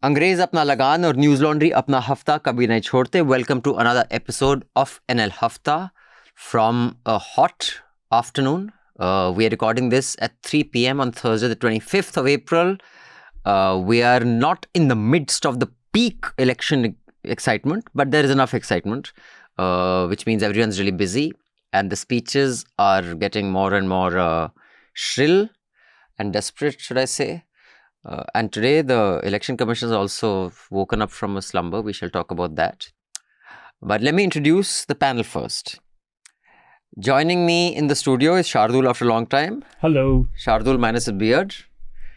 अंग्रेज अपना लगान और न्यूज लॉन्ड्री अपना हफ्ता कभी नहीं छोड़ते. Welcome to another episode of NL Hafta from a hot afternoon. We are recording this at 3 p.m. on Thursday, the 25th of April. We are not in the midst of the peak election excitement, but there is enough excitement, which means everyone's really busy and the speeches are getting more and more shrill and desperate, should I say. And today the Election Commission has also woken up from a slumber. We shall talk about that. But let me introduce the panel first. Joining me in the studio is Shardool after a long time. Hello. Shardool minus a beard.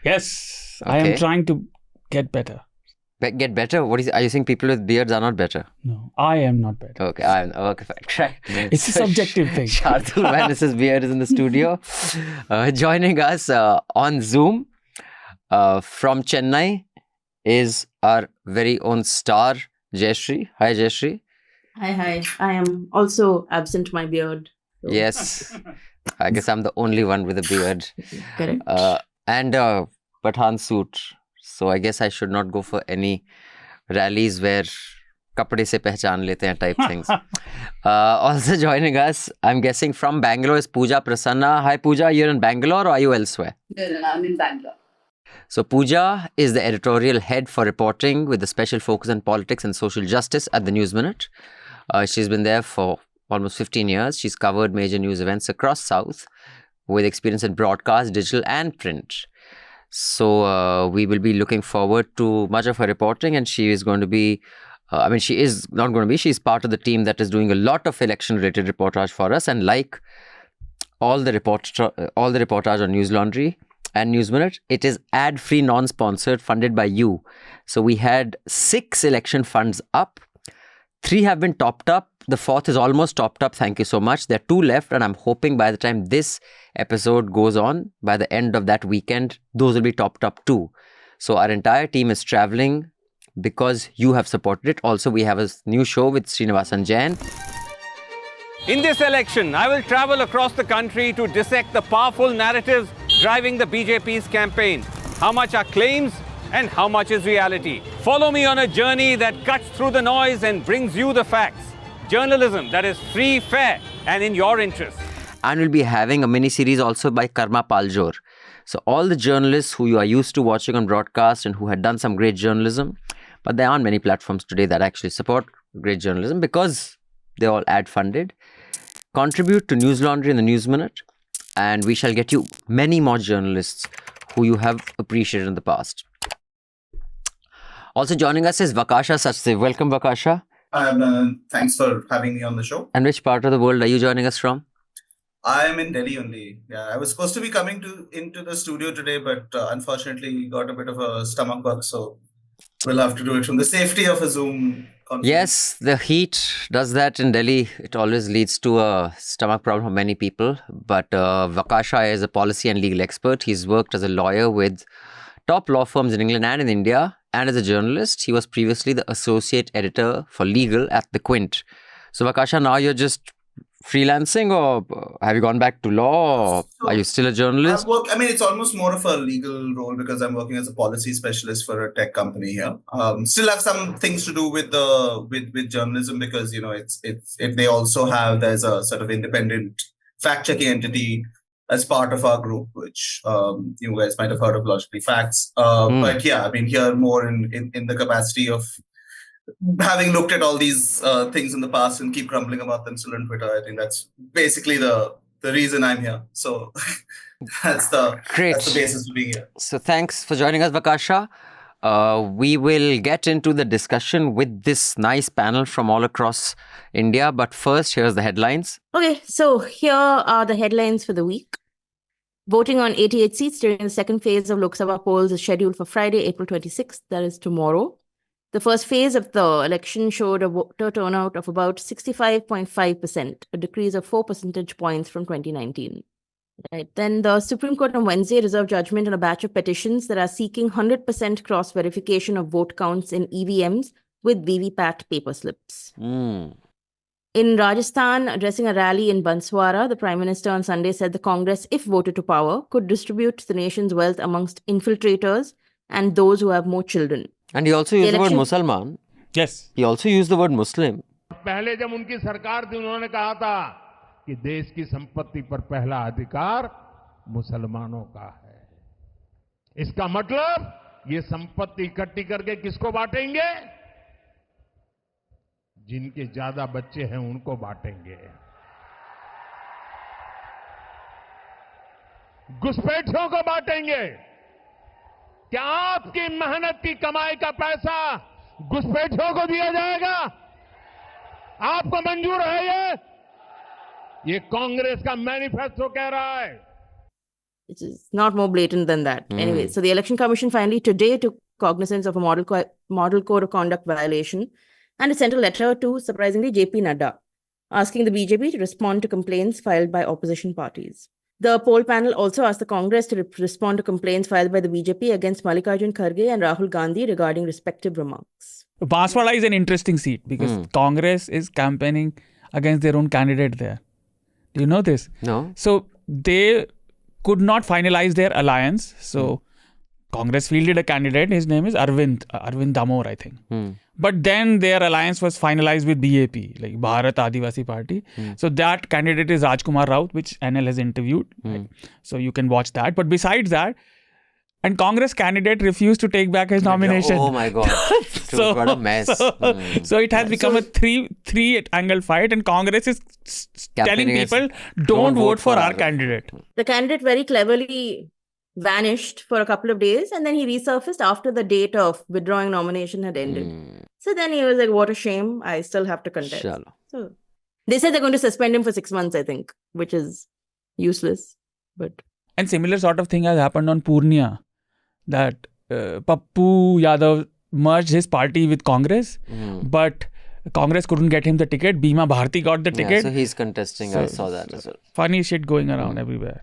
Yes, Okay. I am trying to get better. Get better? Are you saying people with beards are not better? No, I am not better. Okay, okay, fine. It's a subjective thing. Shardool minus his beard is in the studio. Joining us on Zoom from Chennai is our very own star, Jayashree. Hi, Jayashree. Hi. I am also absent my beard. So- Yes. I guess I'm the only one with a beard. Correct. And Pathan suit. So I guess I should not go for any rallies where kapde se pehchan lete hain type things. Also joining us, I'm guessing from Bangalore is Pooja Prasanna. Hi Pooja, you're in Bangalore or are you elsewhere? No, I'm in Bangalore. So Pooja is the editorial head for reporting with a special focus on politics and social justice at the News Minute. She's been there for almost 15 years. She's covered major news events across South with experience in broadcast, digital and print. So we will be looking forward to much of her reporting, and she is going to be, she's part of the team that is doing a lot of election-related reportage for us. And like all the reportage on Newslaundry and News Minute, it is ad-free, non-sponsored, funded by you. So we had 6 election funds up. 3 have been topped up. The 4th is almost topped up. Thank you so much. There are 2 left, and I'm hoping by the time this episode goes on, by the end of that weekend, those will be topped up too. So our entire team is traveling because you have supported it. Also, we have a new show with Srinivasan Jain. In this election, I will travel across the country to dissect the powerful narratives driving the BJP's campaign. How much are claims and how much is reality? Follow me on a journey that cuts through the noise and brings you the facts. Journalism that is free, fair, and in your interest. And we'll be having a mini-series also by Karma Paljor. So all the journalists who you are used to watching on broadcast and who had done some great journalism, but there aren't many platforms today that actually support great journalism because they're all ad-funded, contribute to Newslaundry and the News Minute, and we shall get you many more journalists who you have appreciated in the past. Also joining us is Vakasha Sachdev. Welcome, Vakasha. Thanks for having me on the show. And which part of the world are you joining us from? I am in Delhi only. Yeah, I was supposed to be coming into the studio today, but unfortunately got a bit of a stomach bug, so we'll have to do it from the safety of a Zoom conference. Yes, the heat does that in Delhi. It always leads to a stomach problem for many people. But Vakasha is a policy and legal expert. He's worked as a lawyer with top law firms in England and in India. And as a journalist, he was previously the associate editor for legal at The Quint. So Vakasha, now you're just freelancing, or have you gone back to law, or are you still a journalist? It's almost more of a legal role because I'm working as a policy specialist for a tech company here. Still have some things to do with journalism because they also have, there's a sort of independent fact-checking entity as part of our group, which you guys might have heard of, Logically Facts. But yeah, here more in the capacity of having looked at all these things in the past and keep grumbling about them still on Twitter. I think that's basically the reason I'm here. So that's the basis for being here. So thanks for joining us, Vakasha. We will get into the discussion with this nice panel from all across India. But first, here's the headlines. Okay, so here are the headlines for the week. Voting on 88 seats during the second phase of Lok Sabha polls is scheduled for Friday, April 26th. That is tomorrow. The first phase of the election showed a voter turnout of about 65.5%, a decrease of 4 percentage points from 2019. Right. Then the Supreme Court on Wednesday reserved judgment on a batch of petitions that are seeking 100% cross-verification of vote counts in EVMs with VVPAT paper slips. In Rajasthan, addressing a rally in Banswara, the Prime Minister on Sunday said the Congress, if voted to power, could distribute the nation's wealth amongst infiltrators and those who have more children. And he also used the word election- Musalman. Yes. He also used the word Muslim. पहले जब उनकी सरकार थी उन्होंने कहा था कि देश की संपत्ति पर पहला अधिकार मुसलमानों का है। इसका मतलब ये संपत्ति इकट्ठी करके किसको बांटेंगे? जिनके ज्यादा बच्चे हैं उनको बांटेंगे। घुसपैठियों को बांटेंगे। क्या आपकी मेहनत की कमाई का पैसा घुसपैठियों को दिया जाएगा? आपको मंजूर है ये कांग्रेस का मैनिफेस्टो कह रहा है। It is not more blatant than that. Anyway, so the Election Commission finally today took cognizance of a model code of conduct violation and it sent a letter to, surprisingly, JP Nadda, asking the BJP to respond to complaints filed by opposition parties. The poll panel also asked the Congress to respond to complaints filed by the BJP against Mallikarjun Kharge and Rahul Gandhi regarding respective remarks. Banswara is an interesting seat because Congress is campaigning against their own candidate there. Do you know this? No. So they could not finalize their alliance. So Congress fielded a candidate. His name is Arvind Damor, I think. But then their alliance was finalized with BAP, like Bharat Adivasi Party. So that candidate is Rajkumar Raut, which NL has interviewed. Right? So you can watch that. But besides that, and Congress candidate refused to take back his nomination. Oh my God. So, what a mess. So it has become a three-angle fight, and Congress is telling Campaigning people, don't vote for our candidate. The candidate very cleverly vanished for a couple of days and then he resurfaced after the date of withdrawing nomination had ended. So then he was like, what a shame, I still have to contest. Chalo. So they said they're going to suspend him for 6 months, I think, which is useless. But And similar sort of thing has happened on Purnia, that Pappu Yadav merged his party with Congress, but Congress couldn't get him the ticket. Bhima Bharti got the ticket. So he's contesting. I saw that as well. Funny shit going around everywhere.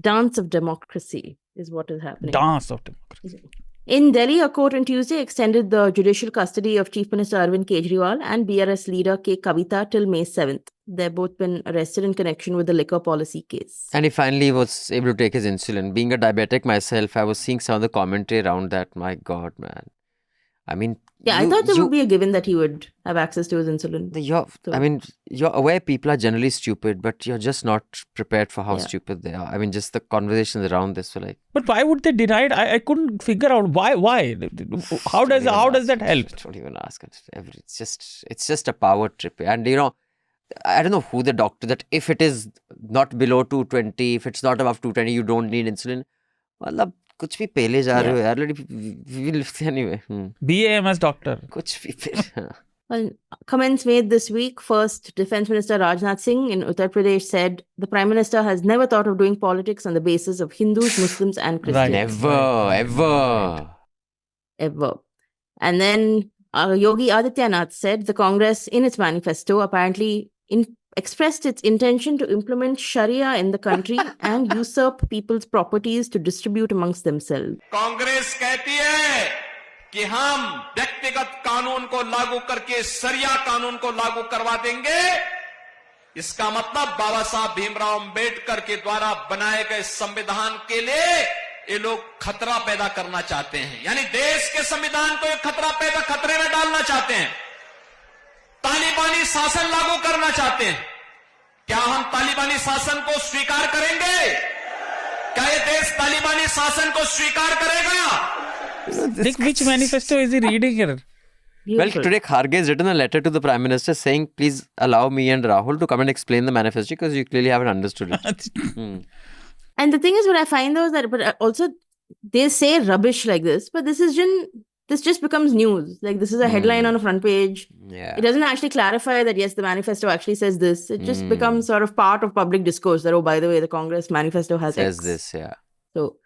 dance of democracy is what is happening. Dance of democracy. In Delhi, a court on Tuesday extended the judicial custody of Chief Minister Arvind Kejriwal and BRS leader K. Kavita till May 7th. They've both been arrested in connection with the liquor policy case. And he finally was able to take his insulin. Being a diabetic myself, I was seeing some of the commentary around that. My God, man. I mean... Yeah, I thought there would be a given that he would have access to his insulin. You're aware people are generally stupid, but you're just not prepared for how stupid they are. I mean, just the conversations around this were like... But why would they deny it? I couldn't figure out why. How does that help? Don't even ask. It's just a power trip. And you know, I don't know who the doctor that if it is not below 220, if it's not above 220, you don't need insulin. मतलब कुछ भी पहले जा रहे हो यार, we will live anyway. BAMS doctor. कुछ भी फिर. Well, comments made this week. First, Defense Minister Rajnath Singh in Uttar Pradesh said the Prime Minister has never thought of doing politics on the basis of Hindus, Muslims and Christians. Never, ever. And then Yogi Adityanath said the Congress in its manifesto apparently expressed its intention to implement Sharia in the country and usurp people's properties to distribute amongst themselves. Congress कहती है कि हम व्यक्तिगत कानून को लागू करके शरिया कानून को लागू करवा देंगे. इसका मतलब बाबा साहब भीमराव अंबेडकर के द्वारा बनाए गए संविधान के लिए ये लोग खतरा पैदा करना चाहते हैं. यानी देश के संविधान को एक खतरे में डालना चाहते हैं. तालिबानी शासन लागू करना चाहते हैं. क्या हम तालिबानी शासन को स्वीकार करेंगे? क्या ये देश तालिबानी शासन को स्वीकार करेगा? Which manifesto is he reading here? Well, today Kharge has written a letter to the Prime Minister saying, please allow me and Rahul to come and explain the manifesto because you clearly haven't understood it. And the thing is, what I find though is that, but also they say rubbish like this, but this just becomes news. Like this is a headline on a front page. Yeah. It doesn't actually clarify that, yes, the manifesto actually says this. It just becomes sort of part of public discourse that, oh, by the way, the Congress manifesto has Says X. this, yeah. So,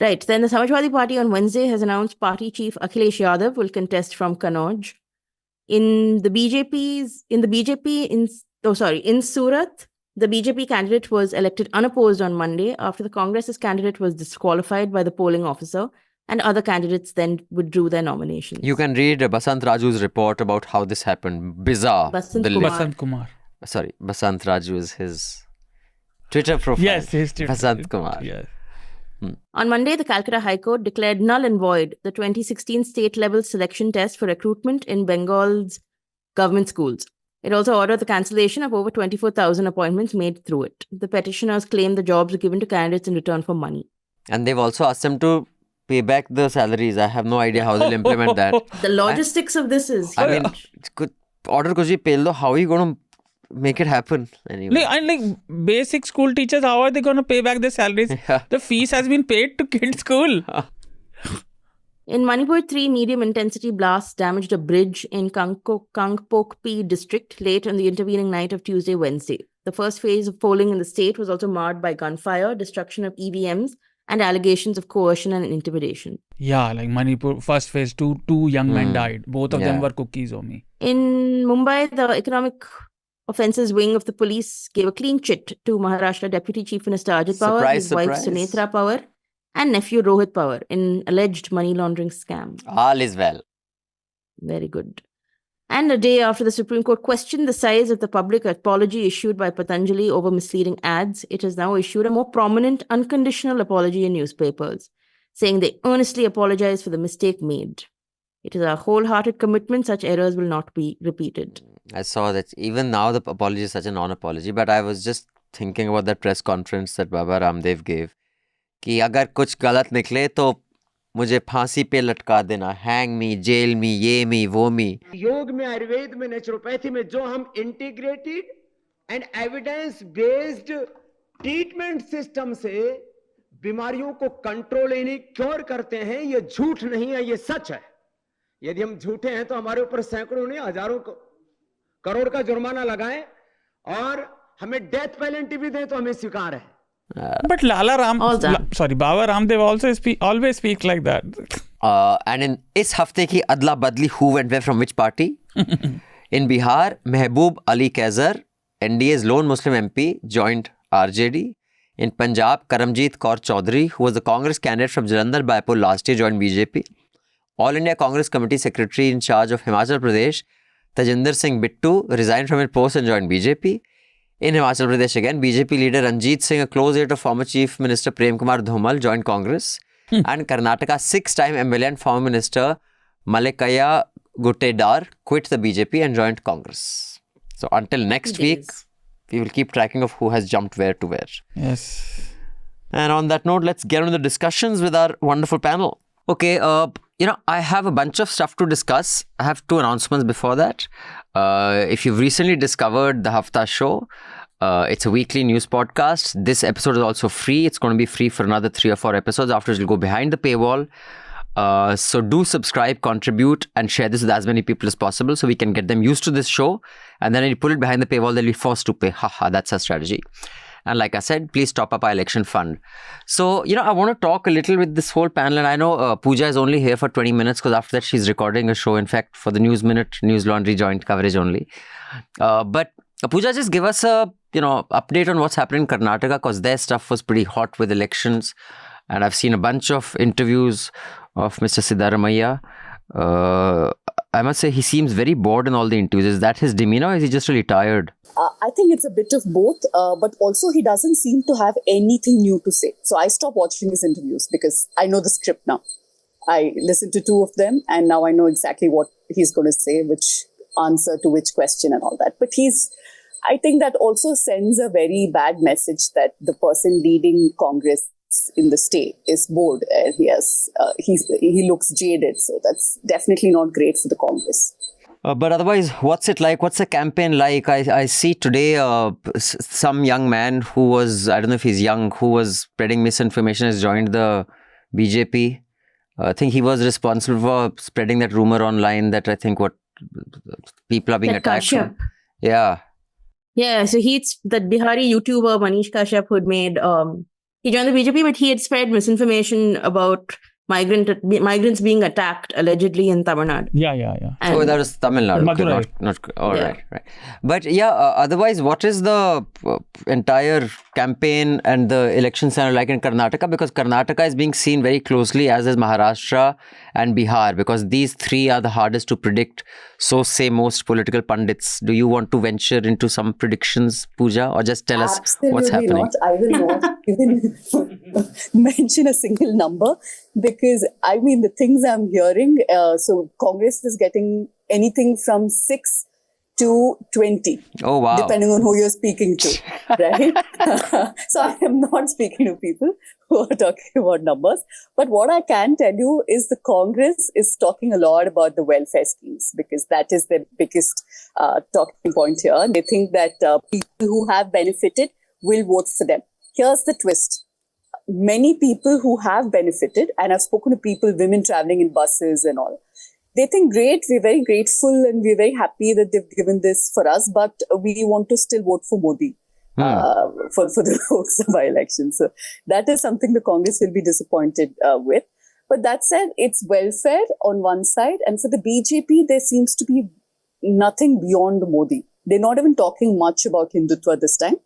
right. Then the Samajwadi Party on Wednesday has announced party chief Akhilesh Yadav will contest from Kannauj. In Surat, the BJP candidate was elected unopposed on Monday after the Congress's candidate was disqualified by the polling officer and other candidates then withdrew their nominations. You can read Basant Raju's report about how this happened. Bizarre. Basant Kumar. Sorry, Basant Raju is his Twitter profile. Yes, his Twitter. Basant Kumar. Yes. On Monday, the Calcutta High Court declared null and void the 2016 state-level selection test for recruitment in Bengal's government schools. It also ordered the cancellation of over 24,000 appointments made through it. The petitioners claim the jobs were given to candidates in return for money. And they've also asked them to pay back the salaries. I have no idea how they'll implement that. The logistics of this is I mean, huge. order kuch bhi pel do. How are you going to make it happen anyway? Like basic school teachers, how are they going to pay back their salaries? Yeah. The fees has been paid to kids' school. In Manipur, 3 medium-intensity blasts damaged a bridge in Kangpokpi district late on the intervening night of Tuesday, Wednesday. The first phase of polling in the state was also marred by gunfire, destruction of EVMs, and allegations of coercion and intimidation. Yeah, like Manipur, first phase, two young men died. Both of them were cookies, Omi. In Mumbai, the Economic Offences Wing of the police gave a clean chit to Maharashtra Deputy Chief Minister Ajit Pawar, Surprise, his wife surprise. Sunetra Pawar, and nephew Rohit Pawar in alleged money laundering scam. All is well. Very good. And a day after the Supreme Court questioned the size of the public apology issued by Patanjali over misleading ads, it has now issued a more prominent, unconditional apology in newspapers, saying they earnestly apologize for the mistake made. It is our wholehearted commitment such errors will not be repeated. I saw that even now the apology is such a non-apology, but I was just thinking about that press conference that Baba Ramdev gave. कि अगर कुछ गलत निकले तो मुझे फांसी पे लटका देना, हैंग मी, जेल मी, ये मी, वो मी. योग में, आयुर्वेद में, नेचुरोपैथी में जो हम integrated and evidence based treatment system से बीमारियों को कंट्रोल यानी क्योर करते हैं, ये झूठ नहीं है, ये सच है. यदि हम झूठे हैं तो हमारे ऊपर सैकड़ों नहीं हजारों करोड़ का जुर्माना लगाएं और हमें डेथ पेनल्टी भी दें तो हमें स्वीकार है. But Baba Ramdev also always speaks like that. And in इस हफ्ते की अदला बदली, who went where from which party? In Bihar, Mehboob Ali Kaizar, NDA's lone Muslim MP, joined RJD. In Punjab, Karamjeet Kaur Chaudhary, who was the Congress candidate from Jalandhar Baipur last year, joined BJP. All India Congress Committee Secretary in charge of Himachal Pradesh, Tajinder Singh Bittu, resigned from his post and joined BJP. In Himachal Pradesh again, BJP leader Ranjit Singh, a close aide of former Chief Minister Prem Kumar Dhumal, joined Congress. And Karnataka, 6-time MLA and former Minister Malekaya Guttedar quit the BJP and joined Congress. So until next week, we will keep tracking of who has jumped where to where. Yes. And on that note, let's get on the discussions with our wonderful panel. Okay, I have a bunch of stuff to discuss. I have 2 announcements before that. If you've recently discovered the Hafta show, it's a weekly news podcast. This episode is also free. It's going to be free for another 3 or 4 episodes. After, it'll go behind the paywall. So do subscribe, contribute, and share this with as many people as possible so we can get them used to this show. And then when you put it behind the paywall, they'll be forced to pay. Haha, that's our strategy. And like I said, please top up our election fund. So, I want to talk a little with this whole panel. And I know Pooja is only here for 20 minutes because after that she's recording a show, in fact, for the News Minute, Newslaundry joint coverage only. But Pooja, just give us a, update on what's happening in Karnataka, because their stuff was pretty hot with elections. And I've seen a bunch of interviews of Mr. Siddaramaiah. I must say, he seems very bored in all the interviews. Is that his demeanor or is he just really tired? I think it's a bit of both, but also he doesn't seem to have anything new to say. So I stopped watching his interviews because I know the script now. I listened to 2 of them and now I know exactly what he's going to say, which answer to which question and all that. But I think that also sends a very bad message that the person leading Congress in the state is bored and he looks jaded. So that's definitely not great for the Congress. But otherwise, what's it like? What's the campaign like? I see today some young man who was, I don't know if he's young, who was spreading misinformation has joined the BJP. I think he was responsible for spreading that rumor online that I think people are being attacked. Yeah. Yeah, so he's that Bihari YouTuber Manish Kashyap who had made, he joined the BJP, but he had spread misinformation about migrants being attacked allegedly in Tamil Nadu. Yeah. And that was Tamil Nadu. Madurai. Right. But otherwise, what is the entire campaign and the election scenario like in Karnataka? Because Karnataka is being seen very closely, as is Maharashtra and Bihar, because these 3 are the hardest to predict. So say most political pundits. Do you want to venture into some predictions, Pooja, or just tell us what's happening? Absolutely not. I will not. even mention a single number because, I mean, the things I'm hearing, so Congress is getting anything from 6 to 20. Oh, wow. Depending on who you're speaking to, right? So I am not speaking to people who are talking about numbers. But what I can tell you is the Congress is talking a lot about the welfare schemes because that is their biggest talking point here. They think that people who have benefited will vote for them. Here's the twist. Many people who have benefited, and I've spoken to people, women traveling in buses and all, they think, great, we're very grateful and we're very happy that they've given this for us, but we want to still vote for Modi for the Lok Sabha election. So that is something the Congress will be disappointed with. But that said, it's welfare on one side. And for the BJP, there seems to be nothing beyond Modi. They're not even talking much about Hindutva this time.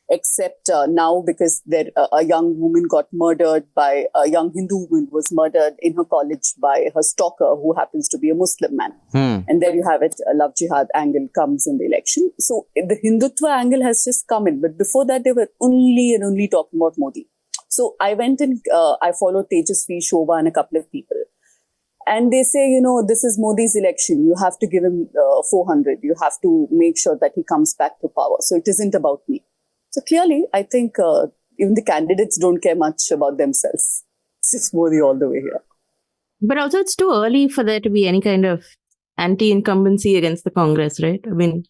Except now because a young woman got murdered by, a young Hindu woman was murdered in her college by her stalker who happens to be a Muslim man. And there you have it, a love jihad angle comes in the election. So the Hindutva angle has just come in. But before that, they were only and only talking about Modi. So I went and I followed Jayashree, Shobha and a couple of people. And they say, you know, this is Modi's election. You have to give him 400. You have to make sure that he comes back to power. So it isn't about me. So clearly, I think even the candidates don't care much about themselves. It's just Modi all the way here. But also, it's too early for there to be any kind of anti-incumbency against the Congress, right? I mean,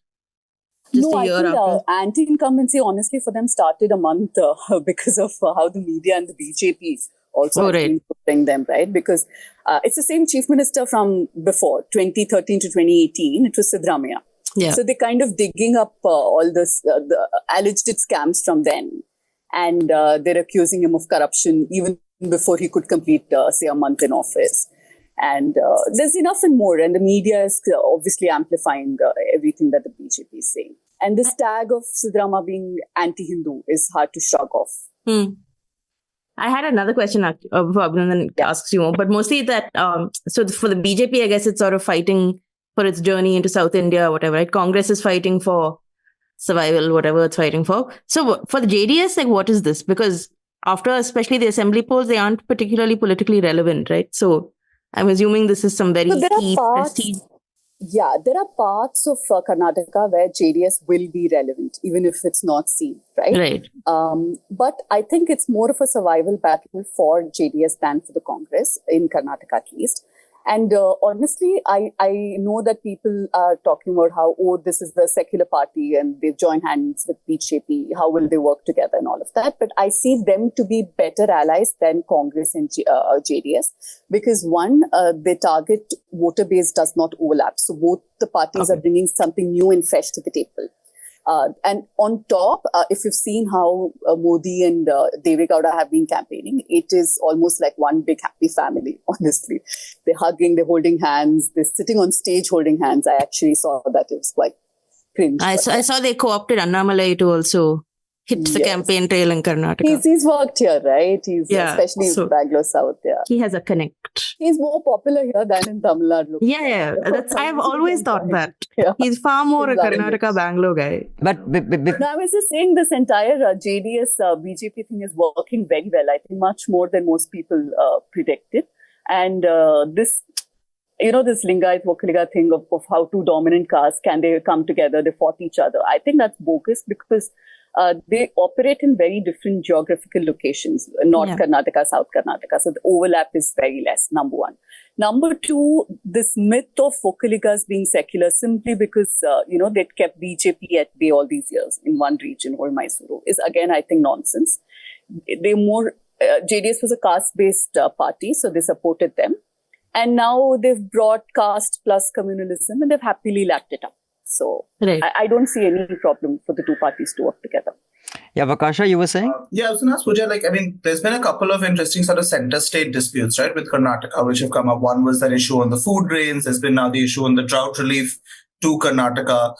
just no, a year I think after. Anti-incumbency, honestly, for them started a month because of how the media and the BJP also have been putting them, right? Because it's the same chief minister from before, 2013 to 2018. It was Sidramaiah. Yeah. So they're kind of digging up all this, the alleged scams from then. And they're accusing him of corruption even before he could complete, say, a month in office. And there's enough and more. And the media is obviously amplifying everything that the BJP is saying. And this tag of Sidramaiah being anti-Hindu is hard to shrug off. I had another question before Abhinandan asks you more, but mostly that, so for the BJP, I guess it's sort of fighting for its journey into South India, whatever, right? Congress is fighting for survival, whatever it's fighting for. So for the JDS, like, what is this? Because after, especially the assembly polls, they aren't particularly politically relevant, right? So I'm assuming this is some very key prestige. Yeah, there are parts of Karnataka where JDS will be relevant, even if it's not seen, right? Right. But I think it's more of a survival battle for JDS than for the Congress, in Karnataka at least. And honestly, I know that people are talking about how, oh, this is the secular party and they've joined hands with BJP. How will they work together and all of that? But I see them to be better allies than Congress and JDS because one, their target voter base does not overlap. So both the parties are bringing something new and fresh to the table. And on top, if you've seen how Modi and Deve Gowda have been campaigning, it is almost like one big happy family, honestly. They're hugging, they're holding hands, they're sitting on stage holding hands. I actually saw that. It was quite cringe. I saw they co-opted Annamalai to also hit the campaign trail in Karnataka. He's worked here, right? He's especially in Bangalore South. Yeah, he has a connect. He's more popular here than in Tamil Nadu. Yeah. I've always thought that. Yeah. He's far more a Karnataka Bangalore guy. But no, I was just saying this entire JDS BJP thing is working very well. I think much more than most people predicted. And this Lingayat Vokkaligas thing of how two dominant castes, can they come together? They fought each other. I think that's bogus because they operate in very different geographical locations, North Karnataka, South Karnataka. So the overlap is very less, number one. Number two, this myth of Vokkaligas being secular simply because, they'd kept BJP at bay all these years in one region, or Mysuru, is again, I think, nonsense. They more, JDS was a caste-based party, so they supported them. And now they've brought caste plus communalism and they've happily lapped it up. So I don't see any problem for the two parties to work together. Yeah, Vakasha, you were saying? I was going to ask Pooja, there's been a couple of interesting sort of center state disputes, right, with Karnataka, which have come up. One was that issue on the food grains. There's been now the issue on the drought relief to Karnataka.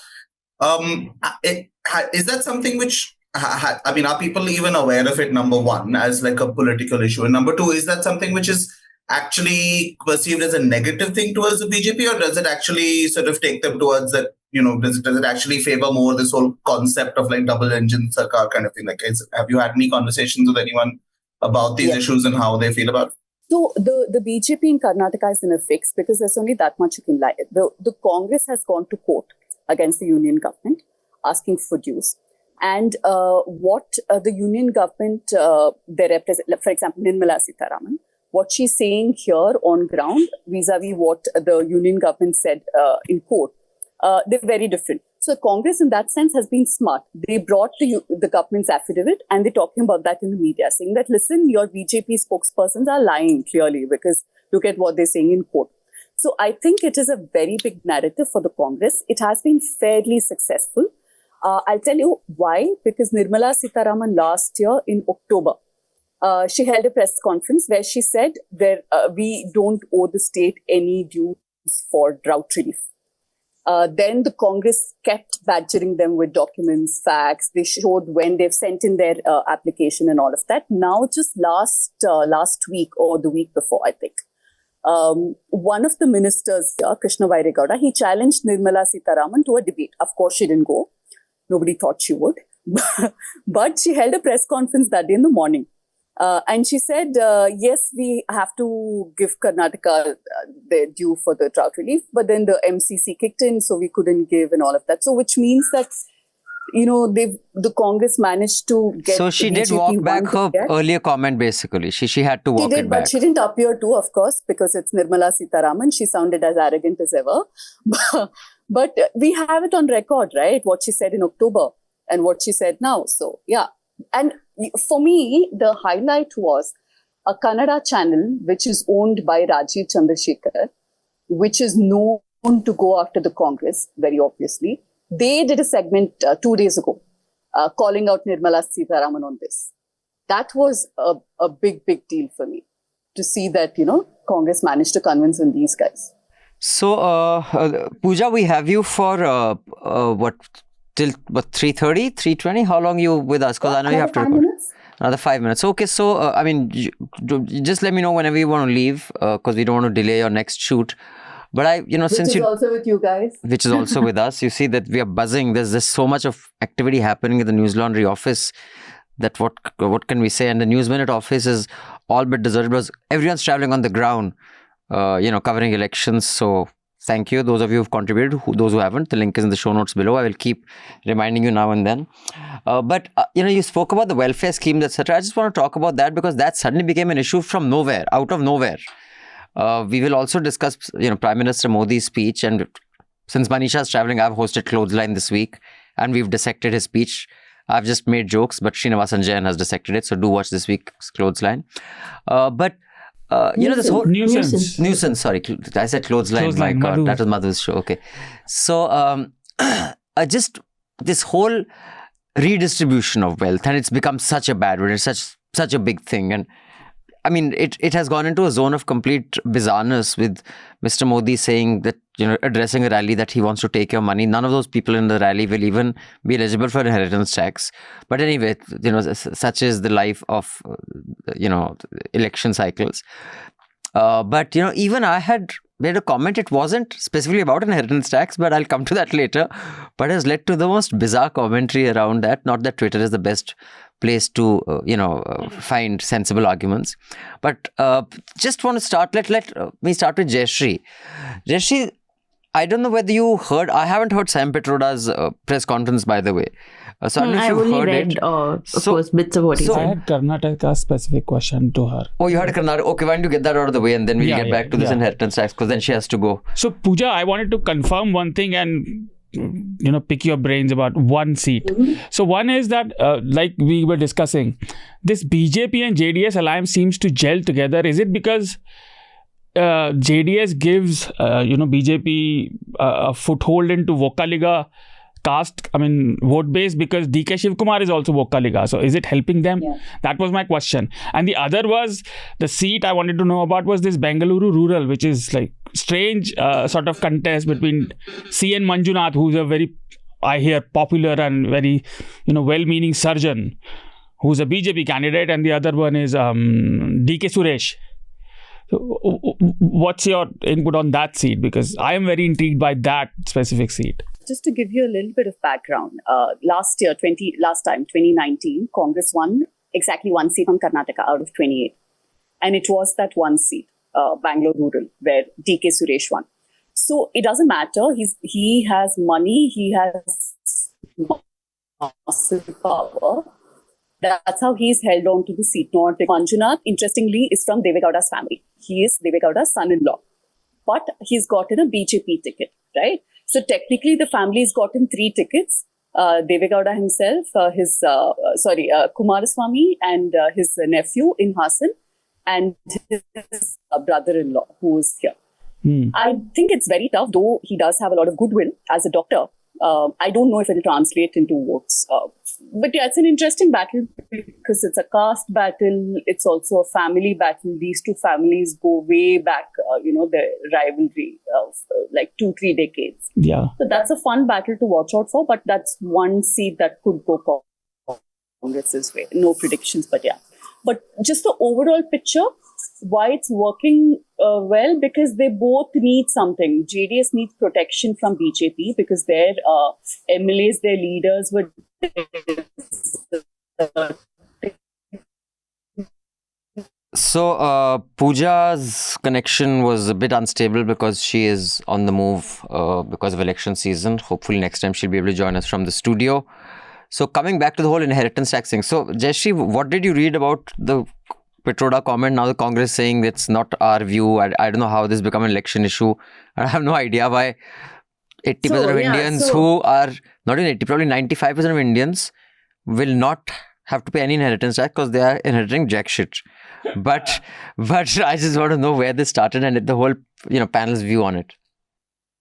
Is that something which, are people even aware of it, number one, as like a political issue? And number two, is that something which is actually perceived as a negative thing towards the BJP, or does it actually sort of take them towards that, does it actually favor more this whole concept of like double engine sarkar kind of thing? Like, have you had any conversations with anyone about these issues and how they feel about it? So the BJP in Karnataka is in a fix because there's only that much you can lie. The Congress has gone to court against the union government, asking for dues. And what the union government, they represent, for example, Nirmala Sitharaman, what she's saying here on ground vis-a-vis what the union government said in court, they're very different. So Congress in that sense has been smart. They brought the government's affidavit and they're talking about that in the media, saying that, listen, your BJP spokespersons are lying clearly because look at what they're saying in court. So I think it is a very big narrative for the Congress. It has been fairly successful. I'll tell you why. Because Nirmala Sitharaman last year in October, she held a press conference where she said we don't owe the state any dues for drought relief. Then the Congress kept badgering them with documents, facts. They showed when they've sent in their application and all of that. Now, just last week or the week before, I think, one of the ministers here, Krishna Vairagowda, he challenged Nirmala Sitharaman to a debate. Of course, she didn't go. Nobody thought she would. But she held a press conference that day in the morning. And she said, yes, we have to give Karnataka their due for the drought relief. But then the MCC kicked in, so we couldn't give and all of that. So which means that, the Congress managed to get... So she did walk back her earlier comment, basically. She had to walk it back. But she didn't appear to, of course, because it's Nirmala Sitharaman. She sounded as arrogant as ever. But we have it on record, right? What she said in October and what she said now. So, yeah. And for me, the highlight was a Kannada channel, which is owned by Rajiv Chandrasekhar, which is known to go after the Congress, very obviously. They did a segment 2 days ago, calling out Nirmala Sitharaman on this. That was a big, big deal for me to see that, Congress managed to convince these guys. So, Pooja, we have you for till 3:30, 3:20? How long are you with us? Because I know you have to record. Another 5 minutes. Okay, so just let me know whenever you want to leave, because we don't want to delay your next shoot. But which is also with you guys. Which is also with us. You see that we are buzzing. There's so much of activity happening in the Newslaundry office that what can we say? And the News Minute office is all but deserted because everyone's traveling on the ground, covering elections. So thank you, those of you who've contributed. Those who haven't, the link is in the show notes below. I will keep reminding you now and then. But you spoke about the welfare schemes, etc. I just want to talk about that because that suddenly became an issue from nowhere, out of nowhere. We will also discuss, Prime Minister Modi's speech. And since Manisha's traveling, I've hosted Clothesline this week and we've dissected his speech. I've just made jokes, but Srinivasan Jayan has dissected it. So do watch this week's Clothesline. This whole nuisance. Sorry, I said Clothesline. My God, that was Madhu's show. Okay, so just this whole redistribution of wealth, and it's become such a bad word. It's such a big thing, and I mean, it has gone into a zone of complete bizarreness with Mr. Modi saying that, addressing a rally that he wants to take your money. None of those people in the rally will even be eligible for inheritance tax. But anyway, such is the life of, election cycles. But, even I had made a comment. It wasn't specifically about inheritance tax, but I'll come to that later. But it has led to the most bizarre commentary around that. Not that Twitter is the best place to, find sensible arguments. But just want to start, let me start with Jayashree. Jayashree, I don't know whether you heard, I haven't heard Sam Petroda's press conference, by the way. So I don't know if you've heard it. Of course, bits of what he said. I had Karnataka specific question to her. Oh, you had a Karnataka. Okay, why don't you get that out of the way and then we'll get back to this inheritance tax because then she has to go. So Pooja, I wanted to confirm one thing and pick your brains about one seat. So one is that, like we were discussing, this BJP and JDS alliance seems to gel together. Is it because JDS gives, BJP a foothold into Vokkaligas vote base because DK Shivkumar is also Vokkaligas. So is it helping them? Yeah. That was my question. And the other was the seat I wanted to know about was this Bengaluru rural, which is like strange sort of contest between C. N. Manjunath, who's a very, I hear, popular and very, well-meaning surgeon, who's a BJP candidate, and the other one is DK Suresh. What's your input on that seat? Because I am very intrigued by that specific seat. Just to give you a little bit of background, last time, 2019, Congress won exactly one seat from Karnataka out of 28. And it was that one seat, Bangalore Rural, where DK Suresh won. So it doesn't matter. He has money. He has massive power. That's how he's held on to the seat. Not Manjunath, interestingly, is from Devegowda's family. He is Devegowda's son-in-law. But he's gotten a BJP ticket, right? So technically, the family's gotten 3 tickets. Devegowda himself, Kumaraswamy and his nephew in Hassan, and his brother-in-law who is here. I think it's very tough, though he does have a lot of goodwill as a doctor. I don't know if it will translate into votes. But yeah, it's an interesting battle because it's a caste battle. It's also a family battle. These two families go way back, the rivalry of like 2-3 decades. Yeah. So that's a fun battle to watch out for, but that's one seat that could go Congress's way. No predictions, but yeah. But just the overall picture, why it's working well, because they both need something. JDS needs protection from BJP because their MLAs, their leaders were... So, Pooja's connection was a bit unstable because she is on the move because of election season. Hopefully next time she'll be able to join us from the studio. So, coming back to the whole inheritance tax thing. So, Jayashree, what did you read about the Petroda comment? Now the Congress saying it's not our view. I don't know how this become an election issue. I have no idea why 80% of Indians who are, not even 80, probably 95% of Indians will not have to pay any inheritance tax because they are inheriting jack shit. But I just want to know where this started and the whole panel's view on it.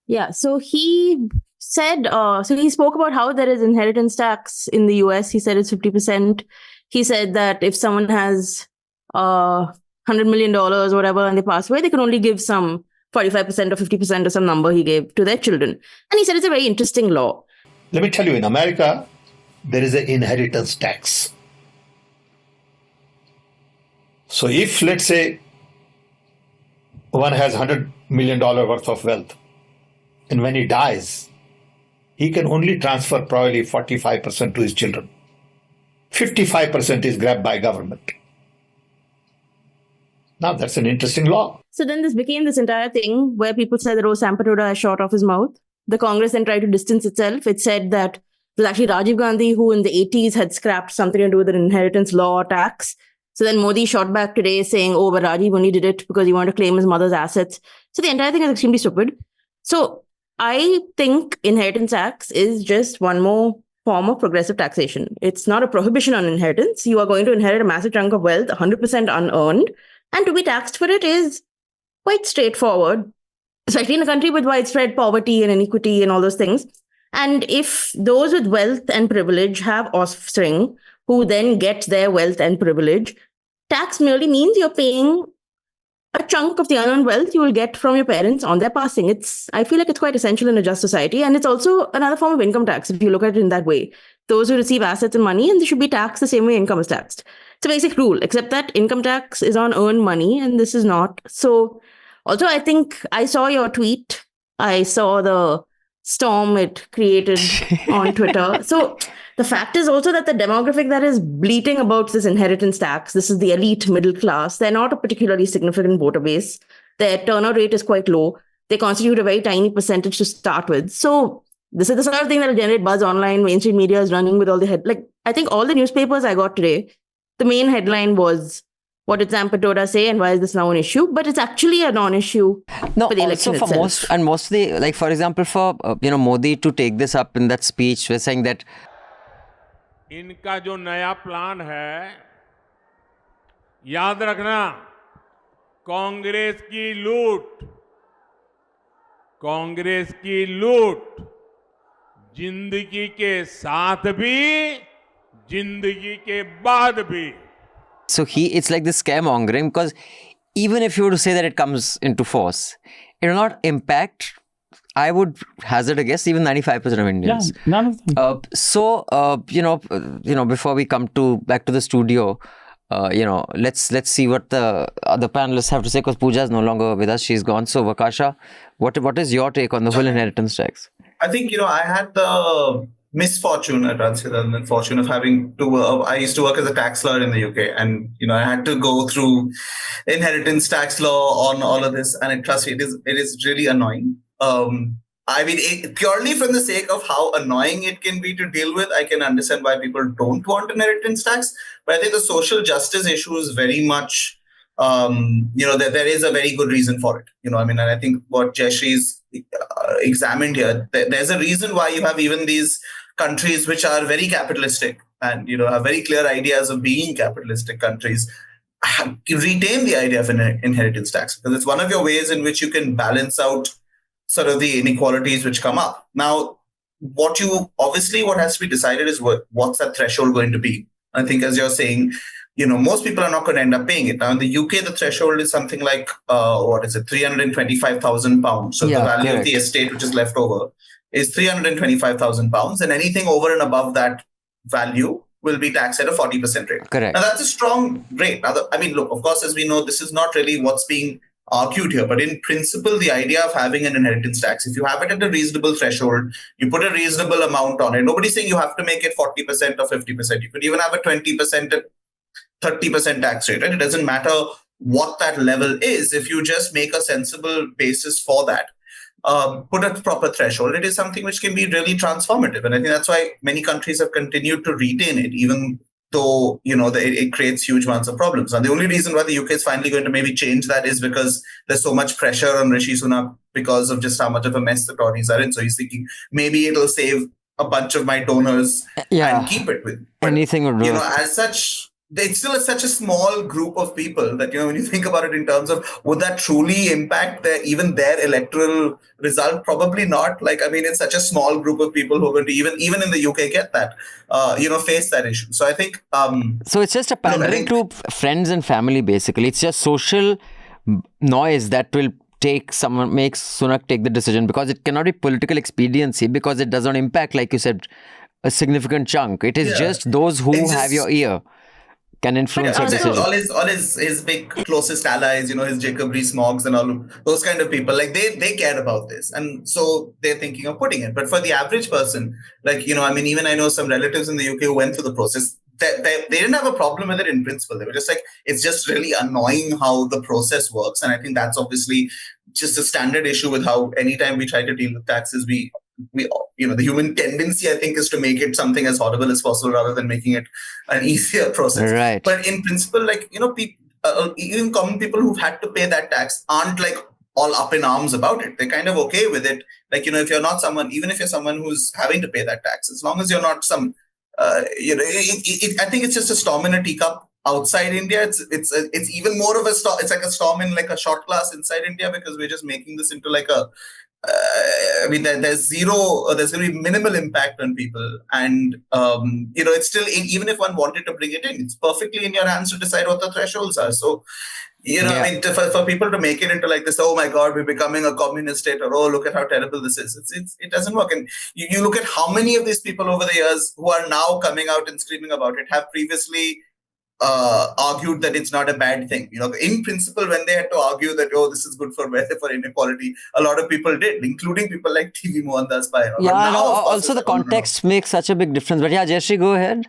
Yeah, so he said, he spoke about how there is inheritance tax in the US. He said it's 50%. He said that if someone has $100 million or whatever and they pass away, they can only give some 45% or 50% or some number he gave to their children. And he said it's a very interesting law. Let me tell you, in America, there is an inheritance tax. So if, let's say, one has $100 million worth of wealth, and when he dies, he can only transfer probably 45% to his children. 55% is grabbed by government. Now, that's an interesting law. So then this became this entire thing where people said that, Sam Petroda has shot off his mouth. The Congress then tried to distance itself. It said that it was actually Rajiv Gandhi who in the 80s had scrapped something to do with an inheritance law or tax. So then Modi shot back today saying, but Rajiv only did it because he wanted to claim his mother's assets. So the entire thing is extremely stupid. So I think inheritance tax is just one more form of progressive taxation. It's not a prohibition on inheritance. You are going to inherit a massive chunk of wealth, 100% unearned. And to be taxed for it is quite straightforward, especially in a country with widespread poverty and inequity and all those things. And if those with wealth and privilege have offspring who then get their wealth and privilege, tax merely means you're paying a chunk of the unearned wealth you will get from your parents on their passing. I feel like it's quite essential in a just society. And it's also another form of income tax, if you look at it in that way. Those who receive assets and money, and they should be taxed the same way income is taxed. It's a basic rule, except that income tax is on earned money, and this is not. So also, I think I saw your tweet. I saw the storm it created on Twitter. So the fact is also that the demographic that is bleating about this inheritance tax, this is the elite middle class, they're not a particularly significant voter base. Their turnout rate is quite low. They constitute a very tiny percentage to start with. So this is the sort of thing that will generate buzz online. Mainstream media is running with all the I think all the newspapers I got today, the main headline was, what did Sam Petroda say and why is this now an issue? But it's actually a non-issue for the election also for itself. most of the, for example, for Modi to take this up in that speech, we're saying that इनका जो नया plan है, याद रखना, कांग्रेस की लूट जिंदगी के साथ भी, जिंदगी के बाद भी. So it's like this scaremongering, because even if you were to say that it comes into force, it will not impact, I would hazard a guess, even 95% of Indians. Yeah, none of them. Before we come back to the studio, let's see what the other panelists have to say, because Pooja is no longer with us. She's gone. So Vakasha, what is your take on the whole inheritance tax? I think, I had the misfortune, I'd rather say than fortune, of having to, I used to work as a tax lawyer in the UK, and, I had to go through inheritance tax law on all of this, and trust me, it is really annoying. I mean, purely from the sake of how annoying it can be to deal with, I can understand why people don't want inheritance tax. But I think the social justice issue is very much, there is a very good reason for it. And I think what Jayashree's examined here, there's a reason why you have even these countries which are very capitalistic and, have very clear ideas of being capitalistic countries, retain the idea of an inheritance tax, because it's one of your ways in which you can balance out sort of the inequalities which come up. Now, what has to be decided is what's that threshold going to be. I think, as you're saying, most people are not going to end up paying it. Now, in the UK, the threshold is something like, £325,000. So the value of the estate which is left over is £325,000, and anything over and above that value will be taxed at a 40% rate. Correct. Now, that's a strong rate. Now, look, of course, as we know, this is not really what's being argued here, but in principle, the idea of having an inheritance tax, if you have it at a reasonable threshold, you put a reasonable amount on it. Nobody's saying you have to make it 40% or 50%. You could even have a 20% and 30% tax rate, right? It doesn't matter what that level is. If you just make a sensible basis for that, put a proper threshold, it is something which can be really transformative. And I think that's why many countries have continued to retain it, even though, it creates huge amounts of problems. And the only reason why the UK is finally going to maybe change that is because there's so much pressure on Rishi Sunak because of just how much of a mess the Tories are in. So he's thinking maybe it'll save a bunch of my donors and keep it with. But, anything would do. As such, it's still such a small group of people that, when you think about it in terms of would that truly impact even their electoral result? Probably not. It's such a small group of people who are going to even in the UK get that, face that issue. So I think... so it's just a pandering to friends and family, basically. It's just social noise that will makes Sunak take the decision, because it cannot be political expediency, because it does not impact, like you said, a significant chunk. It is just those who have your ear can influence your decision. All his big closest allies, his Jacob Rees-Moggs and all those kind of people, they cared about this, and so they're thinking of putting it. But for the average person, even I know some relatives in the UK who went through the process. They didn't have a problem with it in principle. They were just it's just really annoying how the process works, and I think that's obviously just a standard issue with how anytime we try to deal with taxes, we the human tendency, I think, is to make it something as horrible as possible rather than making it an easier process. Right. But in principle, even common people who've had to pay that tax aren't all up in arms about it. They're kind of okay with it. If you're not someone, even if you're someone who's having to pay that tax, as long as you're not some, I think it's just a storm in a teacup. Outside India, it's even more of a storm. It's like a storm in a shot glass inside India, because we're just making this into there's going to be minimal impact on people. And, it's still, even if one wanted to bring it in, it's perfectly in your hands to decide what the thresholds are. So, for people to make it into this, oh my God, we're becoming a communist state, or oh, look at how terrible this is. It doesn't work. And you look at how many of these people over the years who are now coming out and screaming about it have previously argued that it's not a bad thing. In principle, when they had to argue that, this is good for inequality, a lot of people did, including people like TV Mohandas Pai. Also the context makes such a big difference. But yeah, Jayashree, go ahead.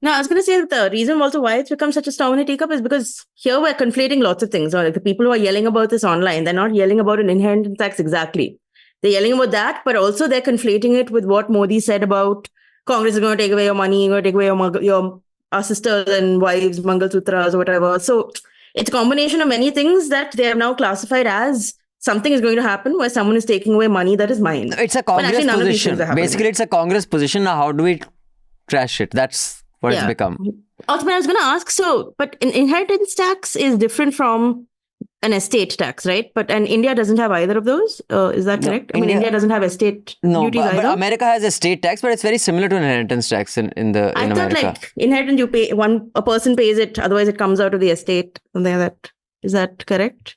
No, I was going to say that the reason also why it's become such a storm in a teacup is because here we're conflating lots of things. The people who are yelling about this online, they're not yelling about an inheritance tax exactly. They're yelling about that, but also they're conflating it with what Modi said about Congress is going to take away your money, going to take away your sisters and wives, Mangal Sutras or whatever. So it's a combination of many things that they have now classified as something is going to happen where someone is taking away money that is mine. It's a Congress position. Basically, it's a Congress position. Now, how do we trash it? That's what it's become. Also, I was going to ask, but an inheritance tax is different from an estate tax, right? And India doesn't have either of those. Is that correct? India doesn't have estate duties either. But America has a state tax, but it's very similar to an inheritance tax in America. I thought inheritance, you pay a person pays it, otherwise it comes out of the estate. Something like that. Is that correct?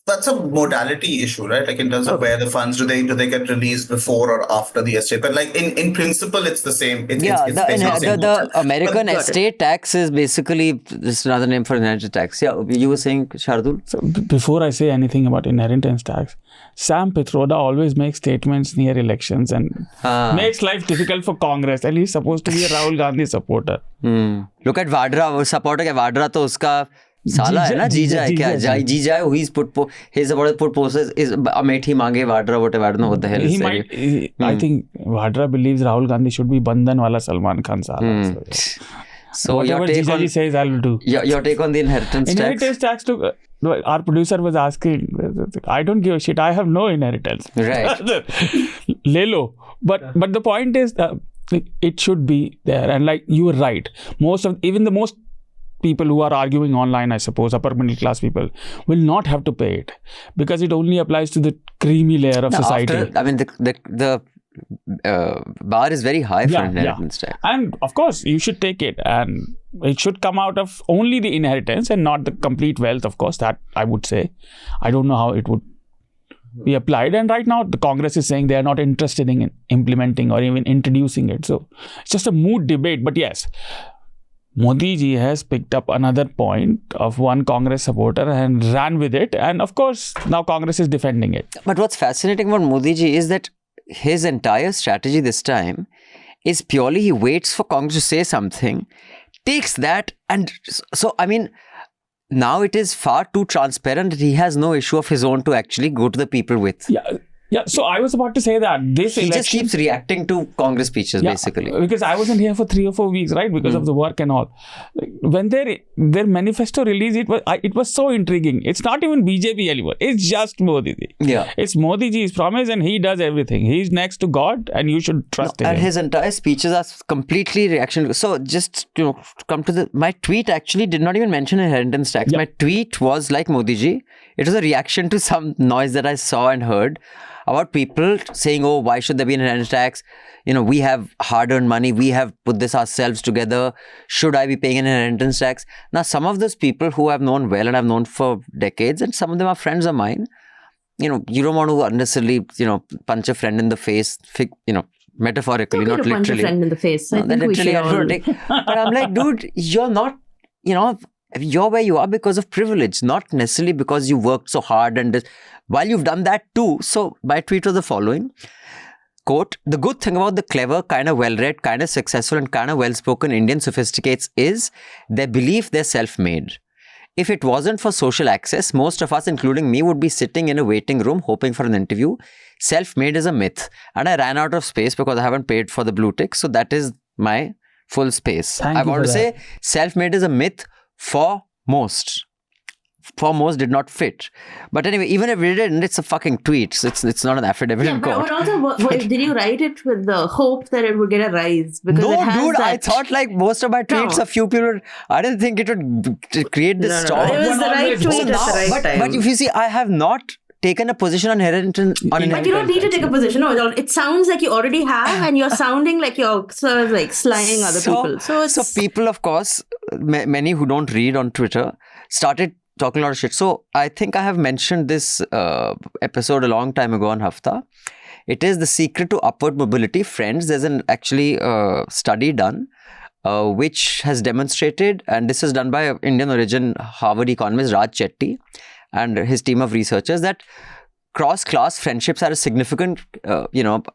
That's a modality issue, right? Like in terms of where the funds, do they get released before or after the estate? But like in principle, it's the same. It's the American Got it. estate tax is basically just another name for inheritance tax. Yeah, you were saying, Shardool? So before I say anything about inheritance tax, Sam Pitroda always makes statements near elections and makes life difficult for Congress. And he's supposed to be a Rahul Gandhi supporter. Look at Vadra, वो supporter के Vadra तो उसका साला है ना, जीजा है क्या? जीजा है, he's put his supporter put posters is Amethi मांगे Vadra, whatever, I don't know what the hell is saying. I think Vadra believes Rahul Gandhi should be Bandhan wala Salman Khan sala. So whatever Jijaji says, I'll do. Your take on the inheritance tax? Inheritance tax to our producer was asking, I don't give a shit. I have no inheritance. Right. Lelo. But the point is that it should be there. And like you were right. Even the most people who are arguing online, I suppose, upper middle class people, will not have to pay it because it only applies to the creamy layer of society. The bar is very high for inheritance tax. And of course, you should take it. And it should come out of only the inheritance and not the complete wealth, of course, that I would say. I don't know how it would be applied. And right now, the Congress is saying they are not interested in implementing or even introducing it. So it's just a moot debate. But yes, Modi ji has picked up another point of one Congress supporter and ran with it. And of course, now Congress is defending it. But what's fascinating about Modi ji is that his entire strategy this time is purely he waits for Congress to say something, takes that, and so, I mean, now it is far too transparent that he has no issue of his own to actually go to the people with. Yeah, so I was about to say that this he election... just keeps reacting to Congress speeches, basically. Because I wasn't here for 3 or 4 weeks, right? Because of the work and all. Like, when their manifesto released, it was so intriguing. It's not even BJP anymore. It's just Modi ji. Yeah. It's Modi ji's promise and he does everything. He's next to God and you should trust him. And his entire speeches are completely reaction. So just to come to my tweet actually did not even mention inheritance tax. My tweet was like Modi ji. It was a reaction to some noise that I saw and heard about people saying, oh, why should there be an inheritance tax? You know, we have hard-earned money. We have put this ourselves together. Should I be paying an inheritance tax? Now, some of those people who I've known well and I've known for decades, and some of them are friends of mine, you know, you don't want to unnecessarily, you know, punch a friend in the face, you know, metaphorically, not literally. Punch a friend in the face. No, I think we should all... But I'm like, dude, you're not, you know, you're where you are because of privilege, not necessarily because you worked so hard and while you've done that too. So my tweet was the following, quote, the good thing about the clever, kind of well-read, kind of successful and kind of well-spoken Indian sophisticates is they believe they're self-made. If it wasn't for social access, most of us, including me, would be sitting in a waiting room hoping for an interview. Self-made is a myth. And I ran out of space because I haven't paid for the blue tick. So that is my full space. I want to say self-made is a myth for most. For most did not fit. But anyway, even if we didn't, it's a fucking tweet. So it's not an affidavit in court. But also, did you write it with the hope that it would get a rise? Because no, it has dude, that... I thought like most of my tweets, a few people, I didn't think it would create this storm. It was the right tweet at the right time. But if you see, I have not taken a position on inheritance. But you don't need to take a position. No, it sounds like you already have, and you're sounding like you're sort of like slying other people. So people, of course, many who don't read on Twitter, started talking a lot of shit. So I think I have mentioned this episode a long time ago on Hafta. It is the secret to upward mobility. Friends, there's an actually study done which has demonstrated, and this is done by Indian origin Harvard economist Raj Chetty and his team of researchers, that cross-class friendships are a significant,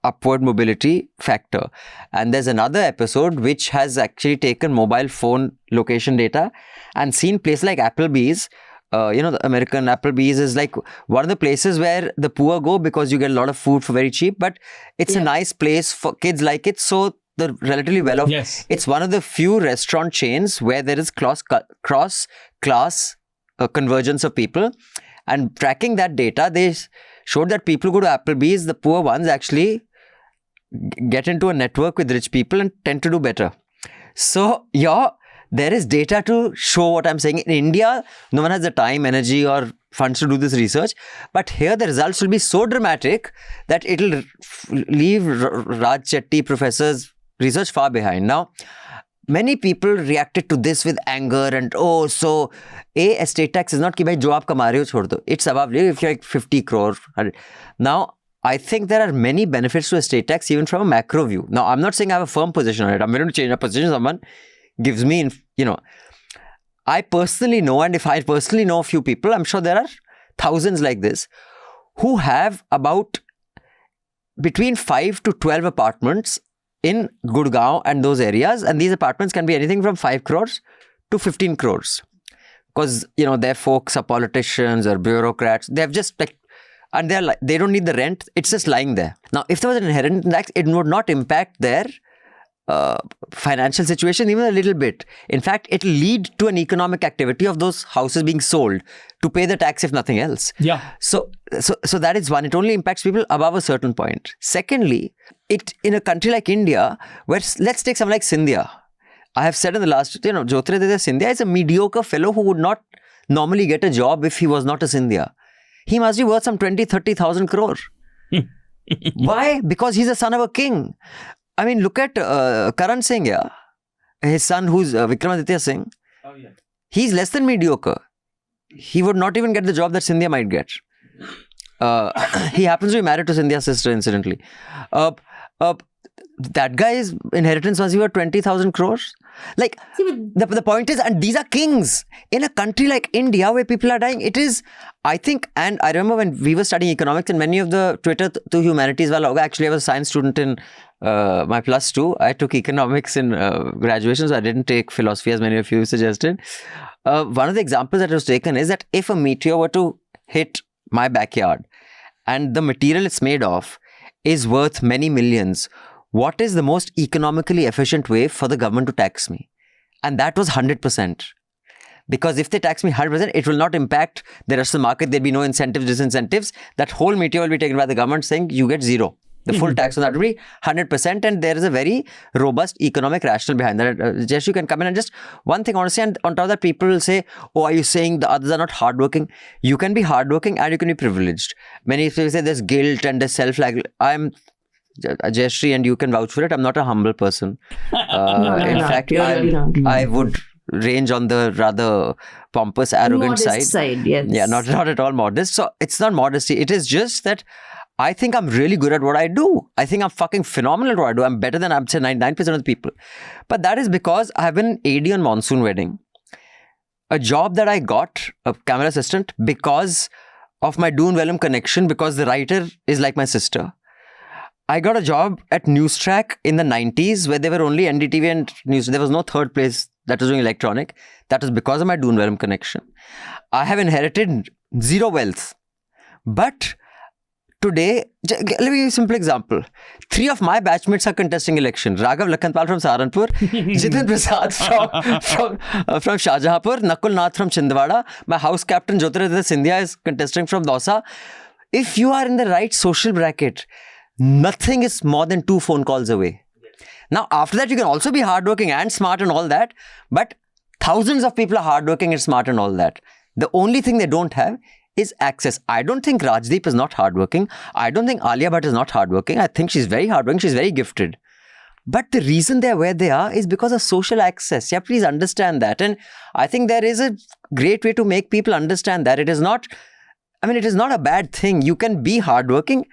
upward mobility factor. And there's another episode which has actually taken mobile phone location data and seen places like Applebee's. The American Applebee's is like one of the places where the poor go because you get a lot of food for very cheap, but it's a nice place for kids like it. So the relatively well-off. Yes. It's one of the few restaurant chains where there is cross-class convergence of people. And tracking that data, they showed that people who go to Applebee's, the poor ones actually get into a network with rich people and tend to do better. So, there is data to show what I'm saying. In India, no one has the time, energy or funds to do this research. But here the results will be so dramatic that it'll leave Raj Chetty professor's research far behind. Now, many people reacted to this with anger and so estate tax is not कि भाई जो आप कमा रहे हो छोड़ दो. It's above if you're like 50 crore. Now, I think there are many benefits to estate tax even from a macro view. Now, I'm not saying I have a firm position on it. I'm going to change my position. Someone gives me, I personally know, and if I personally know a few people, I'm sure there are thousands like this who have about between 5 to 12 apartments in Gurgaon and those areas. And these apartments can be anything from 5 crores to 15 crores. Because, their folks are politicians or bureaucrats. They have just and they don't need the rent. It's just lying there. Now, if there was an inheritance tax, it would not impact their financial situation even a little bit. In fact, it will lead to an economic activity of those houses being sold to pay the tax if nothing else. Yeah. So that is one. It only impacts people above a certain point. Secondly, in a country like India, where let's take someone like Scindia. I have said in the last, Jyotiraditya Scindia is a mediocre fellow who would not normally get a job if he was not a Scindia. He must be worth some 20,000-30,000 crore. Why? Because he's the son of a king. I mean, look at Karan Singh, his son who's Vikramaditya Singh. Oh, yeah. He's less than mediocre. He would not even get the job that Scindia might get. He happens to be married to Scindia's sister, incidentally. That guy's inheritance was worth 20,000 crores. Like, the point is, and these are kings. In a country like India where people are dying, it is, I think, and I remember when we were studying economics and many of the Twitter to humanities, actually I was a science student in my plus 2. I took economics in graduation, so I didn't take philosophy as many of you suggested. One of the examples that was taken is that if a meteor were to hit my backyard and the material it's made of is worth many millions, what is the most economically efficient way for the government to tax me? And that was 100%. Because if they tax me 100%, it will not impact the rest of the market. There'll be no incentives, disincentives. That whole meteor will be taken by the government saying you get zero. The full tax on that will be 100%. And there is a very robust economic rationale behind that. Jayashree, you can come in and just one thing, honestly, and on top of that, people will say, are you saying the others are not hardworking? You can be hardworking and you can be privileged. Many people say there's guilt and there's I'm Jayashree, and you can vouch for it. I'm not a humble person. In fact, I would range on the rather pompous, arrogant modest side. Yes. Yeah, not at all modest. So it's not modesty. It is just that I think I'm really good at what I do. I think I'm fucking phenomenal at what I do. I'm better than I'd say 99% of the people. But that is because I have been an AD on Monsoon Wedding. A job that I got, a camera assistant, because of my Doon Vellum connection, because the writer is like my sister. I got a job at Newstrack in the 90s where there were only NDTV and News. There was no third place that was doing electronic. That was because of my Doon Vellum connection. I have inherited zero wealth. But today, let me give you a simple example. 3 of my batchmates are contesting election. Raghav Lakhanpal from Saharanpur, Jiten Prasad from Shahjahanpur, Nakul Nath from Chindwara, my house captain Jyotiraditya Scindia is contesting from Dausa. If you are in the right social bracket, nothing is more than 2 phone calls away. Now, after that, you can also be hardworking and smart and all that. But thousands of people are hardworking and smart and all that. The only thing they don't have is access. I don't think Rajdeep is not hardworking. I don't think Alia Bhatt is not hardworking. I think she's very hardworking. She's very gifted. But the reason they're where they are is because of social access. Yeah, please understand that. And I think there is a great way to make people understand that it is not a bad thing. You can be hardworking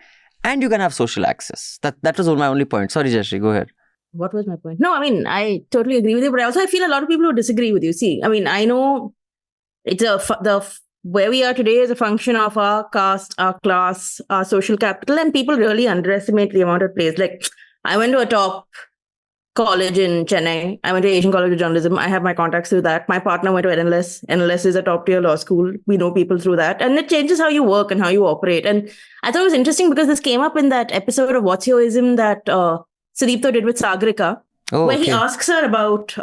and you can have social access. That was my only point. Sorry, Jayashree, go ahead. What was my point? No, I totally agree with you, but I feel a lot of people who disagree with you. See, I know it's where we are today is a function of our caste, our class, our social capital, and people really underestimate the amount of place. Like, I went to a top college in Chennai. I went to Asian College of Journalism. I have my contacts through that. My partner went to NLS. NLS is a top tier law school. We know people through that. And it changes how you work and how you operate. And I thought it was interesting because this came up in that episode of What's Your Ism that Sudipto did with Sagrika, where he asks her about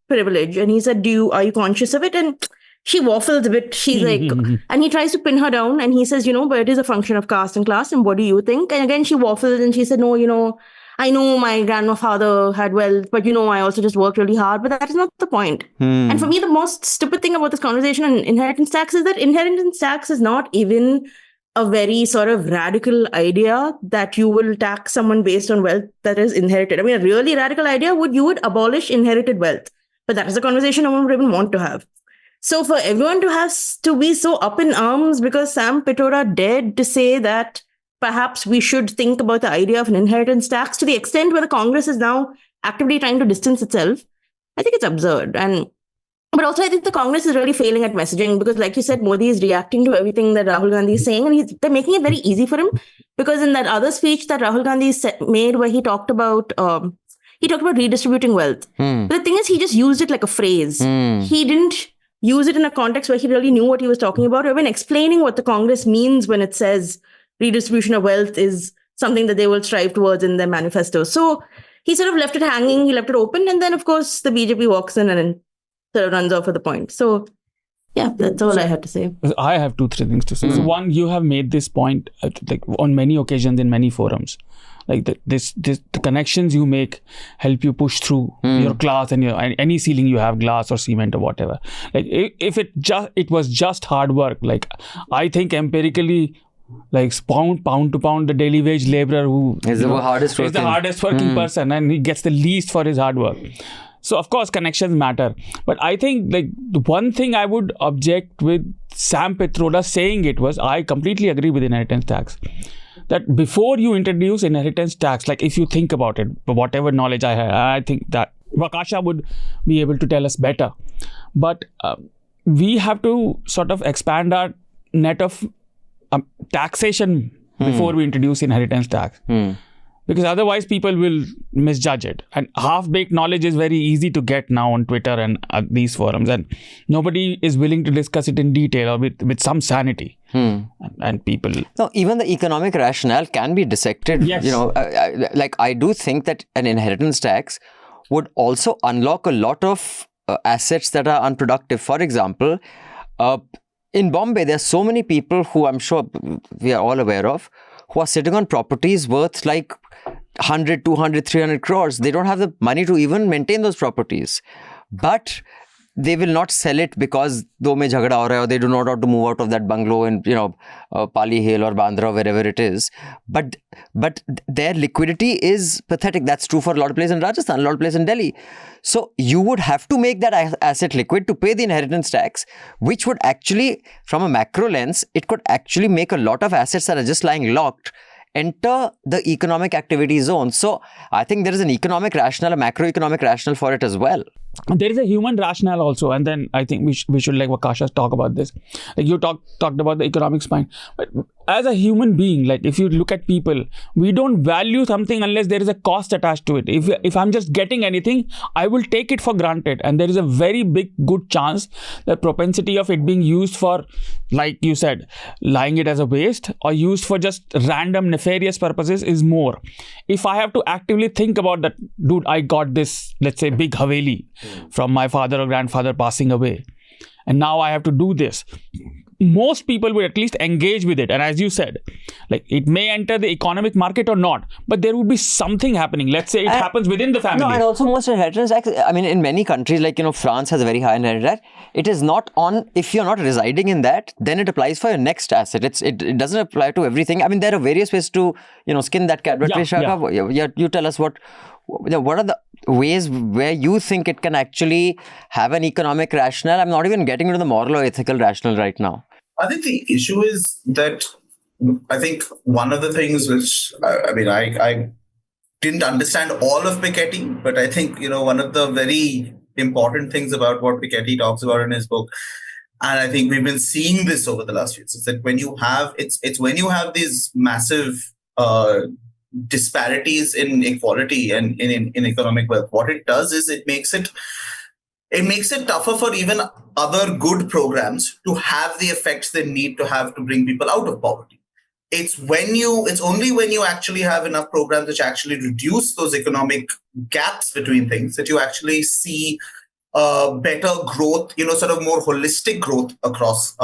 privilege. And he said, are you conscious of it? And she waffles a bit. She's like, and he tries to pin her down. And he says, but it is a function of caste and class. And what do you think? And again, she waffles and she said, no, I know my grandfather had wealth, but I also just worked really hard. But that is not the point. And for me, the most stupid thing about this conversation on inheritance tax is that inheritance tax is not even a very sort of radical idea that you will tax someone based on wealth that is inherited. I mean, a really radical idea you would abolish inherited wealth. But that is a conversation no one would even want to have. So for everyone to be so up in arms because Sam Pitroda dared to say that perhaps we should think about the idea of an inheritance tax to the extent where the Congress is now actively trying to distance itself, I think it's absurd. But also, I think the Congress is really failing at messaging because, like you said, Modi is reacting to everything that Rahul Gandhi is saying, and they're making it very easy for him. Because in that other speech that Rahul Gandhi made, where he talked about redistributing wealth, but the thing is, he just used it like a phrase. He didn't use it in a context where he really knew what he was talking about, or even explaining what the Congress means when it says redistribution of wealth is something that they will strive towards in their manifesto. So he sort of left it hanging, he left it open, and then, of course, the BJP walks in and sort of runs off at the point. So, yeah, that's all I had to say. I have 2-3 things to say. So one, you have made this point like on many occasions in many forums. Like the connections you make help you push through your class and any ceiling you have, glass or cement or whatever. Like if it was just hard work, like I think empirically, like pound to pound, the daily wage laborer who is the hardest working person, and he gets the least for his hard work. So of course connections matter, but I think like the one thing I would object with Sam Pitroda saying it was, I completely agree with inheritance tax, that before you introduce inheritance tax, like if you think about it, whatever knowledge I have, I think that Vakasha would be able to tell us better, but we have to sort of expand our net of taxation before we introduce inheritance tax. Because otherwise people will misjudge it. And half-baked knowledge is very easy to get now on Twitter and these forums. And nobody is willing to discuss it in detail or with some sanity. And people... No, even the economic rationale can be dissected. Yes. You know, I do think that an inheritance tax would also unlock a lot of assets that are unproductive. For example, in Bombay, there are so many people who I'm sure we are all aware of, who are sitting on properties worth like 100, 200, 300 crores. They don't have the money to even maintain those properties. But they will not sell it because do mein jhagda ho raha hai, or they do not want to move out of that bungalow in, Pali Hill or Bandra, wherever it is. But their liquidity is pathetic. That's true for a lot of places in Rajasthan, a lot of places in Delhi. So you would have to make that asset liquid to pay the inheritance tax, which would actually, from a macro lens, it could actually make a lot of assets that are just lying locked enter the economic activity zone. So I think there is an economic rationale, a macroeconomic rationale for it as well. There is a human rationale also, and then I think we should like Vakasha talk about this. Like you talked about the economic spine, but as a human being, like if you look at people, we don't value something unless there is a cost attached to it. If I'm just getting anything, I will take it for granted, and there is a very big good chance that propensity of it being used for, like you said, lying it as a waste or used for just random nefarious purposes is more. If I have to actively think about that, dude, I got this, let's say, big Haveli from my father or grandfather passing away, and now I have to do this. Most people will at least engage with it, and as you said, like it may enter the economic market or not, but there would be something happening. Let's say it happens within the family. No, and also most inheritance tax, I mean, in many countries, like, France has a very high inheritance tax. It is not on, if you're not residing in that, then it applies for your next asset. It doesn't apply to everything. I mean, there are various ways to, skin that cat. But you tell us what are the ways where you think it can actually have an economic rationale? I'm not even getting into the moral or ethical rationale right now. I think the issue is that I think one of the things which, I didn't understand all of Piketty, but I think, one of the very important things about what Piketty talks about in his book, and I think we've been seeing this over the last few years, is that when you have, it's when you have these massive disparities in equality and in economic wealth, what it does is it makes it tougher for even other good programs to have the effects they need to have to bring people out of poverty. It's only when you actually have enough programs which actually reduce those economic gaps between things that you actually see better growth, sort of more holistic growth across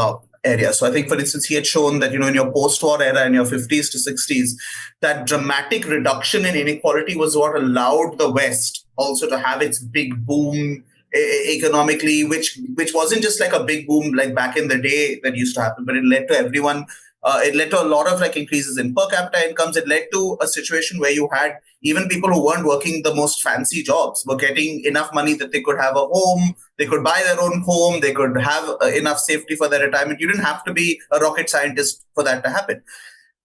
areas. So I think, for instance, he had shown that, in your post-war era, in your 50s to 60s, that dramatic reduction in inequality was what allowed the West also to have its big boom economically, which wasn't just like a big boom like back in the day that used to happen, but it led to everyone It led to a lot of like increases in per capita incomes. It led to a situation where you had even people who weren't working the most fancy jobs were getting enough money that they could have a home, they could buy their own home, they could have enough safety for their retirement. You didn't have to be a rocket scientist for that to happen.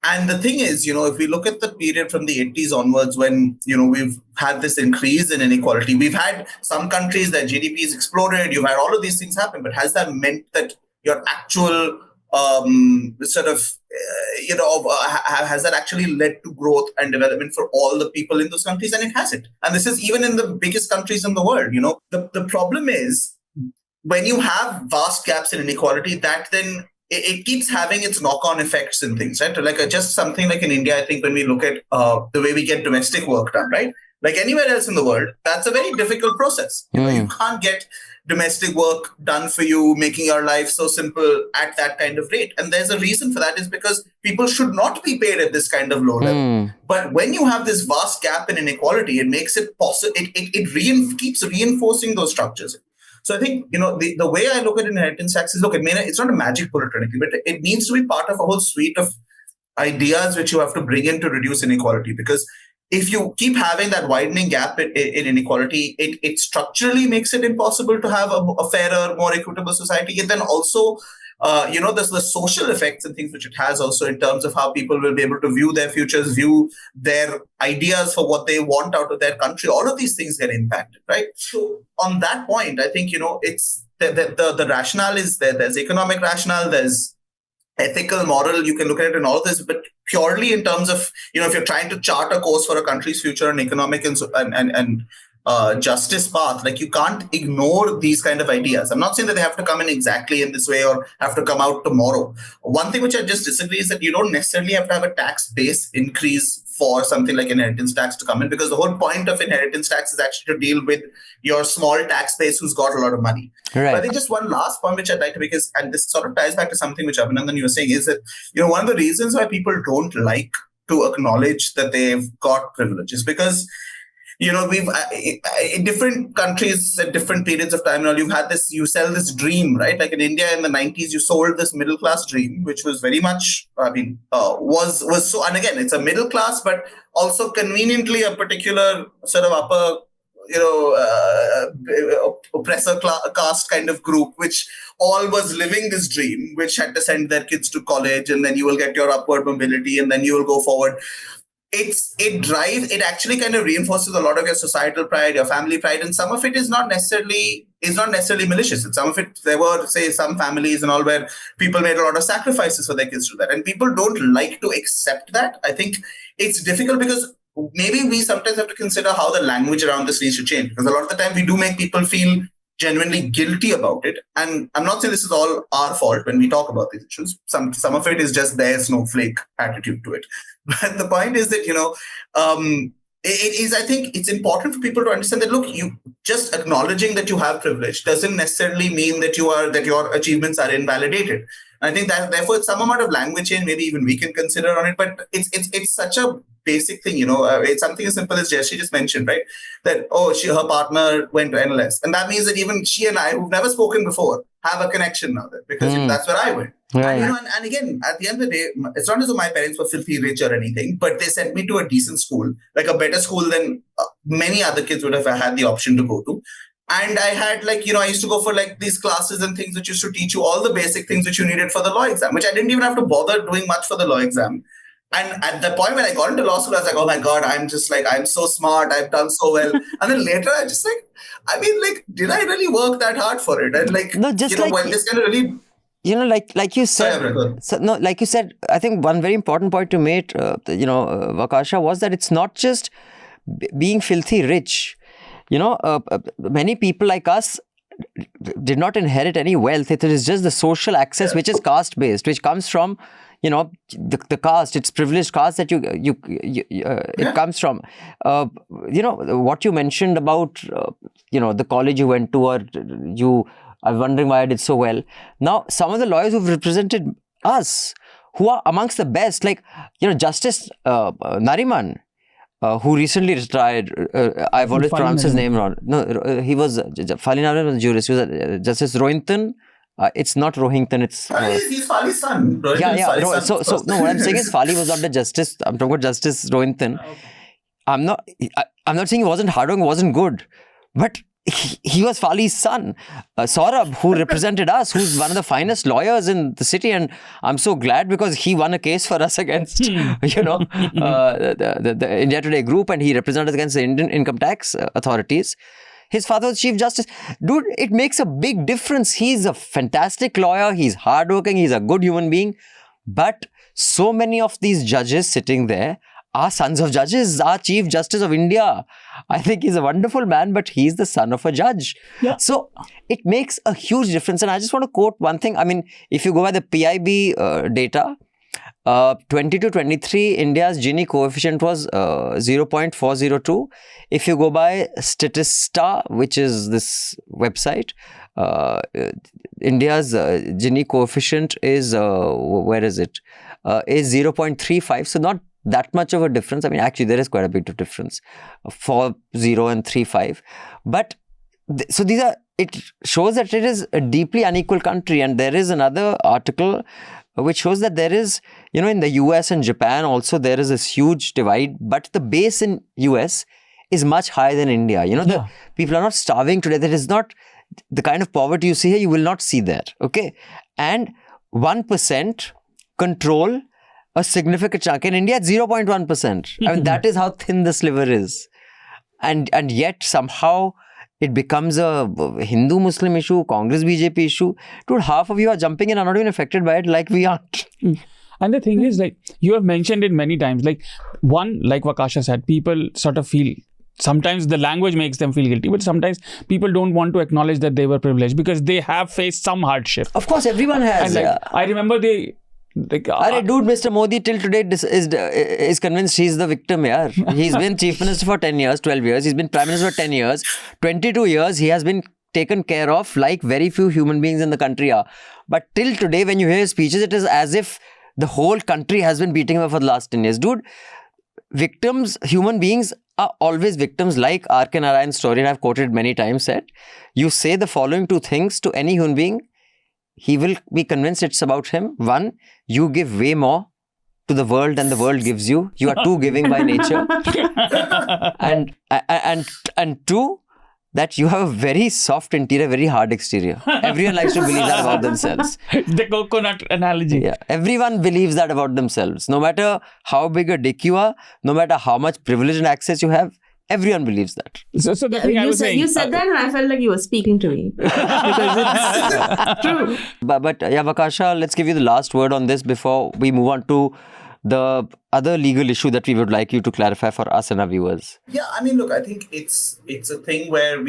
And the thing is, if we look at the period from the 80s onwards, when, we've had this increase in inequality, we've had some countries that GDPs exploded, you've had all of these things happen, but has that meant that your actual has that actually led to growth and development for all the people in those countries? And it hasn't. And this is even in the biggest countries in the world. The problem is when you have vast gaps in inequality, that then it keeps having its knock-on effects and things, right? Like just something like in India, I think when we look at the way we get domestic work done, right? Like anywhere else in the world, that's a very difficult process. You can't get domestic work done for you, making your life so simple at that kind of rate. And there's a reason for that, is because people should not be paid at this kind of low level. But when you have this vast gap in inequality, it makes it possible. It keeps reinforcing those structures. So I think, the way I look at inheritance tax is, it's not a magic bullet or anything, but it needs to be part of a whole suite of ideas which you have to bring in to reduce inequality. Because if you keep having that widening gap in inequality, it structurally makes it impossible to have a fairer, more equitable society. And then also, there's the social effects and things which it has also in terms of how people will be able to view their futures, view their ideas for what they want out of their country. All of these things get impacted, right? So on that point, I think, it's the rationale is there. There's economic rationale, there's ethical, moral, you can look at it in all of this, but purely in terms of, if you're trying to chart a course for a country's future and economic and justice path, like you can't ignore these kind of ideas. I'm not saying that they have to come in exactly in this way or have to come out tomorrow. One thing which I just disagree is that you don't necessarily have to have a tax base increase for something like inheritance tax to come in, because the whole point of inheritance tax is actually to deal with your small tax base who's got a lot of money. Right. But I think just one last point which I'd like to make is, and this sort of ties back to something which Abhinandan you were saying, is that, one of the reasons why people don't like to acknowledge that they've got privilege is because, we've in different countries at different periods of time, you've had this, you sell this dream, right? Like in India in the 90s, you sold this middle class dream, which was very much, was so, and again, it's a middle class, but also conveniently a particular sort of upper, oppressor caste kind of group, which all was living this dream, which had to send their kids to college, and then you will get your upward mobility, and then you will go forward. It actually kind of reinforces a lot of your societal pride, your family pride, and some of it is not necessarily malicious. And some of it, there were, say, some families and all where people made a lot of sacrifices for their kids to do that. And people don't like to accept that. I think it's difficult because maybe we sometimes have to consider how the language around this needs to change, because a lot of the time we do make people feel genuinely guilty about it. And I'm not saying this is all our fault when we talk about these issues. Some of it is just their snowflake attitude to it. But the point is that, I think it's important for people to understand that, look, you just acknowledging that you have privilege doesn't necessarily mean that your achievements are invalidated. I think that therefore some amount of language change, maybe even we can consider on it, but it's such a basic thing, it's something as simple as Jayashree just mentioned, right? That, her partner went to NLS. And that means that even she and I, who've never spoken before, have a connection now, because that's where I went. Right. And again, at the end of the day, it's not as though my parents were filthy rich or anything, but they sent me to a decent school, like a better school than many other kids would have had the option to go to. And I had I used to go for these classes and things which used to teach you all the basic things which you needed for the law exam, which I didn't even have to bother doing much for the law exam. And at the point when I got into law school, I was like, oh my God, I'm so smart. I've done so well. And then later I just did I really work that hard for it? And this kind of really... like you said, like you said, I think one very important point to make, Vakasha, was that it's not just being filthy rich. Many people like us did not inherit any wealth. It is just the social access, which is caste based, which comes from, the caste. It's privileged caste that it comes from. What you mentioned about, the college you went to, or I was wondering why I did so well. Now, some of the lawyers who've represented us, who are amongst the best, Justice Nariman, who recently retired. I've always pronounced his name wrong. No, he was Falinavan was a jurist. He was Justice Rohinton It's not Rohington, it's... He's Fali's son. Yeah. So no, what I'm saying is Fali was not the justice. I'm talking about Justice Rohington. I'm not saying he wasn't hardworking, wasn't good. But he was Fali's son. Saurabh, who represented us, who's one of the finest lawyers in the city. And I'm so glad because he won a case for us against, the India Today group, and he represented us against the Indian income tax authorities. His father was Chief Justice. Dude, it makes a big difference. He's a fantastic lawyer. He's hardworking. He's a good human being. But so many of these judges sitting there are sons of judges. Our Chief Justice of India, I think he's a wonderful man, but he's the son of a judge. Yeah. So it makes a huge difference. And I just want to quote one thing. I mean, if you go by the PIB data, 20 to 23, India's Gini coefficient was 0.402. If you go by Statista, which is this website, India's Gini coefficient is, where is it? Is 0.35. So not that much of a difference. I mean, actually, there is quite a bit of difference for 0 and 3.5. But so these are, it shows that it is a deeply unequal country. And there is another article which shows that there is, in the US and Japan also, there is this huge divide, but the base in US is much higher than India. The people are not starving today. There is not the kind of poverty you see here, you will not see there. Okay. And 1% control a significant chunk. In India, it's 0.1%. I mean, that is how thin the sliver is. And yet somehow it becomes a Hindu-Muslim issue, Congress-BJP issue. Dude, half of you are jumping in and are not even affected by it like we aren't. And the thing is, like, you have mentioned it many times. Like, one, like Vakasha said, people sort of feel, sometimes the language makes them feel guilty, but sometimes people don't want to acknowledge that they were privileged because they have faced some hardship. Of course, everyone has. And I remember dude, Mr. Modi till today is convinced he's the victim here. He's been Chief Minister for 10 years, 12 years. He's been Prime Minister for 10 years. 22 years, he has been taken care of like very few human beings in the country are. But till today, when you hear his speeches, it is as if the whole country has been beating him up for the last 10 years. Dude, victims, human beings are always victims, like R.K. Narayan's story, and I've quoted many times, said, you say the following two things to any human being, he will be convinced it's about him. One, you give way more to the world than the world gives you. You are too giving by nature. and two, that you have a very soft interior, very hard exterior. Everyone likes to believe that about themselves. The coconut analogy. Yeah, everyone believes that about themselves. No matter how big a dick you are, no matter how much privilege and access you have, everyone believes that. So the thing I was saying... You said that and I felt like you were speaking to me. Because it's true. But Vakasha, let's give you the last word on this before we move on to the other legal issue that we would like you to clarify for us and our viewers. Yeah, I mean, look, I think it's a thing where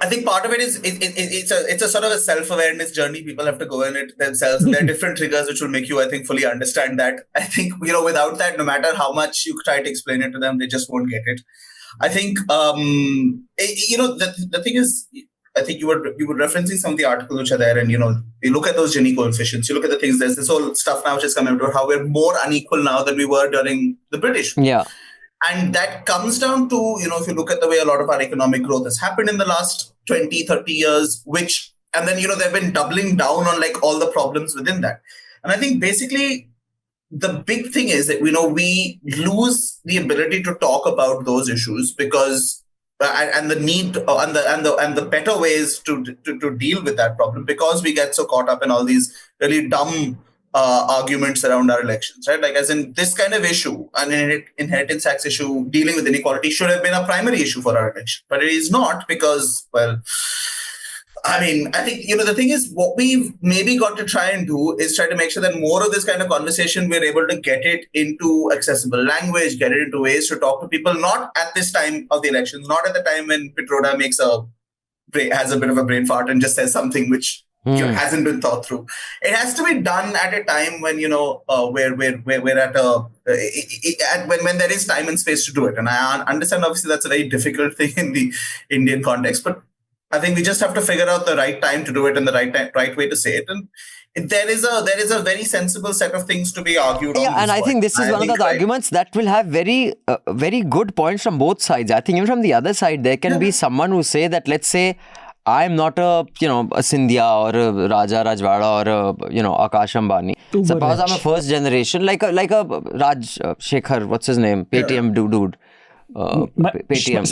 I think part of it is it's a sort of a self-awareness journey. People have to go in it themselves. And there are different triggers which will make you, I think, fully understand that. I think, without that, no matter how much you try to explain it to them, they just won't get it. I think, the thing is, I think you were referencing some of the articles which are there, and, you look at those Gini coefficients, you look at the things, there's this whole stuff now which is coming about how we're more unequal now than we were during the British. Yeah. And that comes down to, if you look at the way a lot of our economic growth has happened in the last 20, 30 years, and then, they've been doubling down on like all the problems within that. And I think basically the big thing is that, we lose the ability to talk about those issues because, and the need and the better ways to deal with that problem, because we get so caught up in all these really dumb arguments around our elections, right? Like, as in this kind of issue, an inheritance tax issue, dealing with inequality should have been a primary issue for our election, but it is not because, well, I mean, I think, the thing is, what we've maybe got to try and do is try to make sure that more of this kind of conversation, we're able to get it into accessible language, get it into ways to talk to people, not at this time of the elections, not at the time when Pitroda has a bit of a brain fart and just says something which hasn't been thought through. It has to be done at a time when, where we're at when there is time and space to do it. And I understand, obviously, that's a very difficult thing in the Indian context, but I think we just have to figure out the right time to do it and the right way to say it. And there is a very sensible set of things to be argued on. Yeah, and I think this is one of the arguments that will have very good points from both sides. I think even from the other side, there can be someone who say that, let's say, I'm not a Scindia or a Raja Rajwada or a, Akash Ambani. Suppose I'm a first generation, like a Raj Shekhar, what's his name? Paytm dude. Paytm.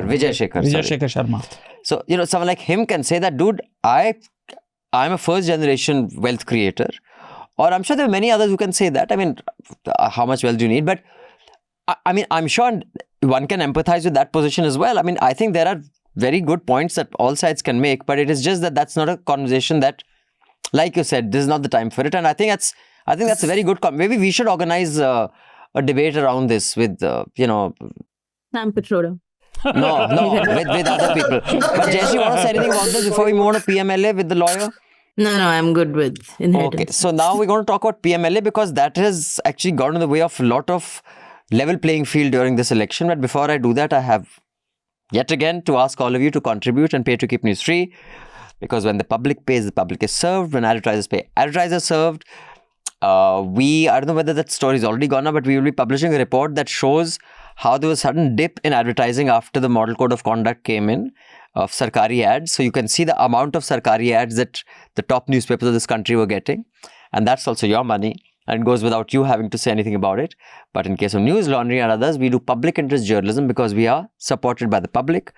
Vijay Shekhar Sharma. So, someone like him can say that, dude, I'm a first generation wealth creator. Or I'm sure there are many others who can say that. I mean, how much wealth do you need? But I mean, I'm sure one can empathize with that position as well. I mean, I think there are very good points that all sides can make, but it is just that that's not a conversation that, like you said, this is not the time for it. And I think that's a very good. Maybe we should organize a debate around this with, Sam Petroda. No, with other people. But Jayashree, you want to say anything about this before we move on to PMLA with the lawyer? No, I'm good with inheritance. Okay, so now we're going to talk about PMLA because that has actually gone in the way of a lot of level playing field during this election. But before I do that, I have yet again to ask all of you to contribute and pay to keep news free. Because when the public pays, the public is served. When advertisers pay, advertisers served. I don't know whether that story is already gone up, but we will be publishing a report that shows how there was a sudden dip in advertising after the Model Code of Conduct came in of Sarkari ads. So you can see the amount of Sarkari ads that the top newspapers of this country were getting. And that's also your money. And it goes without you having to say anything about it. But in case of Newslaundry and others, we do public interest journalism because we are supported by the public.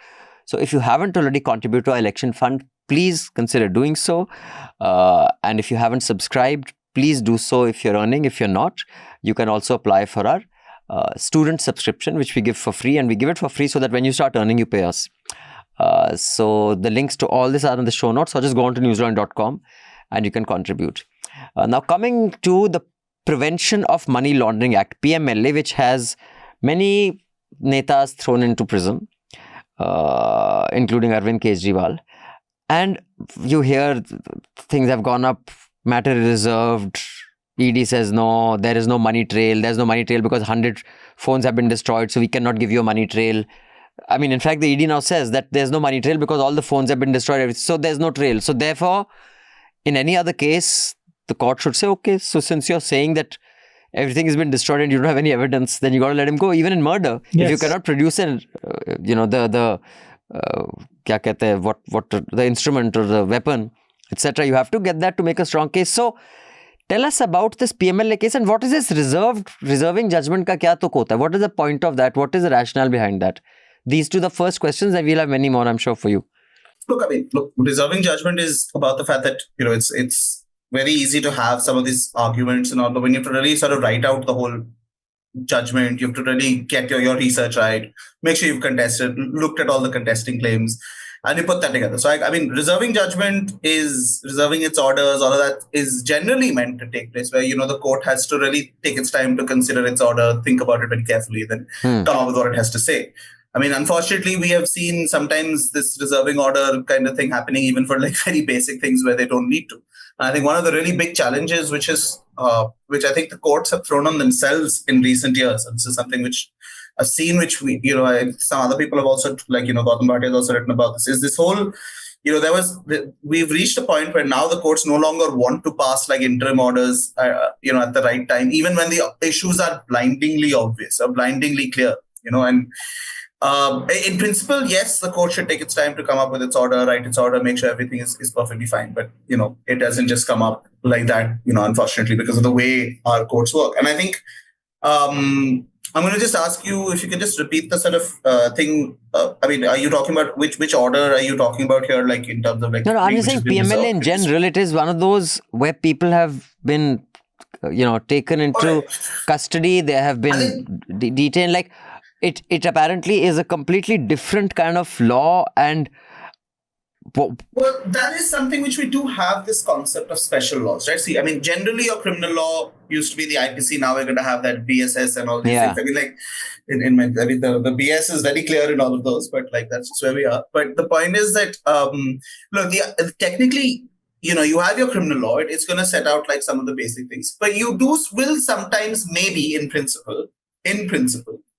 So if you haven't already contributed to our election fund, please consider doing so. And if you haven't subscribed, please do so if you're earning. If you're not, you can also apply for our student subscription, which we give for free. And we give it for free so that when you start earning, you pay us. So the links to all this are in the show notes. So just go on to newslaundry.com and you can contribute. Now coming to the Prevention of Money Laundering Act, PMLA, which has many netas thrown into prison, including Arvind Kejriwal. And you hear things have gone up, matter is reserved. ED says no, there is no money trail. There's no money trail because 100 phones have been destroyed, so we cannot give you a money trail. I mean, in fact, the ED now says that there's no money trail because all the phones have been destroyed, so there's no trail. So therefore, in any other case, the court should say, okay, so since you're saying that everything has been destroyed and you don't have any evidence, then you got to let him go. Even in murder, if you cannot produce the instrument or the weapon, etc., you have to get that to make a strong case. So tell us about this PMLA case and what is this reserving judgment ka kya tuk hota hai? What is the point of that? What is the rationale behind that? These two the first questions, and we'll have many more, I'm sure, for you. Look, reserving judgment is about the fact that, it's very easy to have some of these arguments and all, but when you have to really sort of write out the whole judgment, you have to really get your research right, make sure you've contested, looked at all the contesting claims, and you put that together. So, reserving judgment is reserving its orders, all of that is generally meant to take place where, the court has to really take its time to consider its order, think about it very carefully, then come up with what it has to say. I mean, unfortunately, we have seen sometimes this reserving order kind of thing happening even for like very basic things where they don't need to. And I think one of the really big challenges, which I think the courts have thrown on themselves in recent years, and this is something which I've seen, which some other people have also, Gautam Bhatia has also written about this, is this whole, we've reached a point where now the courts no longer want to pass like interim orders, at the right time, even when the issues are blindingly obvious or blindingly clear, and in principle, yes, the court should take its time to come up with its order, write its order, make sure everything is perfectly fine. But, it doesn't just come up like that, unfortunately, because of the way our courts work. And I think I'm going to just ask you if you can just repeat the sort of thing. Are you talking about which order are you talking about here, like in terms of like... No, I'm just saying PMLA in general, it is one of those where people have been, taken into custody. They have been detained. Like... It apparently is a completely different kind of law and... Well, that is something which we do have this concept of special laws, right? See, generally your criminal law used to be the IPC. Now we're going to have that BSS and all these things. The BS is very clear in all of those, but like that's just where we are. But the point is that, technically, you have your criminal law. It's going to set out like some of the basic things, but you will sometimes maybe in principle,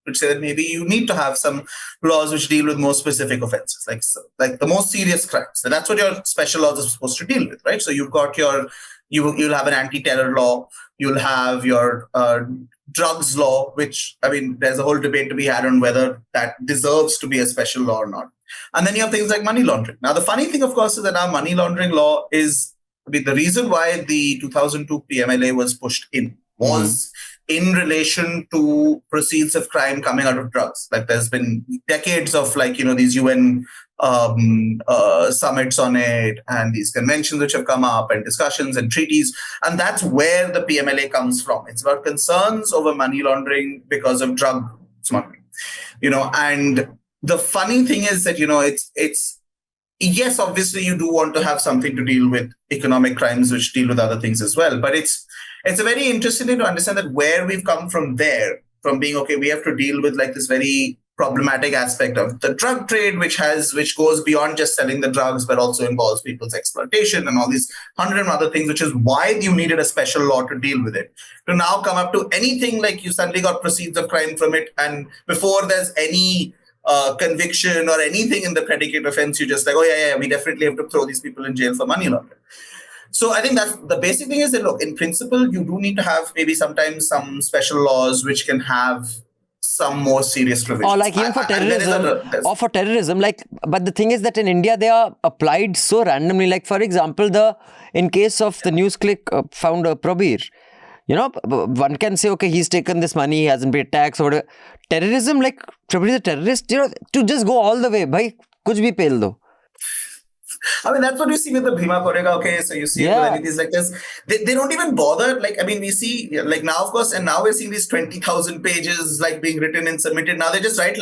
which say that maybe you need to have some laws which deal with more specific offenses, like the most serious crimes. And that's what your special laws are supposed to deal with, right? So you've got you'll have an anti-terror law, you'll have your drugs law, which, there's a whole debate to be had on whether that deserves to be a special law or not. And then you have things like money laundering. Now, the funny thing, of course, is that our money laundering law is, the reason why the 2002 PMLA was pushed in was in relation to proceeds of crime coming out of drugs. Like there's been decades of these UN summits on it and these conventions which have come up and discussions and treaties. And that's where the PMLA comes from. It's about concerns over money laundering because of drug smuggling. And the funny thing is that, it's yes, obviously you do want to have something to deal with economic crimes which deal with other things as well. But it's a very interesting thing to understand that where we've come from there, from being, okay, we have to deal with this very problematic aspect of the drug trade, which goes beyond just selling the drugs, but also involves people's exploitation and all these 100 other things, which is why you needed a special law to deal with it. To now come up to anything like you suddenly got proceeds of crime from it, and before there's any conviction or anything in the predicate offense, you just we definitely have to throw these people in jail for money laundering. So I think that's the basic thing is that, look, in principle, you do need to have maybe sometimes some special laws which can have some more serious provisions. Or even for terrorism, but the thing is that in India, they are applied so randomly. For example, in case of the NewsClick founder, Prabir, one can say, okay, he's taken this money, he hasn't paid tax or whatever. Terrorism, Prabir is a terrorist, to just go all the way, bhai, kuch bhi pel do. I mean, that's what you see with the Bhima Korega. Okay, so you see with these like this, they don't even bother. We see now, of course, and now we're seeing these 20,000 pages being written and submitted. Now they just write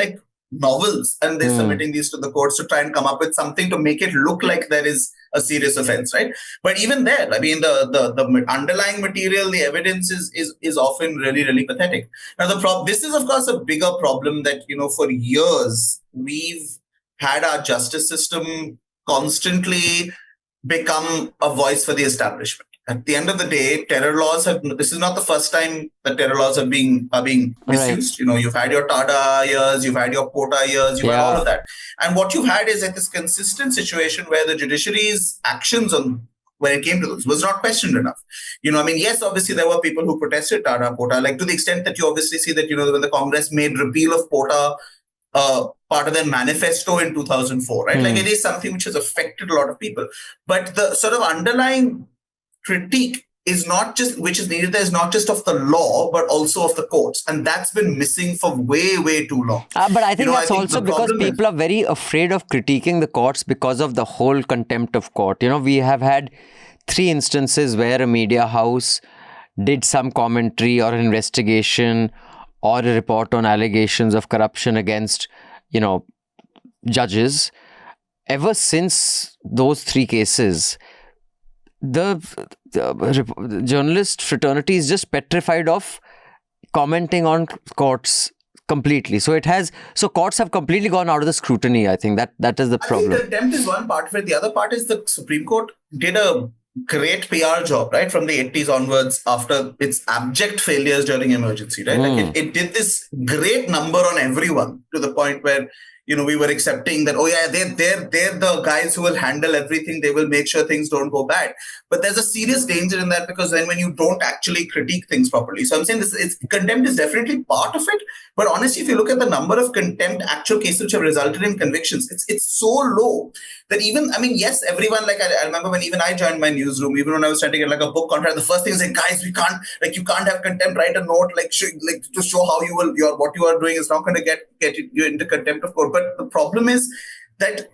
novels and they're submitting these to the courts to try and come up with something to make it look like there is a serious offense, right? But even there, the underlying material, the evidence is often really, really pathetic. Now, this is, of course, a bigger problem that, for years, we've had our justice system constantly become a voice for the establishment. At the end of the day, terror laws this is not the first time that terror laws are being misused. Right. You've had your Tata years, you've had your Kota years, you've had all of that. And what you've had is this consistent situation where the judiciary's actions when it came to those was not questioned enough. Yes, obviously there were people who protested Tata, Kota, to the extent that you obviously see that, when the Congress made repeal of Kota part of their manifesto in 2004, right? It is something which has affected a lot of people. But the sort of underlying critique is not just, which is needed there, is not just of the law, but also of the courts. And that's been missing for way, way too long. But I think that's also because people are very afraid of critiquing the courts because of the whole contempt of court. We have had 3 instances where a media house did some commentary or an investigation or a report on allegations of corruption against, judges. Ever since those 3 cases, the journalist fraternity is just petrified of commenting on courts completely. So courts have completely gone out of the scrutiny. I think that is the problem. I think the attempt is one part of it. The other part is the Supreme Court did a great PR job, right, from the 80s onwards after its abject failures during emergency, right? It did this great number on everyone to the point where, we were accepting that, they're the guys who will handle everything. They will make sure things don't go bad. But there's a serious danger in that because then when you don't actually critique things properly. So I'm saying contempt is definitely part of it. But honestly, if you look at the number of contempt actual cases which have resulted in convictions, it's so low that even, yes, everyone, I remember when even I joined my newsroom, even when I was trying to get a book contract, the first thing is guys, we can't, you can't have contempt, write a note, to show how what you are doing is not going to get you into contempt of court. But the problem is that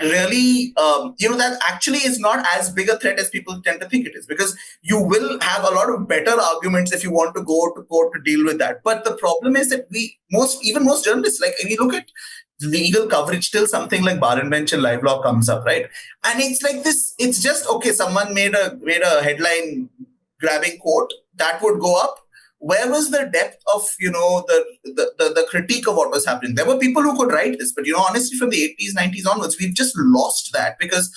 really, that actually is not as big a threat as people tend to think it is, because you will have a lot of better arguments if you want to go to court to deal with that. But the problem is that most journalists, if you look at legal coverage, till something like Bar and Bench and Live Law comes up, right? And it's this, it's just, okay, someone made a headline grabbing quote, that would go up. Where was the depth of, the critique of what was happening? There were people who could write this, but, honestly, from the 80s, 90s onwards, we've just lost that because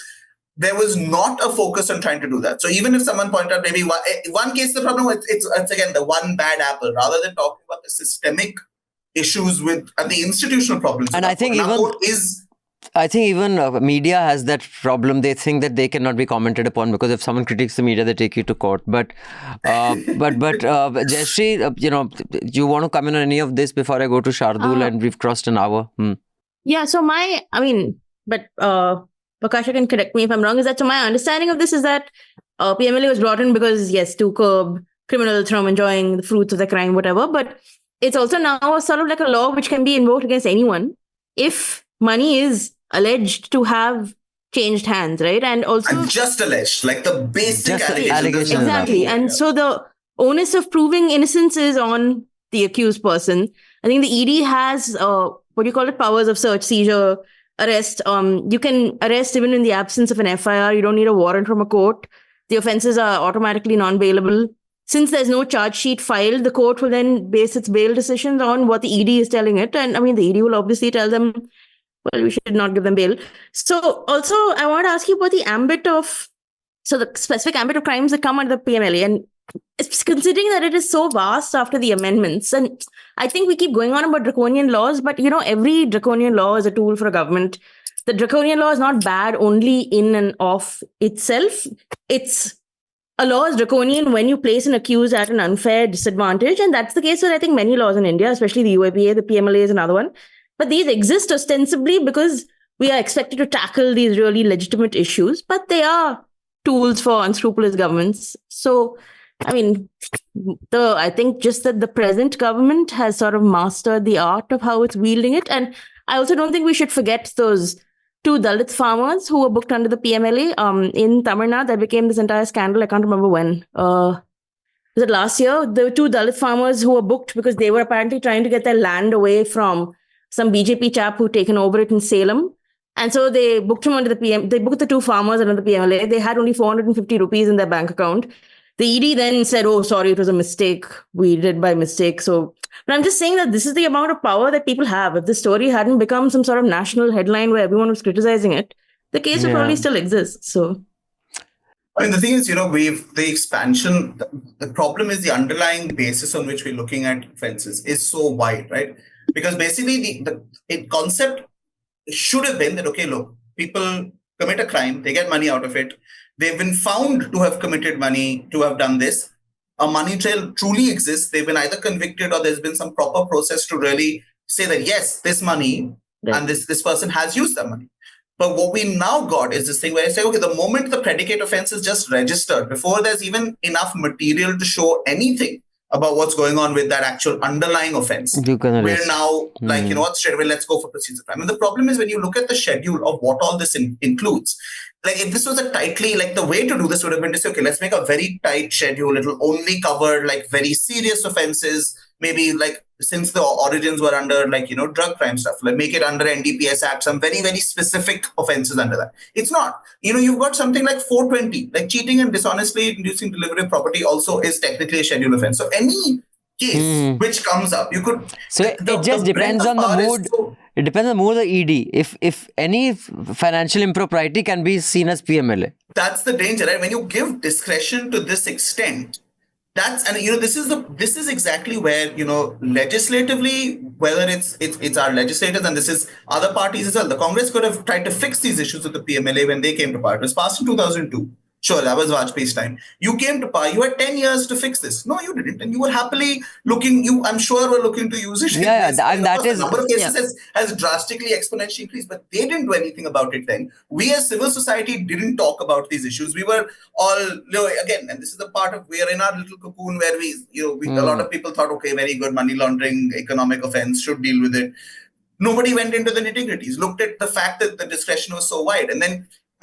there was not a focus on trying to do that. So even if someone pointed out maybe one case, the problem, it's again, the one bad apple, rather than talking about the systemic issues and the institutional problems. And I think even media has that problem. They think that they cannot be commented upon because if someone critiques the media, they take you to court. But Jayashree, you want to come in on any of this before I go to Shardool and we've crossed an hour? Yeah, so Vakasha can correct me if I'm wrong, is that so my understanding of this is that PMLA was brought in because, yes, to curb criminals from enjoying the fruits of their crime, whatever, but it's also now sort of like a law which can be invoked against anyone if money is alleged to have changed hands, right? And also... And just alleged, like the basic Just allegation. Exactly. And so the onus of proving innocence is on the accused person. I think the ED has, powers of search, seizure, arrest. You can arrest even in the absence of an FIR. You don't need a warrant from a court. The offenses are automatically non-bailable. Since there's no charge sheet filed, the court will then base its bail decisions on what the ED is telling it. And the ED will obviously tell them, well, we should not give them bail. So also, I want to ask you about the specific ambit of crimes that come under the PMLA. And it's considering that it is so vast after the amendments. And I think we keep going on about draconian laws, but every draconian law is a tool for a government. The draconian law is not bad only in and of itself. A law is draconian when you place an accused at an unfair disadvantage. And that's the case with, I think, many laws in India, especially the UAPA, the PMLA is another one. But these exist ostensibly because we are expected to tackle these really legitimate issues, but they are tools for unscrupulous governments. So, I think just that the present government has sort of mastered the art of how it's wielding it. And I also don't think we should forget those 2 Dalit farmers who were booked under the PMLA in Tamil Nadu. That became this entire scandal. I can't remember when. Was it last year? There were 2 Dalit farmers who were booked because they were apparently trying to get their land away from some BJP chap who'd taken over it in Salem. And so they booked him under they booked the 2 farmers under the PMLA. They had only 450 rupees in their bank account. The ED then said, oh, sorry, it was a mistake. We did by mistake. So, but I'm just saying that this is the amount of power that people have. If the story hadn't become some sort of national headline where everyone was criticizing it, the case would probably still exist. So, the thing is, the expansion, the problem is the underlying basis on which we're looking at offenses is so wide, right? Because basically the concept should have been that, okay, look, people commit a crime, they get money out of it. They've been found to have committed money, to have done this. A money trail truly exists. They've been either convicted or there's been some proper process to really say that, yes, this money and this person has used that money. But what we now got is this thing where I say, okay, the moment the predicate offense is just registered, before there's even enough material to show anything about what's going on with that actual underlying offense, we're now like, straight away, let's go for procedure crime. And the problem is when you look at the schedule of what all this includes, like if this was a tightly, like the way to do this would have been to say, okay, let's make a very tight schedule. It'll only cover like very serious offenses, maybe like since the origins were under like, drug crime stuff, like make it under NDPS Act, some very, very specific offenses under that. It's not, you've got something like 420, like cheating and dishonestly inducing delivery of property also is technically a schedule offense. So any case which comes up, you could... So it just depends on the mood. It depends on the mood of the ED. If any financial impropriety can be seen as PMLA. That's the danger, right? When you give discretion to this extent, this is exactly where, legislatively, whether it's our legislators and this is other parties as well. The Congress could have tried to fix these issues with the PMLA when they came to power. It was passed in 2002. Sure, that was Vajpayee's time. You came to power. You had 10 years to fix this. No, you didn't. And you were happily I'm sure were looking to use it. The number of cases has drastically exponentially increased, but they didn't do anything about it then. We as civil society didn't talk about these issues. We were all, again, and this is the part of, we are in our little cocoon where a lot of people thought, okay, very good, money laundering, economic offense, should deal with it. Nobody went into the nitty-gritties, looked at the fact that the discretion was so wide.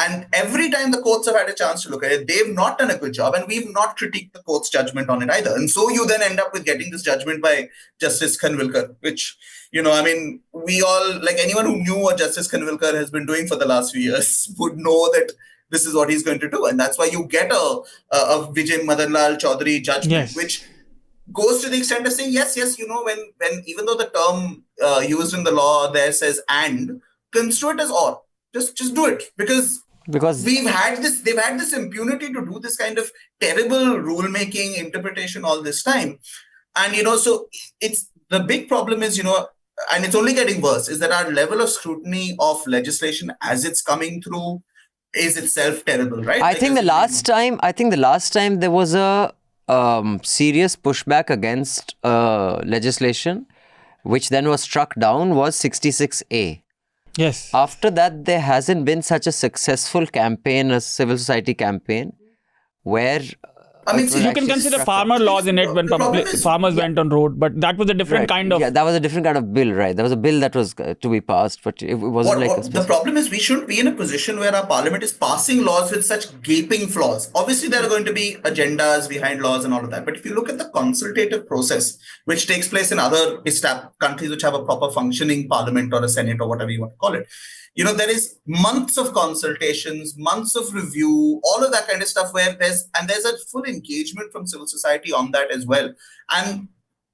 And every time the courts have had a chance to look at it, they've not done a good job, and we've not critiqued the court's judgment on it either. And so you then end up with getting this judgment by Justice Khanvilkar, which, we all, like anyone who knew what Justice Khanvilkar has been doing for the last few years would know that this is what he's going to do. And that's why you get a Vijay Madanlal Chaudhary judgment, which goes to the extent of saying, yes, when even though the term used in the law there says and, construe it as or. Just do it because they've had this impunity to do this kind of terrible rulemaking interpretation all this time. And, so it's the big problem is, and it's only getting worse, is that our level of scrutiny of legislation as it's coming through is itself terrible, right? I think the last time there was a serious pushback against legislation, which then was struck down, was 66A. Yes. After that, there hasn't been such a successful campaign, a civil society campaign, where I mean, it was see, You can actually consider struck farmer up. laws in it when The problem is- farmers went on road, but that was a different kind of. Yeah, that was a different kind of bill, right? There was a bill that was to be passed, but it wasn't like a the specific. problem is we shouldn't be in a position where our parliament is passing laws with such gaping flaws. Obviously, there are going to be agendas behind laws and all of that. But if you look at the consultative process, which takes place in other countries which have a proper functioning parliament or a senate or whatever you want to call it, there is months of consultations, months of review, all of that kind of stuff where there's a full engagement from civil society on that as well. And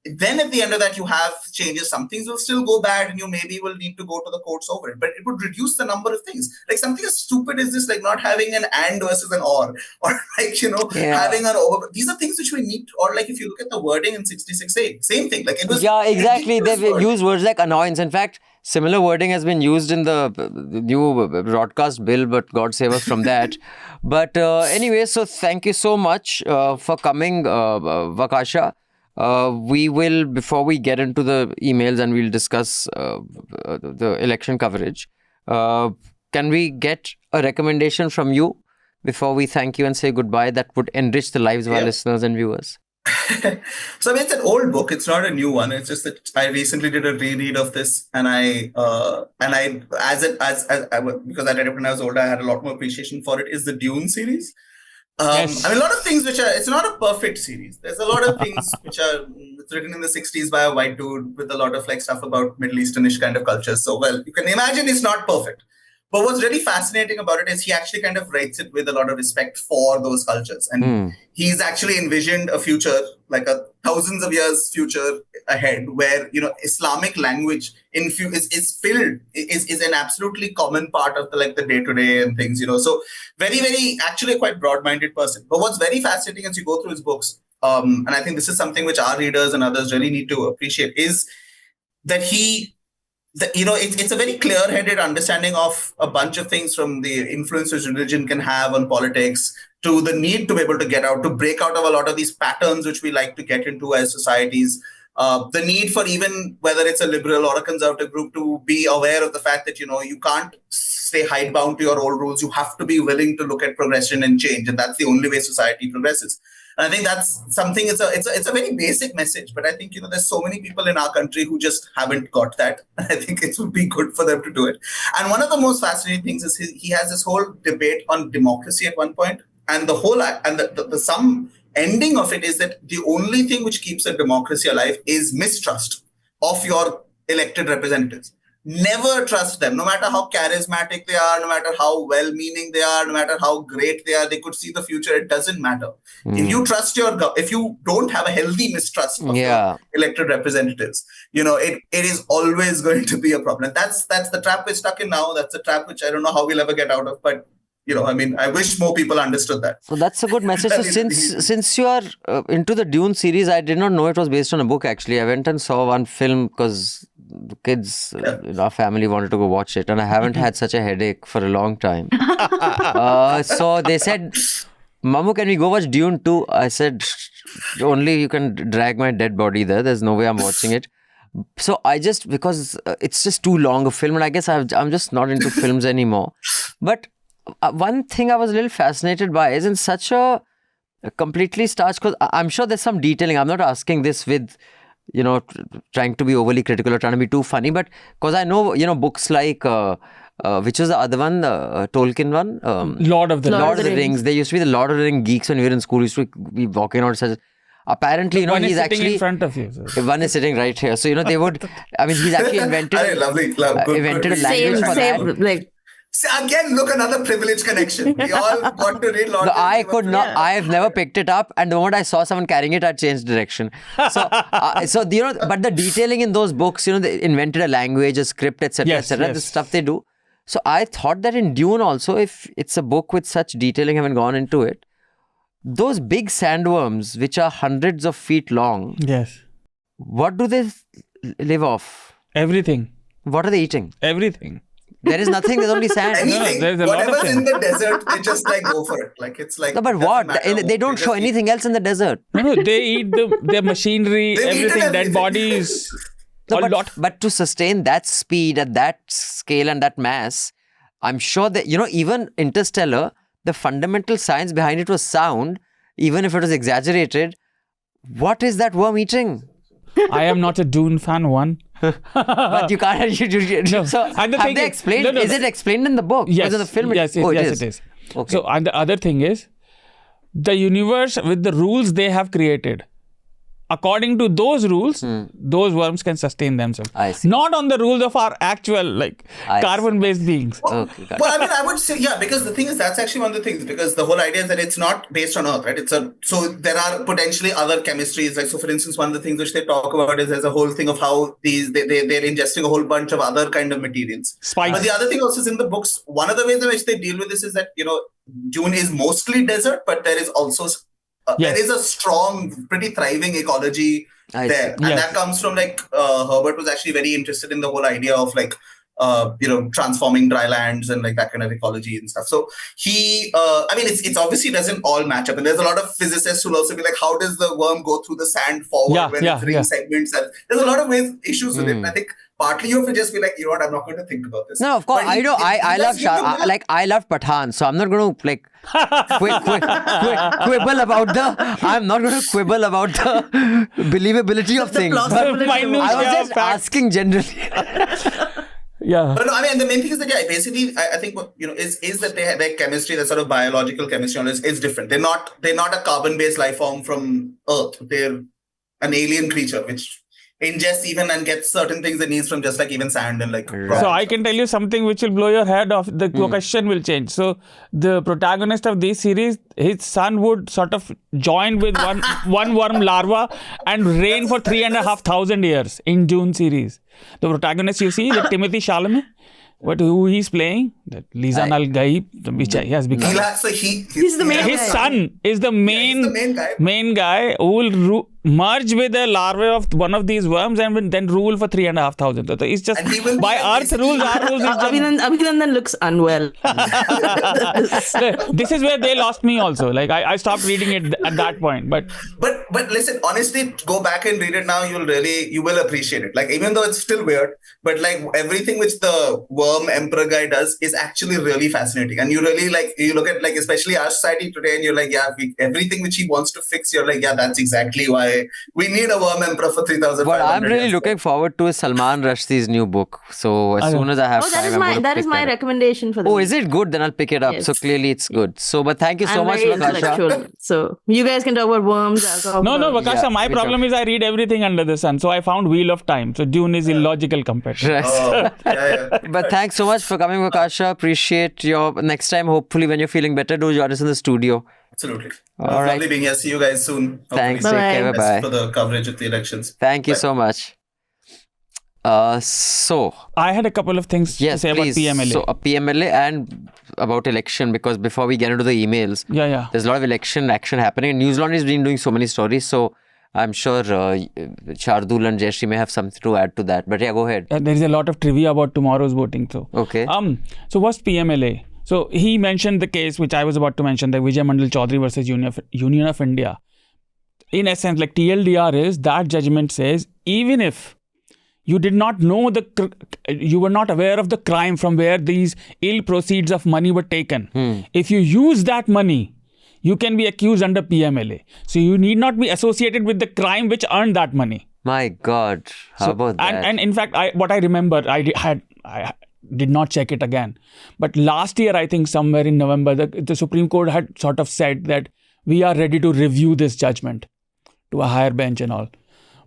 then at the end of that, you have changes. Some things will still go bad and you maybe will need to go to the courts over it, but it would reduce the number of things. Like something as stupid as this, like not having an and versus an or like, having an over. These are things which we need, or like if you look at the wording in 66A, same thing. Like it was. Yeah, exactly. ridiculous They've word. used words like annoyance. In fact, similar wording has been used in the new broadcast bill, but God save us from that. But anyway, so thank you so much for coming, Vakasha. We will, before we get into the emails and we'll discuss the election coverage, can we get a recommendation from you before we thank you and say goodbye that would enrich the lives of our listeners and viewers? So I mean, it's an old book. It's not a new one. It's just that I recently did a reread of this, and because I read it when I was older, I had a lot more appreciation for it. Is the Dune series? Yes. I mean, a lot of things it's not a perfect series. There's a lot of things which are written in the 60s by a white dude with a lot of like stuff about Middle Easternish kind of cultures. So, well, you can imagine it's not perfect. But what's really fascinating about it is he actually kind of writes it with a lot of respect for those cultures. And he's actually envisioned a future, like a thousands of years future ahead, where, Islamic language is an absolutely common part of the day-to-day and things, So very, very, actually a quite broad-minded person. But what's very fascinating as you go through his books, and I think this is something which our readers and others really need to appreciate, is that it's a very clear-headed understanding of a bunch of things, from the influences religion can have on politics to the need to be able to get out, to break out of a lot of these patterns which we like to get into as societies. The need for, even whether it's a liberal or a conservative group, to be aware of the fact that, you can't stay hidebound to your old rules. You have to be willing to look at progression and change. And that's the only way society progresses. And I think that's something, it's a very basic message, but I think, there's so many people in our country who just haven't got that. I think it would be good for them to do it. And one of the most fascinating things is he has this whole debate on democracy at one point, and the some ending of it is that the only thing which keeps a democracy alive is mistrust of your elected representatives. Never trust them, no matter how charismatic they are, no matter how well-meaning they are, no matter how great they are, they could see the future. It doesn't matter. If you trust if you don't have a healthy mistrust of your elected representatives, it is always going to be a problem. That's the trap we're stuck in now. That's a trap which I don't know how we'll ever get out of, but I wish more people understood that. So that's a good message. So since you are into the Dune series, I did not know it was based on a book. Actually, I went and saw one film because the kids in our family wanted to go watch it, and I haven't had such a headache for a long time. So they said, "Mamu, can we go watch Dune 2?" I said, "Only you can drag my dead body there. There's no way I'm watching it." So because it's just too long a film, and I guess I'm just not into films anymore. But one thing I was a little fascinated by is in such a completely starched, because I'm sure there's some detailing. I'm not asking this with, trying to be overly critical or trying to be too funny, but because I know, books like, which was the other one, the Tolkien one? Lord of the Rings. They used to be the Lord of the Rings geeks when we were in school. We used to be walking out such. Apparently, one he's is sitting actually in front of you. So. One is sitting right here. So, they would, he's actually invented a language for that. See, again, look, another privilege connection. We all got to read Lord. I could not. I have never picked it up, and the moment I saw someone carrying it, I changed direction. So, but the detailing in those books, they invented a language, a script, etc., etc. The stuff they do. So I thought that in Dune also, if it's a book with such detailing having gone into it, those big sandworms, which are hundreds of feet long, what do they live off? Everything. What are they eating? Everything. There is nothing, there's only sand. Anything. There's a lot of Whatever's in the desert, they just go for it. It's like. No, but what? They don't show anything else in the desert. No, they eat their machinery, everything, dead bodies. But to sustain that speed at that scale and that mass, I'm sure that, even Interstellar, the fundamental science behind it was sound, even if it was exaggerated. What is that worm eating? I am not a Dune fan, one. But you can't. So And the have thing they is- explained? no, Is it explained in the book? Yes. Because in the film, Yes, it is. Okay. So, and the other thing is, the universe with the rules they have created, according to those rules, those worms can sustain themselves. I see. Not on the rules of our actual, I see. carbon-based beings. Okay, got it. Well, I mean, I would say, yeah, because the thing is, that's actually one of the things, because the whole idea is that it's not based on Earth, right? So there are potentially other chemistries. Like, so for instance, one of the things which they talk about is there's a whole thing of how they're ingesting a whole bunch of other kind of materials. Spice. But the other thing also is in the books, one of the ways in which they deal with this is that, Dune is mostly desert, but there is also, there is a strong, pretty thriving ecology I there. see. And Yes. that comes from Herbert was actually very interested in the whole idea of transforming dry lands and that kind of ecology and stuff. So he, it's obviously doesn't all match up. And there's a lot of physicists who'll also be like, how does the worm go through the sand forward when it's ring segments? And there's a lot of issues with it. And I think partly you have to just be like, I'm not going to think about this. No, of course. But I know. I love I love Pathan, so I'm not going to quibble about I'm not going to quibble about the believability of things. But I was just asking generally. Yeah. But no, and the main thing is that, basically, I think what, is that their chemistry, that sort of biological chemistry is different. They're not a carbon-based life form from Earth. They're an alien creature, which ingests even and gets certain things it needs from just even sand and rock. So I can tell you something which will blow your head off. The question will change. So the protagonist of this series, his son would sort of join with one worm larva and reign for 3,500 years in Dune series. The protagonist you see, the Timothy Chalamet, who he's playing, that Lisa Nal guy, which he has become. He's the main His guy. son is the main guy who will merge with the larvae of one of these worms and will then rule for 3,500. So it's just by Earth rules, our rules. Abhinandan looks unwell. This is where they lost me also. I stopped reading it at that point. But listen, honestly, go back and read it now. You will appreciate it. Even though it's still weird, but everything which the worm emperor guy does is actually really fascinating. And you really you look at especially our society today, and you're like, everything which he wants to fix, you're like, that's exactly why we need a worm emperor for 3,500. What I'm really looking forward to is Salman Rushdie's new book. So as soon as I have time, that is my recommendation for the is it good? Then I'll pick it up. Yes. So clearly it's good. So, but thank you so I'm much, very Vakasha. intellectual. So you guys can talk about worms. I'll talk no, about- Vakasha, my problem is I read everything under the sun. So I found Wheel of Time. So Dune is illogical compared to But thanks so much for coming, Vakasha. Appreciate your next time. Hopefully, when you're feeling better, do join us in the studio. Absolutely. All right. Lovely being here. See you guys soon. Thanks. Hopefully. Take care. Bye-bye. For the coverage of the elections. Thank you so much. So I had a couple of things to say about PMLA. So PMLA and about election, because before we get into the emails, there's a lot of election action happening. And Newslaundry has been doing so many stories. So I'm sure Shardool and Jayashree may have something to add to that. But go ahead. There is a lot of trivia about tomorrow's voting. So okay. So what's PMLA? So he mentioned the case which I was about to mention, the Vijay Mandal Chaudhary versus Union of India. In essence, TLDR is that judgment says, even if you did not know you were not aware of the crime from where these ill proceeds of money were taken. If you use that money, you can be accused under PMLA. So you need not be associated with the crime which earned that money. My God, how about that? And in fact, what I remember, I did not check it again. But last year, I think somewhere in November, the Supreme Court had sort of said that we are ready to review this judgment to a higher bench and all.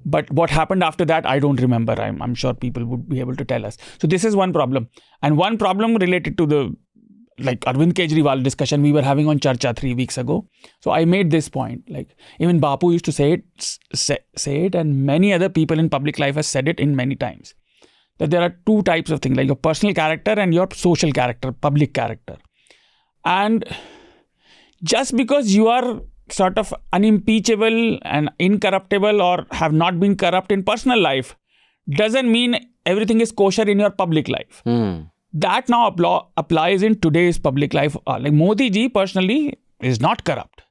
But what happened after that, I don't remember. I'm sure people would be able to tell us. So this is one problem. And one problem related to the Arvind Kejriwal discussion we were having on Charcha 3 weeks ago. So I made this point. Even Bapu used to say it, and many other people in public life have said it in many times. That there are two types of things, your personal character and your social character, public character. And just because you are sort of unimpeachable and incorruptible or have not been corrupt in personal life doesn't mean everything is kosher in your public life. That now applies in today's public life. Modi ji personally is not corrupt.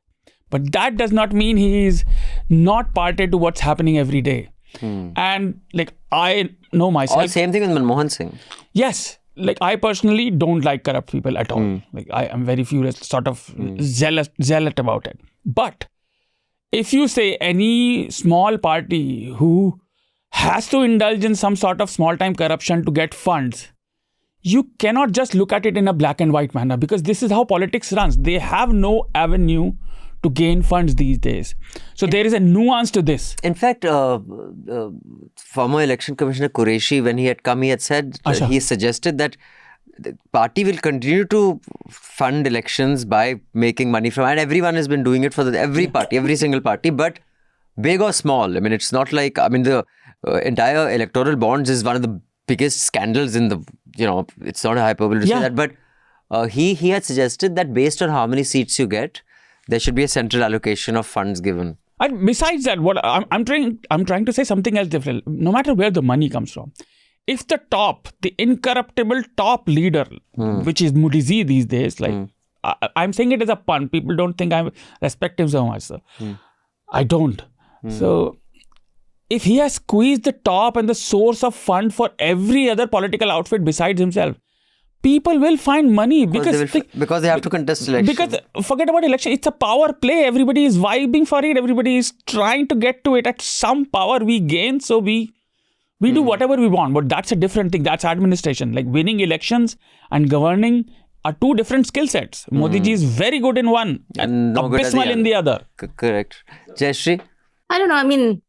But that does not mean he is not party to what's happening every day. And like, I know myself. Or same thing with Manmohan Singh. Yes. Like, I personally don't like corrupt people at all. Like, I am very furious, sort of zealot about it. But if you say any small party who has to indulge in some sort of small-time corruption to get funds, you cannot just look at it in a black and white manner, because this is how politics runs. They have no avenue to gain funds these days. So there is a nuance to this. In fact, former election commissioner Qureshi, when he had come, he had said, he suggested that the party will continue to fund elections by making money from, and everyone has been doing it for every party, every single party, but big or small. I mean, it's not like, I mean, the entire electoral bonds is one of the biggest scandals in the, it's not a hyperbole to say that, but he had suggested that based on how many seats you get, there should be a central allocation of funds given. And besides that, what I'm trying to say something else different. No matter where the money comes from, if the incorruptible top leader, which is Modi these days, like I'm saying it as a pun. People don't think I respect him so much. So. I don't. So if he has squeezed the top and the source of fund for every other political outfit besides himself, people will find money because they have to contest elections. Because forget about election, it's a power play. Everybody is vibing for it. Everybody is trying to get to it. At some power we gain, so we do whatever we want. But that's a different thing. That's administration. Like winning elections and governing are two different skill sets. Modi ji is very good in one and abysmal in the other. Correct. Jayashree? I don't know. I mean,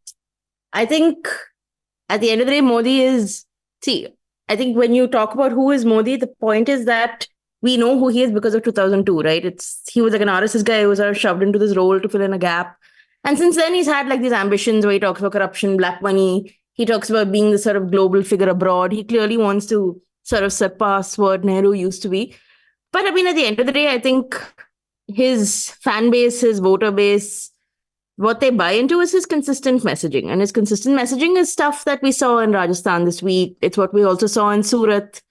I think at the end of the day, Modi is... I think when you talk about who is Modi, the point is that we know who he is because of 2002, right? He was like an RSS guy who was sort of shoved into this role to fill in a gap. And since then, he's had like these ambitions where he talks about corruption, black money. He talks about being this sort of global figure abroad. He clearly wants to sort of surpass what Nehru used to be. But I mean, at the end of the day, I think his fan base, his voter base, what they buy into is his consistent messaging. And his consistent messaging is stuff that we saw in Rajasthan this week. It's what we also saw in Surat.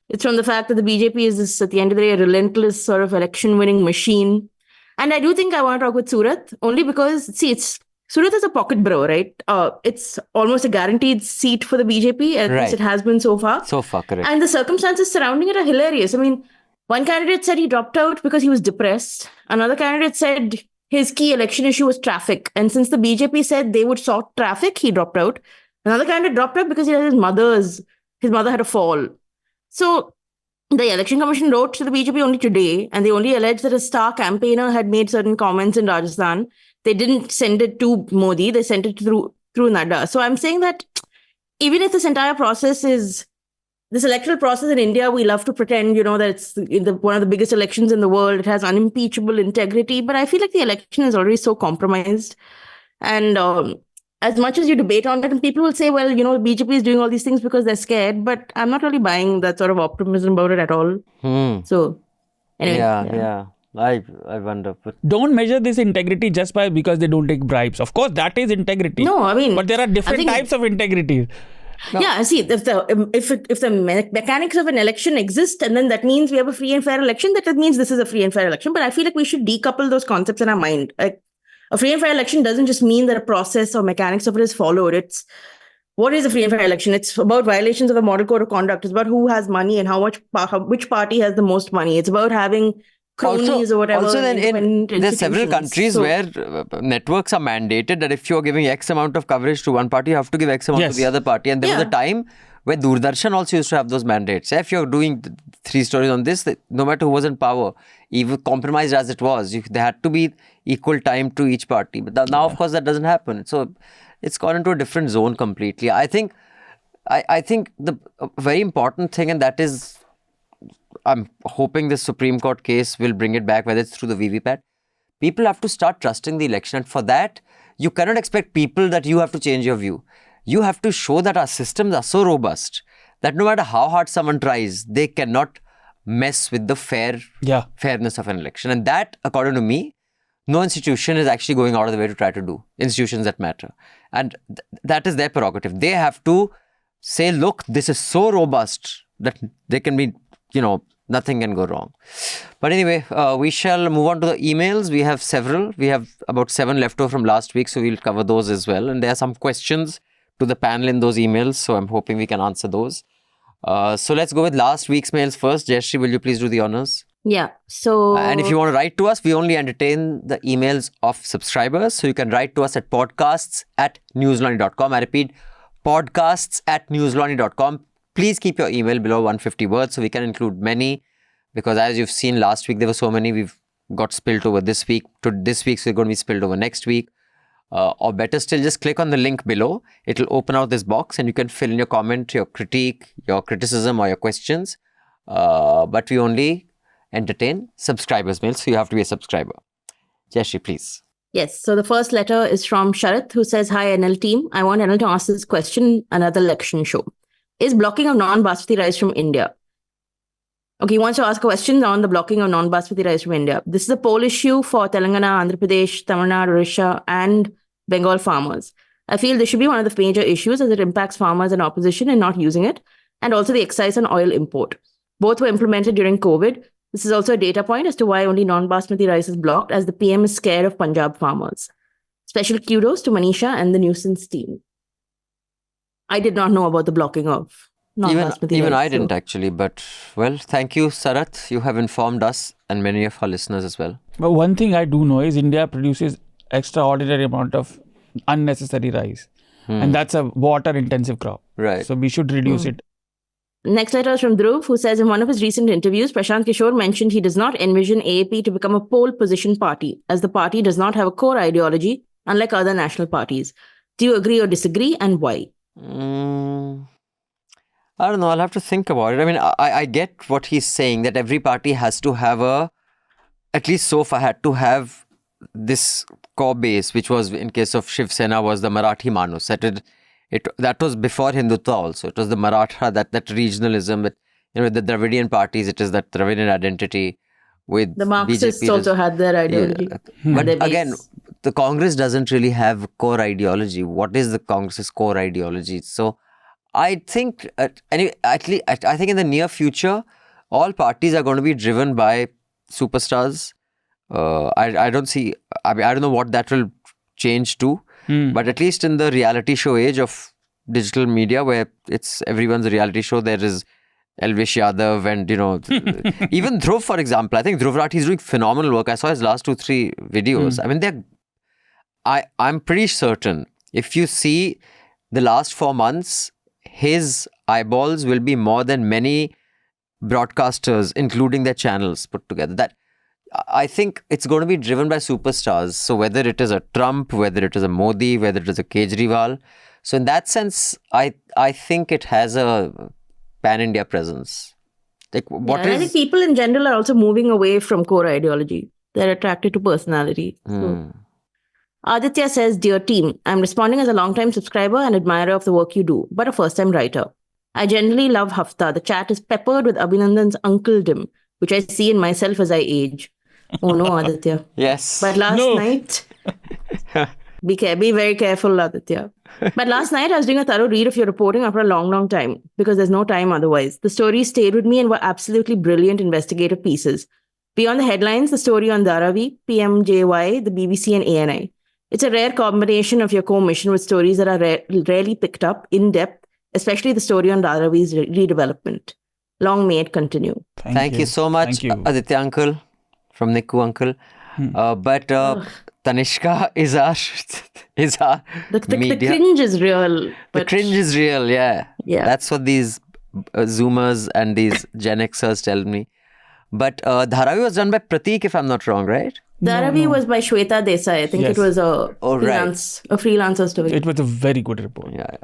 It's from the fact that the BJP is this, at the end of the day, a relentless sort of election-winning machine. And I do think I want to talk with Surat only because, Surat is a pocket bro, right? It's almost a guaranteed seat for the BJP, at least it has been so far. So far, correct. And the circumstances surrounding it are hilarious. I mean, one candidate said he dropped out because he was depressed. Another candidate said his key election issue was traffic. And since the BJP said they would sort traffic, he dropped out. Another candidate dropped out because his mother had a fall. So the Election Commission wrote to the BJP only today, and they only alleged that a star campaigner had made certain comments in Rajasthan. They didn't send it to Modi, they sent it through Nadda. So I'm saying that even if this entire process is, this electoral process in India, we love to pretend, that it's one of the biggest elections in the world. It has unimpeachable integrity. But I feel like the election is already so compromised. And as much as you debate on it, and people will say, well, the BJP is doing all these things because they're scared. But I'm not really buying that sort of optimism about it at all. So, anyway. Yeah. I wonder. But don't measure this integrity just because they don't take bribes. Of course, that is integrity. No, I mean... But there are different types of integrity. No. Yeah, see, if the mechanics of an election exist, and then that means we have a free and fair election, that means this is a free and fair election. But I feel like we should decouple those concepts in our mind. Like, a free and fair election doesn't just mean that a process or mechanics of it is followed. It's what is a free and fair election? It's about violations of the model code of conduct. It's about who has money and which party has the most money. It's about having cronies or whatever. Also, then there are several countries where networks are mandated that if you're giving X amount of coverage to one party, you have to give X amount to the other party. And there was a time where Doordarshan also used to have those mandates. If you're doing 3 stories on this, no matter who was in power, even compromised as it was, there had to be equal time to each party. But now, of course, that doesn't happen. So it's gone into a different zone completely. I think the very important thing, and that is, I'm hoping this Supreme Court case will bring it back, whether it's through the VVPAT. People have to start trusting the election. And for that, you cannot expect people that you have to change your view. You have to show that our systems are so robust that no matter how hard someone tries, they cannot mess with the fairness of an election. And that, according to me, no institution is actually going out of the way to try to do. Institutions that matter. And that is their prerogative. They have to say, look, this is so robust that they can be, nothing can go wrong. But anyway, we shall move on to the emails. We have several. We have about 7 left over from last week, so we'll cover those as well. And there are some questions to the panel in those emails. So I'm hoping we can answer those. So let's go with last week's mails first. Jayashree, will you please do the honors? Yeah. So. And if you want to write to us, we only entertain the emails of subscribers. So you can write to us at podcasts@newslaundry.com. I repeat, podcasts@newslaundry.com. Please keep your email below 150 words so we can include many, because as you've seen last week, there were so many we've got spilled over this week. To this week's, we're going to be spilled over next week. Or better still, just click on the link below. It'll open out this box and you can fill in your comment, your critique, your criticism or your questions. But we only entertain subscribers' mails, so you have to be a subscriber. Jayashree, please. Yes. So the first letter is from Sharath, who says, "Hi NL team. I want NL to ask this question, another election show. Is blocking of non-basmati rice from India?" Okay, he wants to ask a question on the blocking of non-basmati rice from India. This is a poll issue for Telangana, Andhra Pradesh, Tamil Nadu, Odisha, and Bengal farmers. I feel this should be one of the major issues as it impacts farmers and opposition in not using it, and also the excise on oil import. Both were implemented during COVID. This is also a data point as to why only non-basmati rice is blocked, as the PM is scared of Punjab farmers. Special kudos to Manisha and the nuisance team. I did not know about the blocking of non-basmati Even rice. I didn't actually, but well, thank you, Sarath. You have informed us and many of our listeners as well. But one thing I do know is India produces extraordinary amount of unnecessary rice. And that's a water-intensive crop. Right. So we should reduce it. Next letter is from Dhruv, who says in one of his recent interviews, Prashant Kishore mentioned he does not envision AAP to become a pole position party, as the party does not have a core ideology, unlike other national parties. Do you agree or disagree, and why? I don't know. I'll have to think about it. I mean, I get what he's saying, that every party has to have at least so far had to have this core base, which was, in case of Shiv Sena, was the Marathi Manus. That was before Hindutva also. It was the Maratha, that regionalism, that, the Dravidian parties, it is that Dravidian identity. With The Marxists BJP, also had their ideology. But their base. again, the Congress doesn't really have core ideology. What is the Congress's core ideology? So I think, I think in the near future, all parties are going to be driven by superstars. I don't see, I don't know what that will change to, but at least in the reality show age of digital media, where it's everyone's a reality show, there is Elvish Yadav and, even Dhruv, for example. I think Dhruv Rathi is doing phenomenal work. I saw his last 2-3 videos. I mean, I'm pretty certain if you see the last 4 months, his eyeballs will be more than many broadcasters, including their channels put together. That I think it's going to be driven by superstars. So whether it is a Trump, whether it is a Modi, whether it is a Kejriwal. So in that sense, I think it has a pan-India presence. Like I think people in general are also moving away from core ideology. They're attracted to personality. So. Aditya says, "Dear team, I'm responding as a long-time subscriber and admirer of the work you do, but a first-time writer. I generally love Hafta. The chat is peppered with Abhinandan's uncledom, which I see in myself as I age." Oh no, Aditya. Yes. But last night, be very careful, Aditya. But last night, I was doing a thorough read of your reporting after a long, long time, because there's no time otherwise. The stories stayed with me and were absolutely brilliant investigative pieces. Beyond the headlines, the story on Dharavi, PMJY, the BBC and ANI. It's a rare combination of your co-mission with stories that are rarely picked up in depth, especially the story on Dharavi's redevelopment. Long may it continue. Thank you so much, Aditya uncle, from Nikku uncle. But Tanishka is our the media. The cringe is real. The cringe is real, yeah. That's what these Zoomers and these Gen Xers tell me. But Dharavi was done by Pratik, if I'm not wrong, right? Dharavi was by Shweta Desai. I think it was a freelancer story. It was a very good report. Yeah.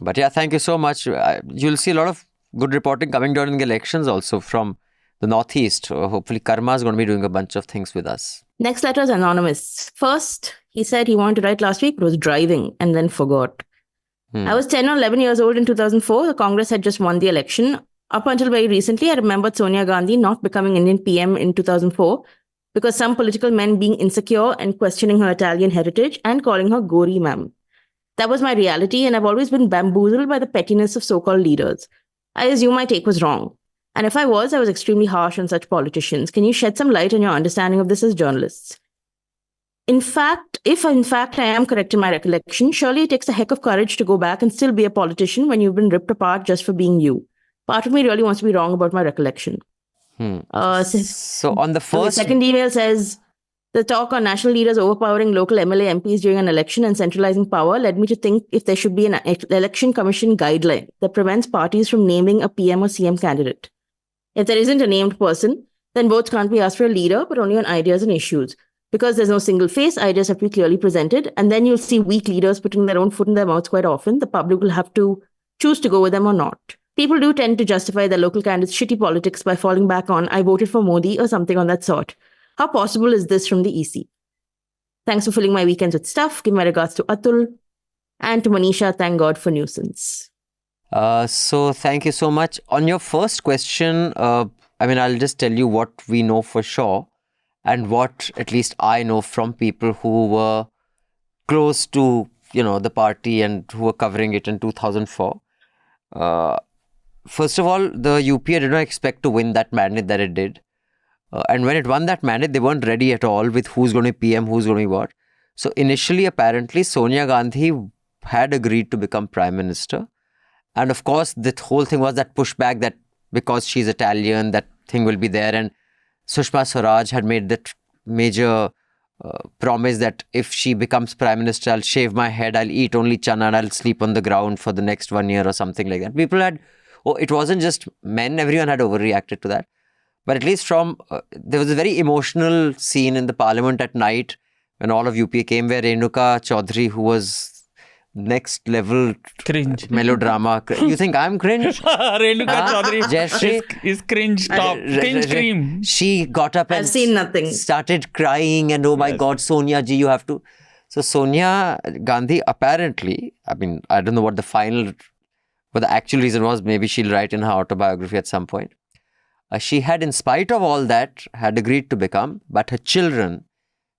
But yeah, thank you so much. You'll see a lot of good reporting coming during the elections also from the Northeast. Hopefully Karma is going to be doing a bunch of things with us. Next letter is anonymous. First, he said he wanted to write last week, but was driving and then forgot. I was 10 or 11 years old in 2004. The Congress had just won the election. Up until very recently, I remembered Sonia Gandhi not becoming Indian PM in 2004 because some political men being insecure and questioning her Italian heritage and calling her Gori ma'am. That was my reality, and I've always been bamboozled by the pettiness of so-called leaders. I assume my take was wrong. And if I was extremely harsh on such politicians. Can you shed some light on your understanding of this as journalists? if in fact I am correct in my recollection, surely it takes a heck of courage to go back and still be a politician when you've been ripped apart just for being you. Part of me really wants to be wrong about my recollection. So on the The first... second email says, the talk on national leaders overpowering local MLA MPs during an election and centralizing power led me to think if there should be an election commission guideline that prevents parties from naming a PM or CM candidate. If there isn't a named person, then votes can't be asked for a leader, but only on ideas and issues. Because there's no single face, ideas have to be clearly presented, and then you'll see weak leaders putting their own foot in their mouths quite often. The public will have to choose to go with them or not. People do tend to justify their local candidates' shitty politics by falling back on, I voted for Modi or something on that sort. How possible is this from the EC? Thanks for filling my weekends with stuff. Give my regards to Atul. And to Manisha, thank God for nuisance. So thank you so much. On your first question, I'll just tell you what we know for sure and what at least I know from people who were close to, the party and who were covering it in 2004. First of all, the UPA did not expect to win that mandate that it did. And when it won that mandate, they weren't ready at all with who's going to be PM, who's going to be what. So initially, apparently, Sonia Gandhi had agreed to become Prime Minister. And of course, the whole thing was that pushback that because she's Italian, that thing will be there. And Sushma Swaraj had made that major promise that if she becomes Prime Minister, I'll shave my head, I'll eat only chana, and I'll sleep on the ground for the next 1 year or something like that. People had, it wasn't just men, everyone had overreacted to that. But at least there was a very emotional scene in the parliament at night when all of UPA came, where Renuka Chaudhary, who was next level Cringe. Melodrama. You think I'm cringe? Renuka Chaudhary Jayashree is cringe top. Cringe cream. She got up and I've seen nothing. Started crying and, oh my God, Sonia ji, you have to. So Sonia Gandhi apparently, I don't know what the actual reason was. Maybe she'll write in her autobiography at some point. She had, in spite of all that, had agreed to become, but her children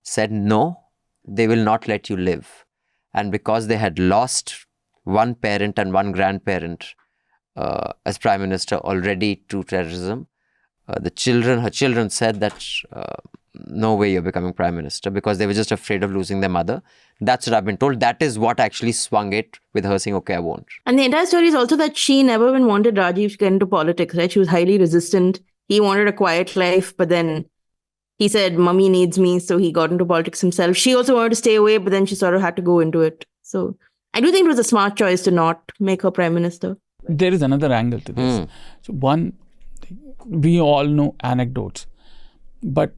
said, no, they will not let you live. And because they had lost one parent and one grandparent as Prime Minister already to terrorism, her children said that no way you're becoming Prime Minister, because they were just afraid of losing their mother. That's what I've been told. That is what actually swung it, with her saying, okay, I won't. And the entire story is also that she never even wanted Rajiv to get into politics, right? She was highly resistant. He wanted a quiet life, but then he said, Mummy needs me, so he got into politics himself. She also wanted to stay away, but then she sort of had to go into it. So I do think it was a smart choice to not make her Prime Minister. There is another angle to this. So one, we all know anecdotes, but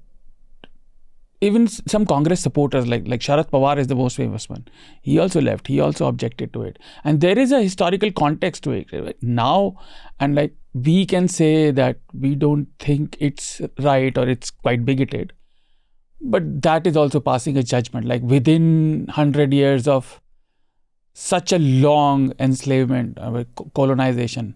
even some Congress supporters like Sharad Pawar is the most famous one. He also left. He also objected to it. And there is a historical context to it. Right? Now, and we can say that we don't think it's right or it's quite bigoted. But that is also passing a judgment. Within 100 years of such a long enslavement, colonization,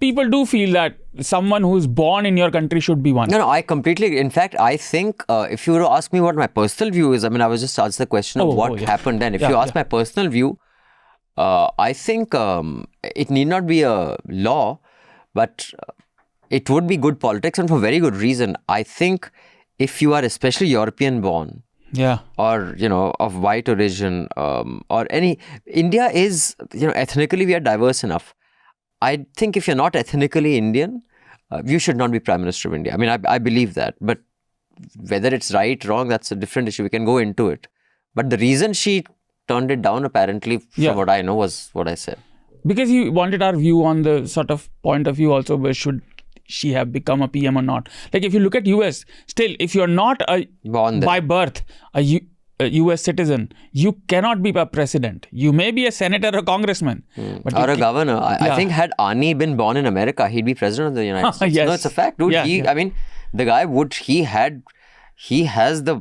people do feel that someone who's born in your country should be one. No, I completely... In fact, I think if you were to ask me what my personal view is, I was just asked the question of what happened then. If you ask my personal view, I think it need not be a law, but it would be good politics, and for very good reason. I think if you are especially European born, or, of white origin, or any... India is, ethnically we are diverse enough. I think if you're not ethnically Indian, you should not be Prime Minister of India. I believe that. But whether it's right, wrong, that's a different issue. We can go into it. But the reason she turned it down, apparently, from what I know, was what I said. Because he wanted our view on the sort of point of view also, where should she have become a PM or not. If you look at US, still, if you're not by birth a US citizen, you cannot be a president. You may be a senator or congressman. But or a governor. I think had Ani been born in America, he'd be president of the United States. No, it's a fact, dude. The guy he has the,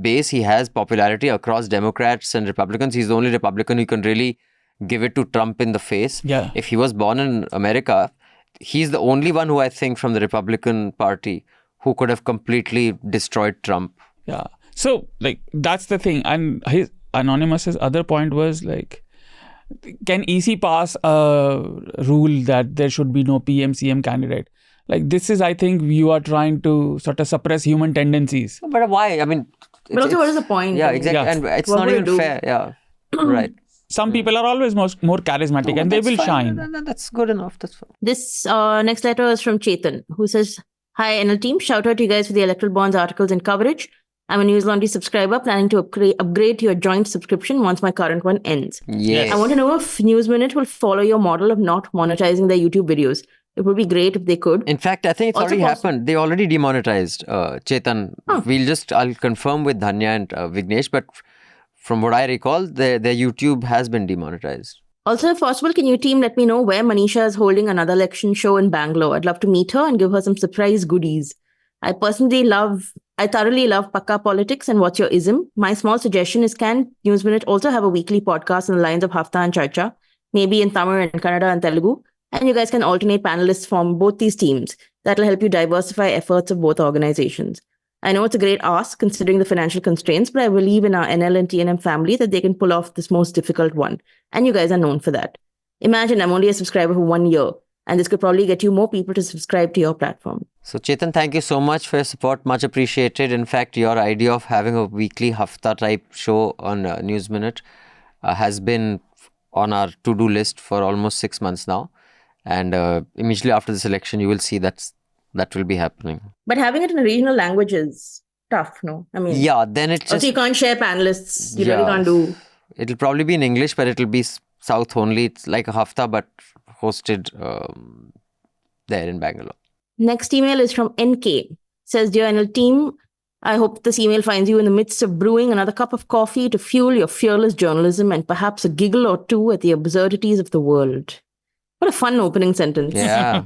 base, he has popularity across Democrats and Republicans. He's the only Republican who can really give it to Trump in the face. If he was born in America, he's the only one who I think from the Republican Party who could have completely destroyed Trump. So, that's the thing. And his Anonymous's other point was, can EC pass a rule that there should be no PM, CM candidate? This is, I think, you are trying to sort of suppress human tendencies. But why? But also, what is the point? Yeah, I mean, exactly. Yeah. And it's What not would it even do? fair. Yeah. Right. Some people are always more charismatic and they That's will fine. shine. That's good enough. That's fine. This next letter is from Chetan, who says, "Hi, NL team. Shout out to you guys for the electoral bonds articles and coverage. I'm a Newslaundry subscriber planning to upgrade to your joint subscription once my current one ends. Yes. I want to know if News Minute will follow your model of not monetizing their YouTube videos. It would be great if they could. In fact, I think it's Also already possible- happened. They already demonetized Chetan. I'll confirm with Dhanya and Vignesh, but from what I recall, their YouTube has been demonetized. Also, if possible, can you team let me know where Manisha is holding another election show in Bangalore? I'd love to meet her and give her some surprise goodies. I thoroughly love Pakka politics and What's Your Ism. My small suggestion is, can News Minute also have a weekly podcast on the lines of Hafta and Charcha, maybe in Tamil and Kannada and Telugu? And you guys can alternate panelists from both these teams. That'll help you diversify efforts of both organizations. I know it's a great ask considering the financial constraints, but I believe in our NL and TNM family that they can pull off this most difficult one. And you guys are known for that. Imagine I'm only a subscriber for 1 year, and this could probably get you more people to subscribe to your platform." So Chetan, thank you so much for your support. Much appreciated. In fact, your idea of having a weekly Hafta type show on News Minute has been on our to-do list for almost 6 months now. And immediately after this election, you will see that will be happening. But having it in a regional language is tough, no? I mean, Yeah, then it just... also you can't share panelists. You really can't do... It'll probably be in English, but it'll be South only. It's like a Hafta, but hosted there in Bangalore. Next email is from NK. Says, "Dear NL team, I hope this email finds you in the midst of brewing another cup of coffee to fuel your fearless journalism and perhaps a giggle or two at the absurdities of the world." What a fun opening sentence. Yeah.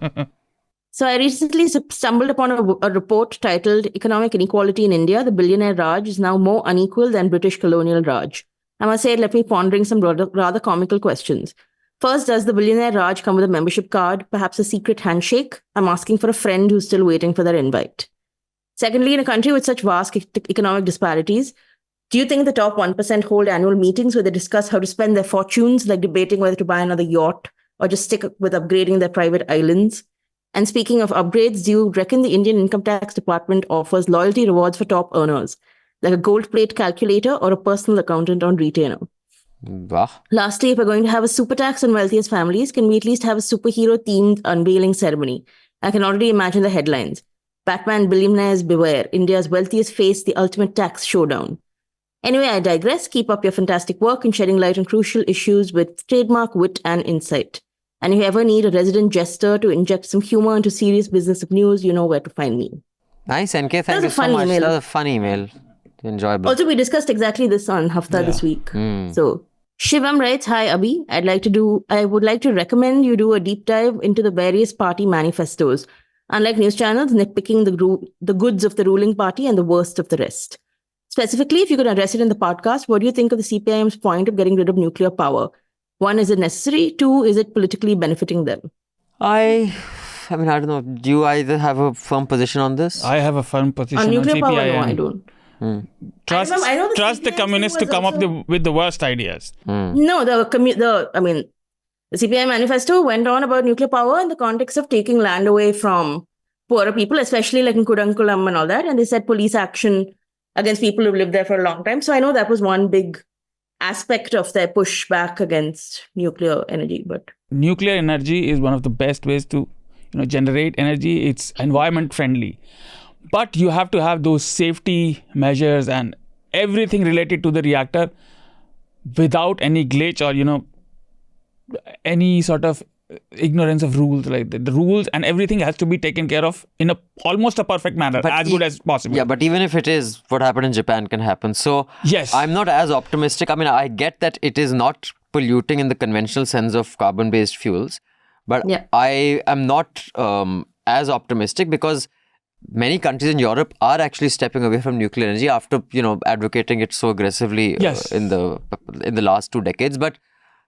So I recently stumbled upon a report titled "Economic Inequality in India, the Billionaire Raj is now more unequal than British colonial Raj." I must say it left me pondering some rather comical questions. First, does the billionaire Raj come with a membership card, perhaps a secret handshake? I'm asking for a friend who's still waiting for their invite. Secondly, in a country with such vast economic disparities, do you think the top 1% hold annual meetings where they discuss how to spend their fortunes, like debating whether to buy another yacht or just stick with upgrading their private islands? And speaking of upgrades, do you reckon the Indian Income Tax Department offers loyalty rewards for top earners, like a gold plate calculator or a personal accountant on retainer? Wow. Lastly, if we're going to have a super tax on wealthiest families, can we at least have a superhero-themed unveiling ceremony? I can already imagine the headlines. Batman billionaires beware. India's wealthiest face the ultimate tax showdown. Anyway, I digress. Keep up your fantastic work in shedding light on crucial issues with trademark wit and insight. And if you ever need a resident jester to inject some humor into serious business of news, you know where to find me. Nice, NK. Thank was you a so fun much. email. That was a fun email. Enjoyable. Also, we discussed exactly this on Hafta this week. So, Shivam writes, "Hi, Abhi. I would like to recommend you do a deep dive into the various party manifestos. Unlike news channels, nitpicking the goods of the ruling party and the worst of the rest. Specifically, if you could address it in the podcast, what do you think of the CPIM's point of getting rid of nuclear power? 1, is it necessary? 2, is it politically benefiting them?" I mean, I don't know. Do you either have a firm position on this? I have a firm position On nuclear on power, CPIM. no, I don't. Trust, I know the trust the CPIM communists to was come up also- with the worst ideas. No, the CPI manifesto went on about nuclear power in the context of taking land away from poorer people, especially like in Kudankulam and all that. And they said police action against people who've lived there for a long time. So I know that was one big aspect of their pushback against nuclear energy. But Nuclear energy is one of the best ways to generate energy. It's environment friendly. But you have to have those safety measures and everything related to the reactor without any glitch or, any sort of ignorance of rules. Like the rules and everything has to be taken care of in almost a perfect manner, as good as possible. Yeah, but even if it is, what happened in Japan can happen. So Yes. I'm not as optimistic. I mean, I get that it is not polluting in the conventional sense of carbon-based fuels, but Yeah. I am not as optimistic because many countries in Europe are actually stepping away from nuclear energy after advocating it so aggressively Yes. in the last 2 decades. But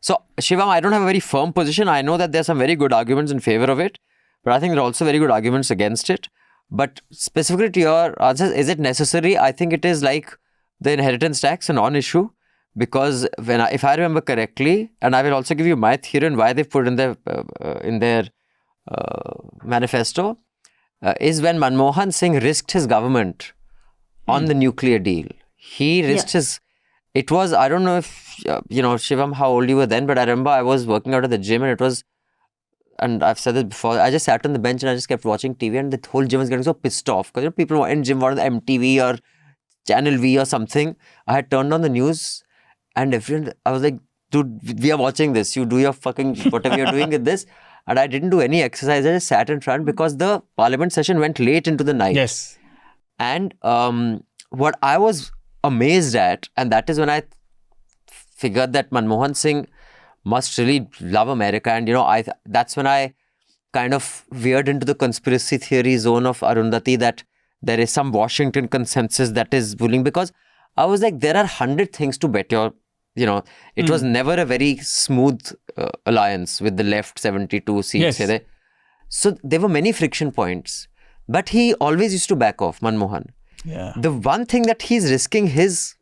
so Shivam, I don't have a very firm position. I know that there are some very good arguments in favor of it, but I think there are also very good arguments against it. But specifically to your answer, is it necessary? I think it is like the inheritance tax, a non-issue, because if I remember correctly, and I will also give you my theory on why they put in their manifesto, is when Manmohan Singh risked his government on the nuclear deal. He risked his... It was, I don't know if, Shivam, how old you were then, but I remember I was working out at the gym and it was... And I've said this before, I just sat on the bench and I just kept watching TV and the whole gym was getting so pissed off because people in gym wanted MTV or Channel V or something. I had turned on the news and everyone, I was like, dude, we are watching this. You do your fucking whatever you're doing with this. And I didn't do any exercise. I just sat in front because the parliament session went late into the night. Yes. And what I was amazed at, and that is when I figured that Manmohan Singh must really love America. And, that's when I kind of veered into the conspiracy theory zone of Arundhati, that there is some Washington consensus that is bullying, because I was like, there are 100 things to bet your, it was never a very smooth alliance with the left 72 seats. Yes. So there were many friction points, but he always used to back off, Manmohan. Yeah. The one thing that he's risking his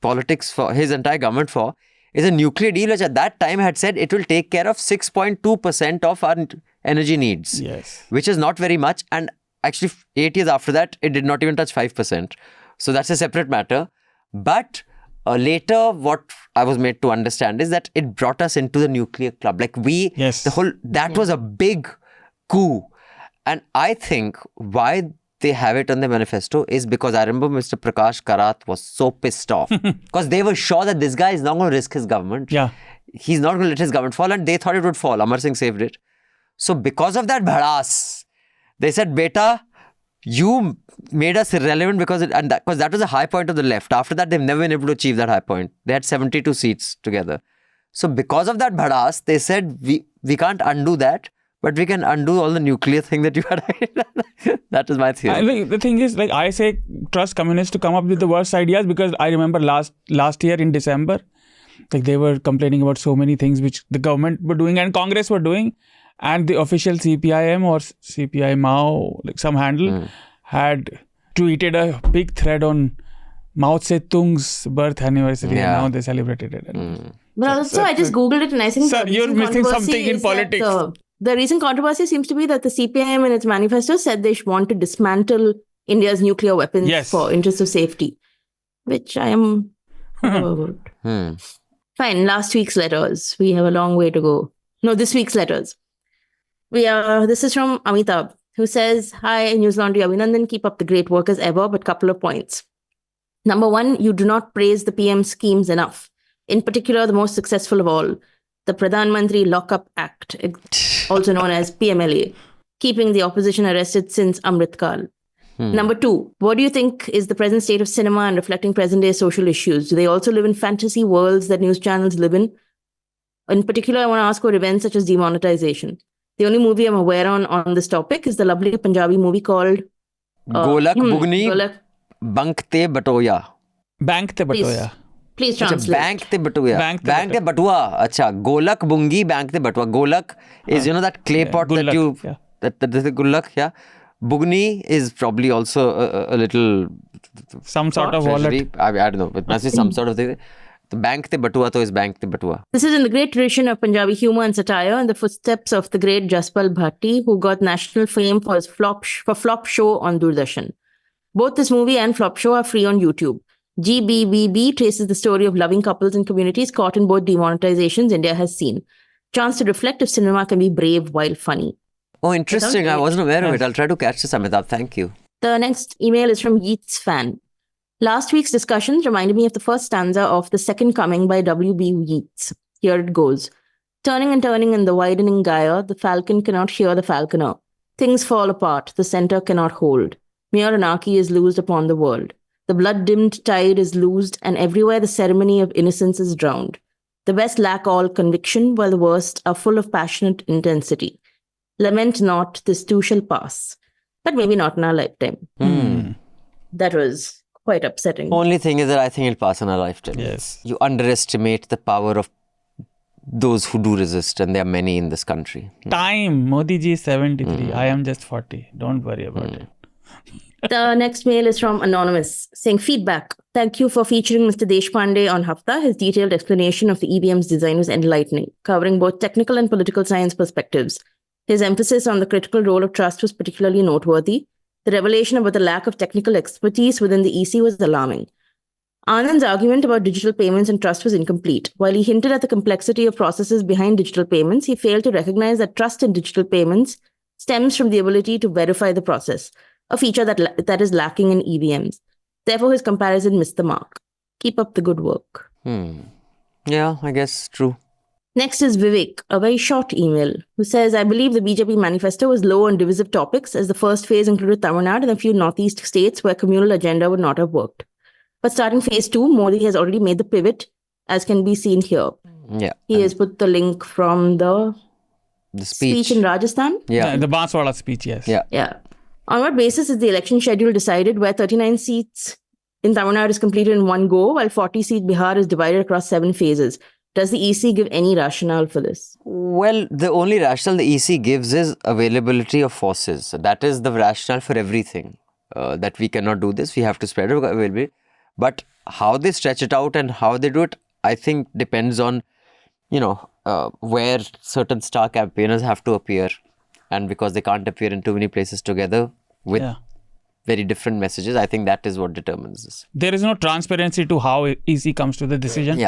politics for, his entire government for, is a nuclear deal, which at that time had said it will take care of 6.2% of our energy needs. Yes. Which is not very much. And actually, 8 years after that, it did not even touch 5%. So that's a separate matter. But later, what I was made to understand is that it brought us into the nuclear club. Like that was a big coup. And I think why they have it on the manifesto is because I remember Mr. Prakash Karat was so pissed off because they were sure that this guy is not going to risk his government. Yeah. He's not going to let his government fall, and they thought it would fall. Amar Singh saved it. So because of that bhadas, they said, beta, you made us irrelevant because that was a high point of the left. After that, they've never been able to achieve that high point. They had 72 seats together. So because of that bhadas, they said, we can't undo that. But we can undo all the nuclear thing that you had. That is my theory. The thing is, I say, trust communists to come up with the worst ideas, because I remember last year in December, they were complaining about so many things which the government were doing and Congress were doing, and the official CPIM or CPI Mao, some handle, had tweeted a big thread on Mao Zedong's birth anniversary, and now they celebrated it. But also, I just Googled it and I think... Sir, you're missing something in politics. The recent controversy seems to be that the CPIM in its manifesto said they want to dismantle India's nuclear weapons for interests of safety, which I am about. Fine, last week's letters. We have a long way to go. No, this week's letters. This is from Amitabh, who says, "Hi, Newslaundry Abhinandan, keep up the great work as ever, but couple of points. Number one, you do not praise the PM schemes enough. In particular, the most successful of all, the Pradhan Mantri Lockup Act, also known as PMLA, keeping the opposition arrested since Amrit Kal. Number two, what do you think is the present state of cinema and reflecting present-day social issues? Do they also live in fantasy worlds that news channels live in? In particular, I want to ask about events such as demonetization. The only movie I'm aware on this topic is the lovely Punjabi movie called Golak Bugni Bankte Batoya. Bankte Batoya. Please translate. Bank te Batua. Bank te Batua. Acha. Golak Bungi Bank te Batua. Golak is, that clay pot gullak, that you... Yeah. That is a Gullak, yeah. Bugni is probably also a little... Some sort of wallet. I don't know. It must be some sort of thing. The Bank te Batua to is Bank te Batua. This is in the great tradition of Punjabi humor and satire in the footsteps of the great Jaspal Bhatti, who got national fame for his flop show on Doordarshan. Both this movie and flop show are free on YouTube. GBBB traces the story of loving couples and communities caught in both demonetizations India has seen. Chance to reflect if cinema can be brave while funny. Oh, interesting. I wasn't aware of it. I'll try to catch this, Amitabh. Thank you. The next email is from Yeats Fan. Last week's discussions reminded me of the first stanza of The Second Coming by W.B. Yeats. Here it goes. Turning and turning in the widening gyre, the falcon cannot hear the falconer. Things fall apart, the center cannot hold. Mere anarchy is loosed upon the world. The blood-dimmed tide is loosed, and everywhere the ceremony of innocence is drowned. The best lack all conviction, while the worst are full of passionate intensity. Lament not, this too shall pass. But maybe not in our lifetime. That was quite upsetting. Only thing is that I think it'll pass in our lifetime. Yes. You underestimate the power of those who do resist, and there are many in this country. Time. Modi ji is 73. I am just 40. Don't worry about it. The next mail is from Anonymous, saying, feedback. Thank you for featuring Mr. Deshpande on Hafta. His detailed explanation of the EVM's design was enlightening, covering both technical and political science perspectives. His emphasis on the critical role of trust was particularly noteworthy. The revelation about the lack of technical expertise within the EC was alarming. Anand's argument about digital payments and trust was incomplete. While he hinted at the complexity of processes behind digital payments, he failed to recognize that trust in digital payments stems from the ability to verify the process, a feature that is lacking in EVMs. Therefore, his comparison missed the mark. Keep up the good work. Yeah, I guess true. Next is Vivek, a very short email, who says, I believe the BJP manifesto was low on divisive topics, as the first phase included Tamil Nadu and a few northeast states where communal agenda would not have worked. But starting phase 2, Modi has already made the pivot, as can be seen here. Yeah. He has put the link from the speech in Rajasthan. Yeah, the Banswara speech, yes. Yeah. On what basis is the election schedule decided, where 39 seats in Tamil Nadu is completed in one go, while 40 seat Bihar is divided across 7 phases? Does the EC give any rationale for this? Well, the only rationale the EC gives is availability of forces. That is the rationale for everything. That we cannot do this, we have to spread availability. But how they stretch it out and how they do it, I think depends on, where certain star campaigners have to appear. And because they can't appear in too many places together with very different messages, I think that is what determines this. There is no transparency to how EC comes to the decision,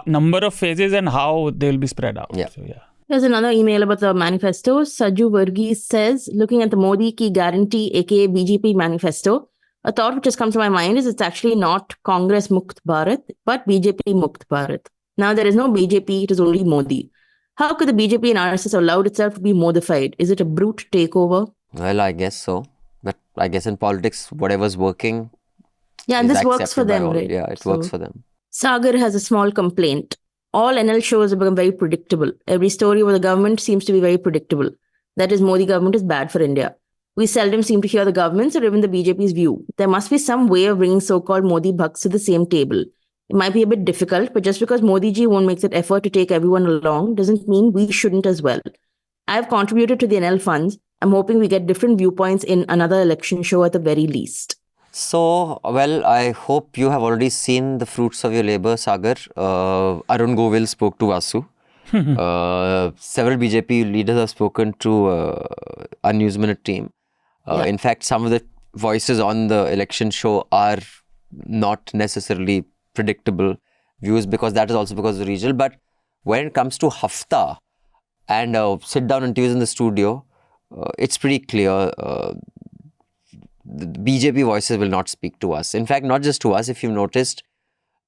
number of phases and how they will be spread out. So, Here's another email about the manifesto. Saju Varghese says, looking at the Modi Ki Guarantee, aka BJP manifesto, a thought which has come to my mind is it's actually not Congress Mukt Bharat, but BJP Mukt Bharat. Now there is no BJP, it is only Modi. How could the BJP and RSS allowed itself to be modified? Is it a brute takeover? Well, I guess so. But I guess in politics, whatever's working. Yeah, and this works for them, right? Yeah, it works for them. Sagar has a small complaint. All NL shows have become very predictable. Every story about the government seems to be very predictable. That is, Modi government is bad for India. We seldom seem to hear the government's or even the BJP's view. There must be some way of bringing so-called Modi Bhakts to the same table. It might be a bit difficult, but just because Modi ji won't make that effort to take everyone along doesn't mean we shouldn't as well. I have contributed to the NL funds. I'm hoping we get different viewpoints in another election show at the very least. So, well, I hope you have already seen the fruits of your labor, Sagar. Arun Govil spoke to Vasu. Several BJP leaders have spoken to our News Minute team. In fact, some of the voices on the election show are not necessarily predictable views, because that is also because of the regional. But when it comes to Hafta and sit down interviews in the studio, it's pretty clear the BJP voices will not speak to us. In fact, not just to us. If you've noticed,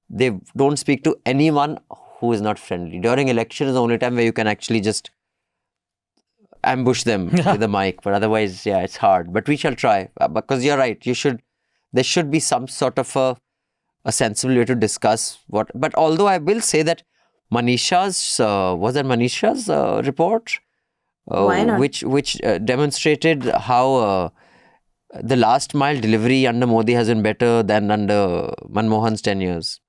they don't speak to anyone who is not friendly. During election is the only time where you can actually just ambush them with a mic. But otherwise, it's hard. But we shall try, because you're right. There should be some sort of a sensible way to discuss what. But although I will say that Manisha's report, Why not? which demonstrated how the last mile delivery under Modi has been better than under Manmohan's 10 years.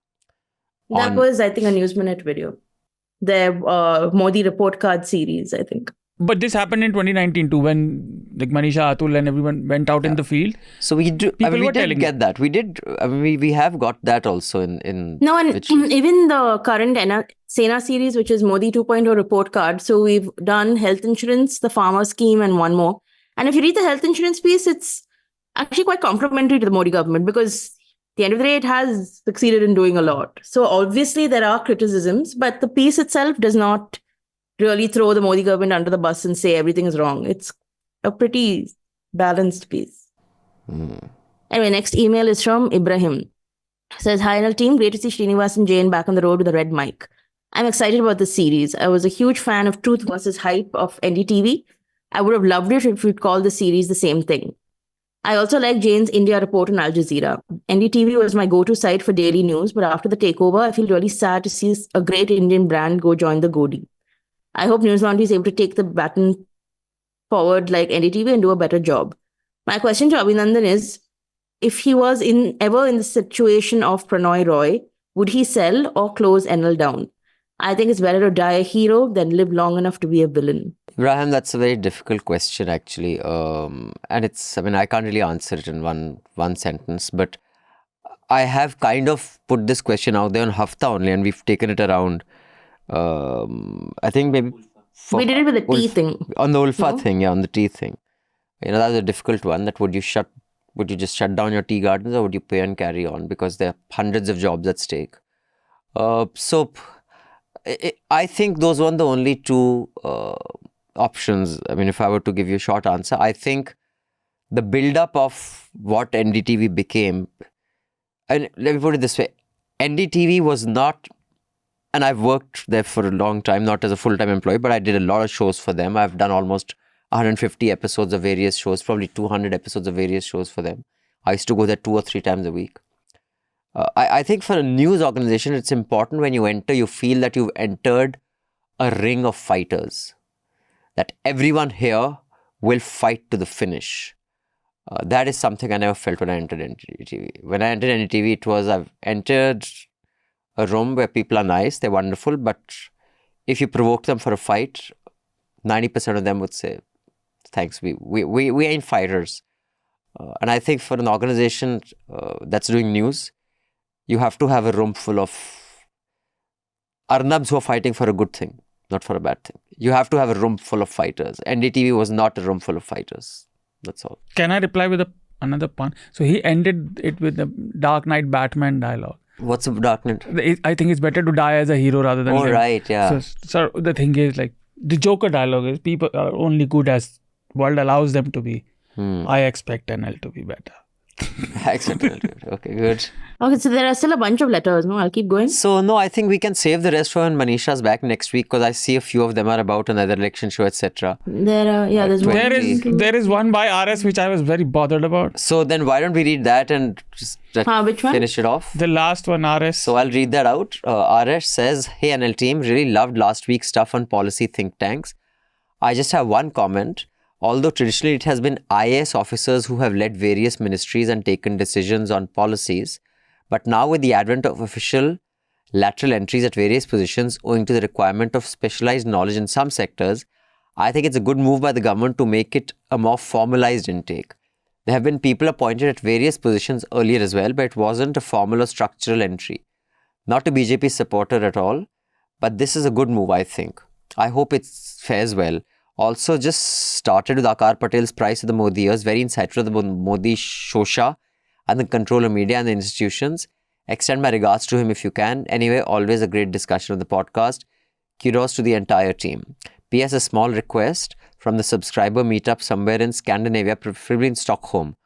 That was, I think, a News Minute video. Their Modi report card series, I think. But this happened in 2019 too, when like Manisha, Atul and everyone went out in the field. So we do. We did get that. We did. We have got that also in. No, and even the current Sena series, which is Modi 2.0 report card. So we've done health insurance, the farmer scheme, and one more. And if you read the health insurance piece, it's actually quite complimentary to the Modi government, because at the end of the day, it has succeeded in doing a lot. So obviously there are criticisms, but the piece itself does not really throw the Modi government under the bus and say everything is wrong. It's a pretty balanced piece. Anyway, next email is from Ibrahim. It says, hi, NL team. Great to see Srinivas and Jain back on the road with a red mic. I'm excited about this series. I was a huge fan of Truth versus Hype of NDTV. I would have loved it if we'd call the series the same thing. I also like Jane's India report on Al Jazeera. NDTV was my go-to site for daily news, but after the takeover, I feel really sad to see a great Indian brand go join the Godi. I hope Newslaundry is able to take the baton forward like NDTV and do a better job. My question to Abhinandan is, if he was ever in the situation of Pranoy Roy, would he sell or close NL down? I think it's better to die a hero than live long enough to be a villain. Ibrahim, that's a very difficult question, actually. And I can't really answer it in one sentence, but I have kind of put this question out there on Hafta only, and we've taken it around. I think maybe we did it with the tea thing. On the Ulfa thing, on the tea thing. That was a difficult one. That would you shut would you just shut down your tea gardens or would you pay and carry on? Because there are hundreds of jobs at stake. I think those weren't the only two options. I mean, if I were to give you a short answer, I think the build-up of what NDTV became, and let me put it this way, NDTV was not, and I've worked there for a long time, not as a full-time employee, but I did a lot of shows for them. I've done almost 150 episodes of various shows, probably 200 episodes of various shows for them. I used to go there 2 or 3 times a week. I think for a news organization, it's important when you enter, you feel that you've entered a ring of fighters. That everyone here will fight to the finish. That is something I never felt when I entered NDTV. When I entered NDTV, it was I've entered a room where people are nice, they're wonderful, but if you provoke them for a fight, 90% of them would say, thanks, we ain't fighters. And I think for an organization that's doing news, you have to have a room full of Arnabs who are fighting for a good thing, not for a bad thing. You have to have a room full of fighters. NDTV was not a room full of fighters. That's all. Can I reply with another pun? So he ended it with the Dark Knight Batman dialogue. What's a Dark Knight? I think it's better to die as a hero rather than... Oh, right, yeah. So the thing is, like, the Joker dialogue is people are only good as world allows them to be. I expect NL to be better. Okay, good. Okay, so there are still a bunch of letters, no? I'll keep going. So, no, I think we can save the rest for when Manisha's back next week because I see a few of them are about another election show, etc. There's one. There is one by RS which I was very bothered about. So then why don't we read that and just which one? finish it off? The last one, RS. So I'll read that out. RS says, hey NL team, really loved last week's stuff on policy think tanks. I just have one comment. Although traditionally it has been IAS officers who have led various ministries and taken decisions on policies, but now with the advent of official lateral entries at various positions owing to the requirement of specialized knowledge in some sectors, I think it's a good move by the government to make it a more formalized intake. There have been people appointed at various positions earlier as well, but it wasn't a formal or structural entry. Not a BJP supporter at all, but this is a good move, I think. I hope it fares well. Also, just started with Akar Patel's price of the Modi years, very insightful of the Modi Shosha and the control of media and the institutions. Extend my regards to him if you can. Anyway, always a great discussion on the podcast. Kudos to the entire team. P.S. a small request from the subscriber meetup somewhere in Scandinavia, preferably in Stockholm.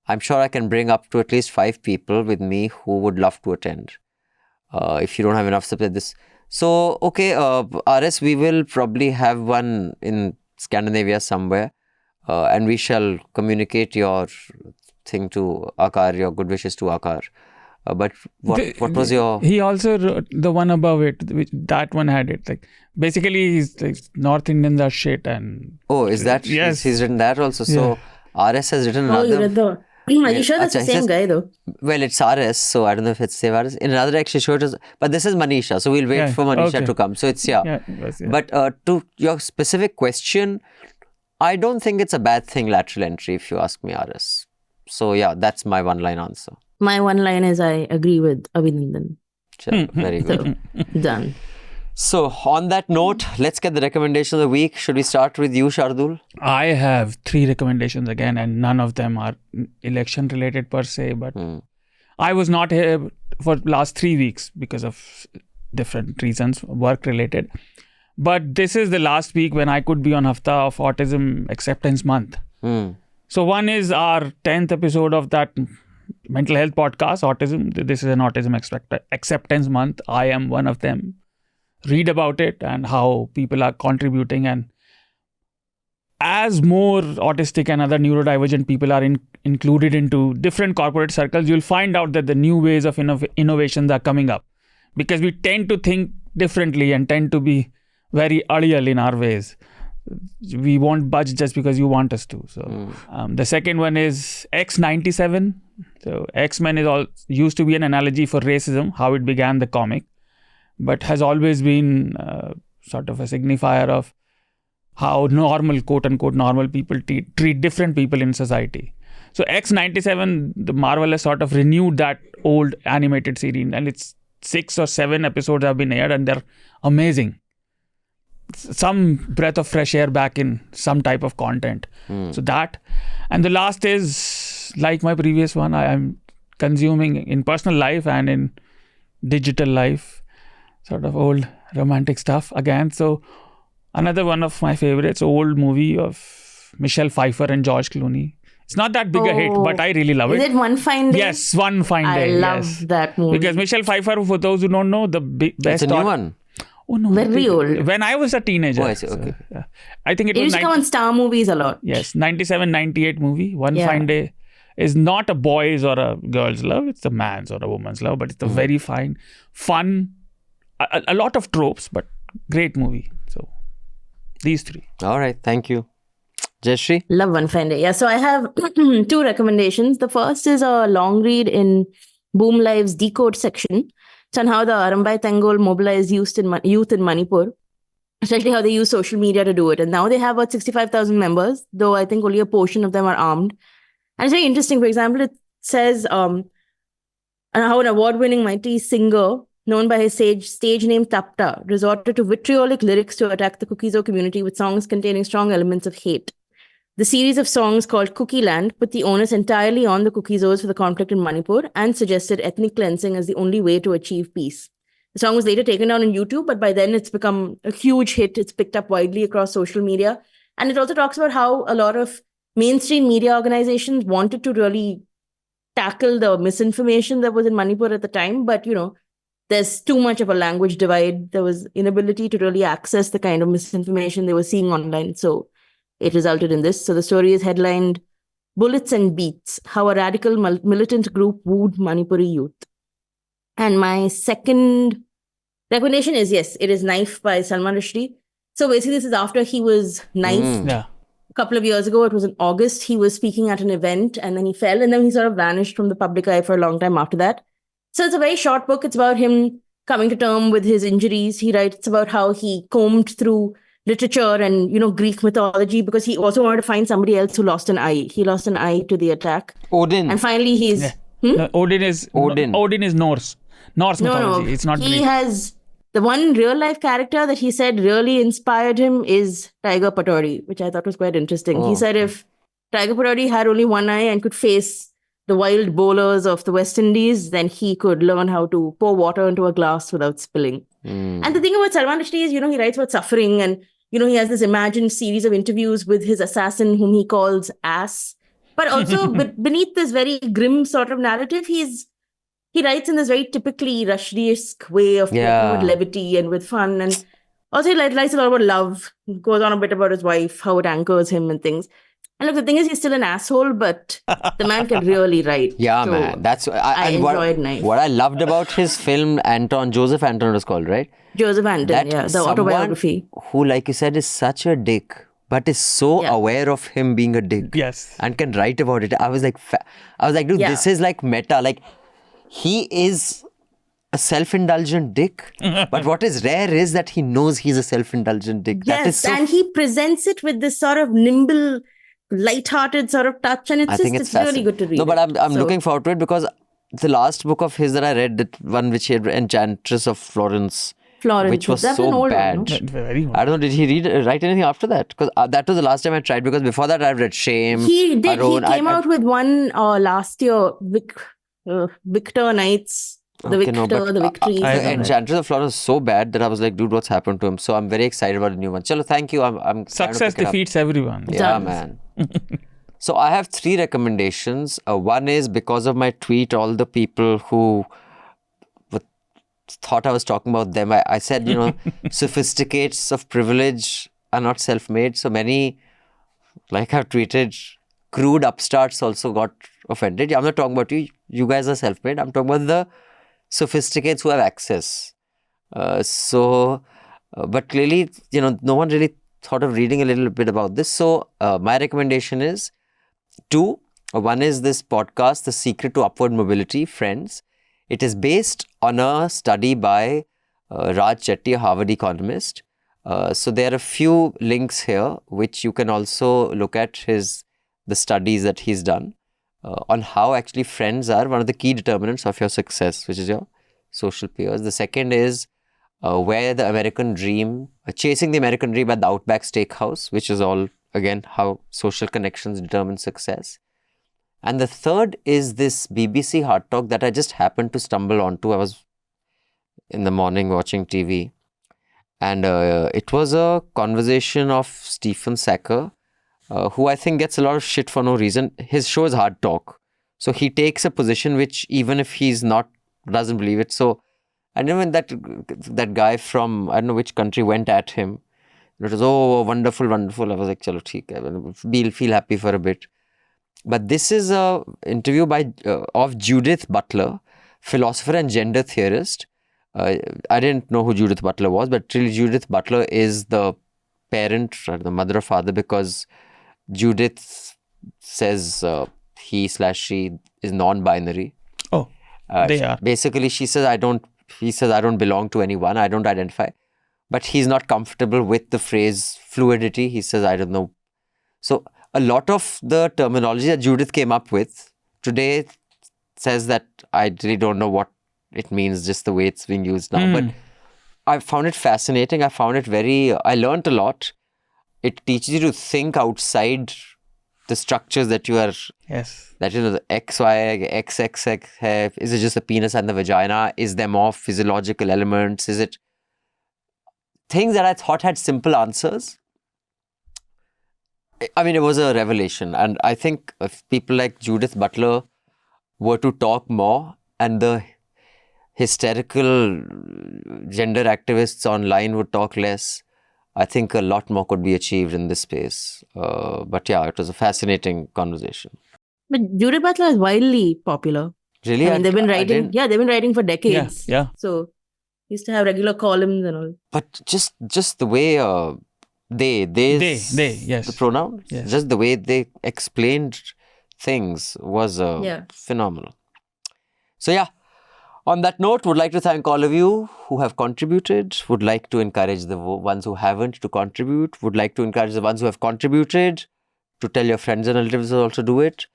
I'm sure I can bring up to at least 5 people with me who would love to attend. If you don't have enough support this. So, okay, RS, we will probably have one in Scandinavia somewhere, and we shall communicate your thing to Akar, your good wishes to Akar. But what was your... He also wrote the one above it, that one had it. Like, basically, he's like, North Indians are shit and... Oh, is that... Yes. He's written that also. So, RS has written another... Oh, you read the... Are you sure that's the same guy though? Well, it's RS, so I don't know if it's same RS. In another actually show it is... But this is Manisha, so we'll wait for Manisha to come. So, it's, But to your specific question, I don't think it's a bad thing, lateral entry, if you ask me, RS. So, yeah, that's my one-line answer. My one line is I agree with Abhinandan. Sure, very good. So, done. So, on that note, let's get the recommendation of the week. Should we start with you, Shardool? I have 3 recommendations again, and none of them are election related per se, but I was not here for last 3 weeks because of different reasons, work related. But this is the last week when I could be on Hafta of Autism Acceptance Month. So one is our 10th episode of that mental health podcast, Autism. This is an Autism Acceptance Month. I am one of them. Read about it and how people are contributing, and as more autistic and other neurodivergent people are included into different corporate circles, you'll find out that the new ways of innovations are coming up, because we tend to think differently and tend to be very earlier in our ways. We won't budge just because you want us to. So the second one is X97. So X-Men used to be an analogy for racism, how it began the comic, but has always been sort of a signifier of how normal, quote-unquote, normal people treat different people in society. So X97, the Marvel has sort of renewed that old animated series, and it's 6 or 7 episodes have been aired, and they're amazing. Some breath of fresh air back in some type of content. So that. And the last is like my previous one, I am consuming in personal life and in digital life, sort of old romantic stuff again. So another one of my favorites, old movie of Michelle Pfeiffer and George Clooney. It's not that big a hit, but I really love it. Is it One Fine Day? Yes, One Fine Day. I love that movie. Because Michelle Pfeiffer, for those who don't know, the best. It's a new one. Oh no, Very old. When I was a teenager. Oh, I see. Okay. So, I think it It was used to come on Star Movies a lot. Yes, 97, 98 movie. One Yeah. Fine Day is not a boy's or a girl's love. It's a man's or a woman's love. But it's a very fine, fun, a lot of tropes, but great movie. So these three. All right. Thank you. Jayashree? Love One Fine Day. Yeah, so I have two recommendations. The first is a long read in Boom Live's Decode section. It's on how the Arambai Tengol mobilized youth in Manipur, especially how they use social media to do it. And now they have about 65,000 members, though I think only a portion of them are armed. And it's very interesting. For example, it says how an award-winning mighty singer known by his stage name Tapta resorted to vitriolic lyrics to attack the Kukizo community with songs containing strong elements of hate. The series of songs called Cookie Land put the onus entirely on the Kukizos for the conflict in Manipur and suggested ethnic cleansing as the only way to achieve peace. The song was later taken down on YouTube, but by then it's become a huge hit. It's picked up widely across social media. And it also talks about how a lot of mainstream media organizations wanted to really tackle the misinformation that was in Manipur at the time. But, there's too much of a language divide. There was inability to really access the kind of misinformation they were seeing online. So it resulted in this. So the story is headlined Bullets and Beats, How a Radical Militant Group Wooed Manipuri Youth. And my second recommendation is, yes, it is Knife by Salman Rushdie. So basically this is after he was knifed a couple of years ago. It was in August. He was speaking at an event and then he fell and then he sort of vanished from the public eye for a long time after that. So it's a very short book. It's about him coming to terms with his injuries. He writes about how he combed through literature and, Greek mythology because he also wanted to find somebody else who lost an eye. He lost an eye to the attack. Odin. And finally he's... No, Odin is Norse. Norse mythology. No. It's not He Greek. has... The one real-life character that he said really inspired him is Tiger Patori, which I thought was quite interesting. He said if Tiger Patori had only one eye and could face the wild bowlers of the West Indies, then he could learn how to pour water into a glass without spilling. And the thing about Salman Rushdie is, he writes about suffering and, he has this imagined series of interviews with his assassin whom he calls Ass. But also beneath this very grim sort of narrative, he writes in this very typically Rushdie-esque way of with levity and with fun. And also he writes a lot about love. He goes on a bit about his wife, how it anchors him and things. And look, the thing is, he's still an asshole, but the man can really write. Yeah, so man. That's I enjoyed Knife. What I loved about his film, Joseph Anton was called, right? Joseph Anton, the autobiography. Who, like you said, is such a dick, but is so aware of him being a dick. Yes. And can write about it. I was like, dude, this is like meta. Like, he is a self-indulgent dick, but what is rare is that he knows he's a self-indulgent dick. Yes, that is and he presents it with this sort of nimble, light-hearted sort of touch, and it's really good to read. No, but I'm looking forward to it because the last book of his that I read, that one which he had, Enchantress of Florence, which was so bad. One, no? Very I don't know, did he write anything after that? Because that was the last time I tried, because before that I've read Shame. He did. Arun, he came out with one last year, Victor Knights. The Victory. Enchantress of Florence was so bad that I was like, dude, what's happened to him? So I'm very excited about the new one. Chalo, thank you. I'm Success defeats everyone. Yeah, man. So I have 3 recommendations. One is because of my tweet, all the people who thought I was talking about them. I said, sophisticates of privilege are not self-made. So many, like I've tweeted, crude upstarts also got offended. I'm not talking about you. You guys are self-made. I'm talking about the sophisticates who have access. But clearly, no one really thought of reading a little bit about this. So my recommendation is 2. One is this podcast, The Secret to Upward Mobility, Friends. It is based on a study by Raj Chetty, a Harvard economist. So there are a few links here, which you can also look at the studies that he's done. On how actually friends are one of the key determinants of your success, which is your social peers. The second is where the American dream, chasing the American dream at the Outback Steakhouse, which is all, again, how social connections determine success. And the third is this BBC Hard Talk that I just happened to stumble onto. I was in the morning watching TV. And it was a conversation of Stephen Sekhri, who I think gets a lot of shit for no reason. His show is Hard Talk. So he takes a position which, even if he's not, doesn't believe it. So, and then when that guy from, I don't know which country, went at him, it was, oh, wonderful, wonderful. I was like, chalo, theek hai. Feel happy for a bit. But this is a interview of Judith Butler, philosopher and gender theorist. I didn't know who Judith Butler was, but really Judith Butler is the parent, or the mother or father, because Judith says he/she is non-binary. Oh, they are. Basically, he says, I don't belong to anyone. I don't identify. But he's not comfortable with the phrase fluidity. He says, I don't know. So a lot of the terminology that Judith came up with today says that I really don't know what it means, just the way it's being used now. But I found it fascinating. I found it I learned a lot. It teaches you to think outside the structures that you are. Yes. That, the X, Y, X, X, X. Is it just the penis and the vagina? Is there more physiological elements? Is it things that I thought had simple answers? I mean, it was a revelation. And I think if people like Judith Butler were to talk more, and the hysterical gender activists online would talk less, I think a lot more could be achieved in this space. But yeah, it was a fascinating conversation. But Judith Butler is wildly popular. Really? I mean, they've been writing. Yeah, they've been writing for decades. Yeah. So used to have regular columns and all. But just the way they, yes. the pronoun, yes. Just the way they explained things was phenomenal. So yeah, on that note, would like to thank all of you who have contributed, would like to encourage the ones who haven't to contribute, would like to encourage the ones who have contributed to tell your friends and relatives to also do it.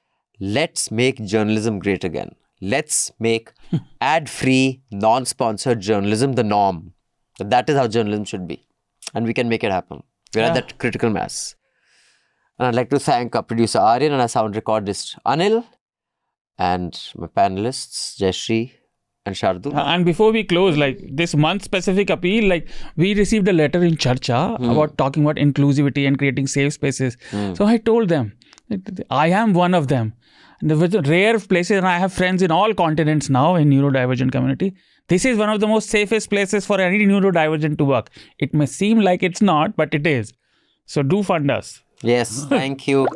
Let's make journalism great again. Let's make ad-free, non-sponsored journalism the norm. That is how journalism should be. And we can make it happen. We're at that critical mass. And I'd like to thank our producer Aryan and our sound recordist Anil, and my panelists Jayashree and Shardool. And before we close, like this month specific appeal, like we received a letter in Charcha about talking about inclusivity and creating safe spaces. So I told them, I am one of them. And there were rare places, and I have friends in all continents now in neurodivergent community. This is one of the most safest places for any neurodivergent to work. It may seem like it's not, but it is. So do fund us. Yes, thank you.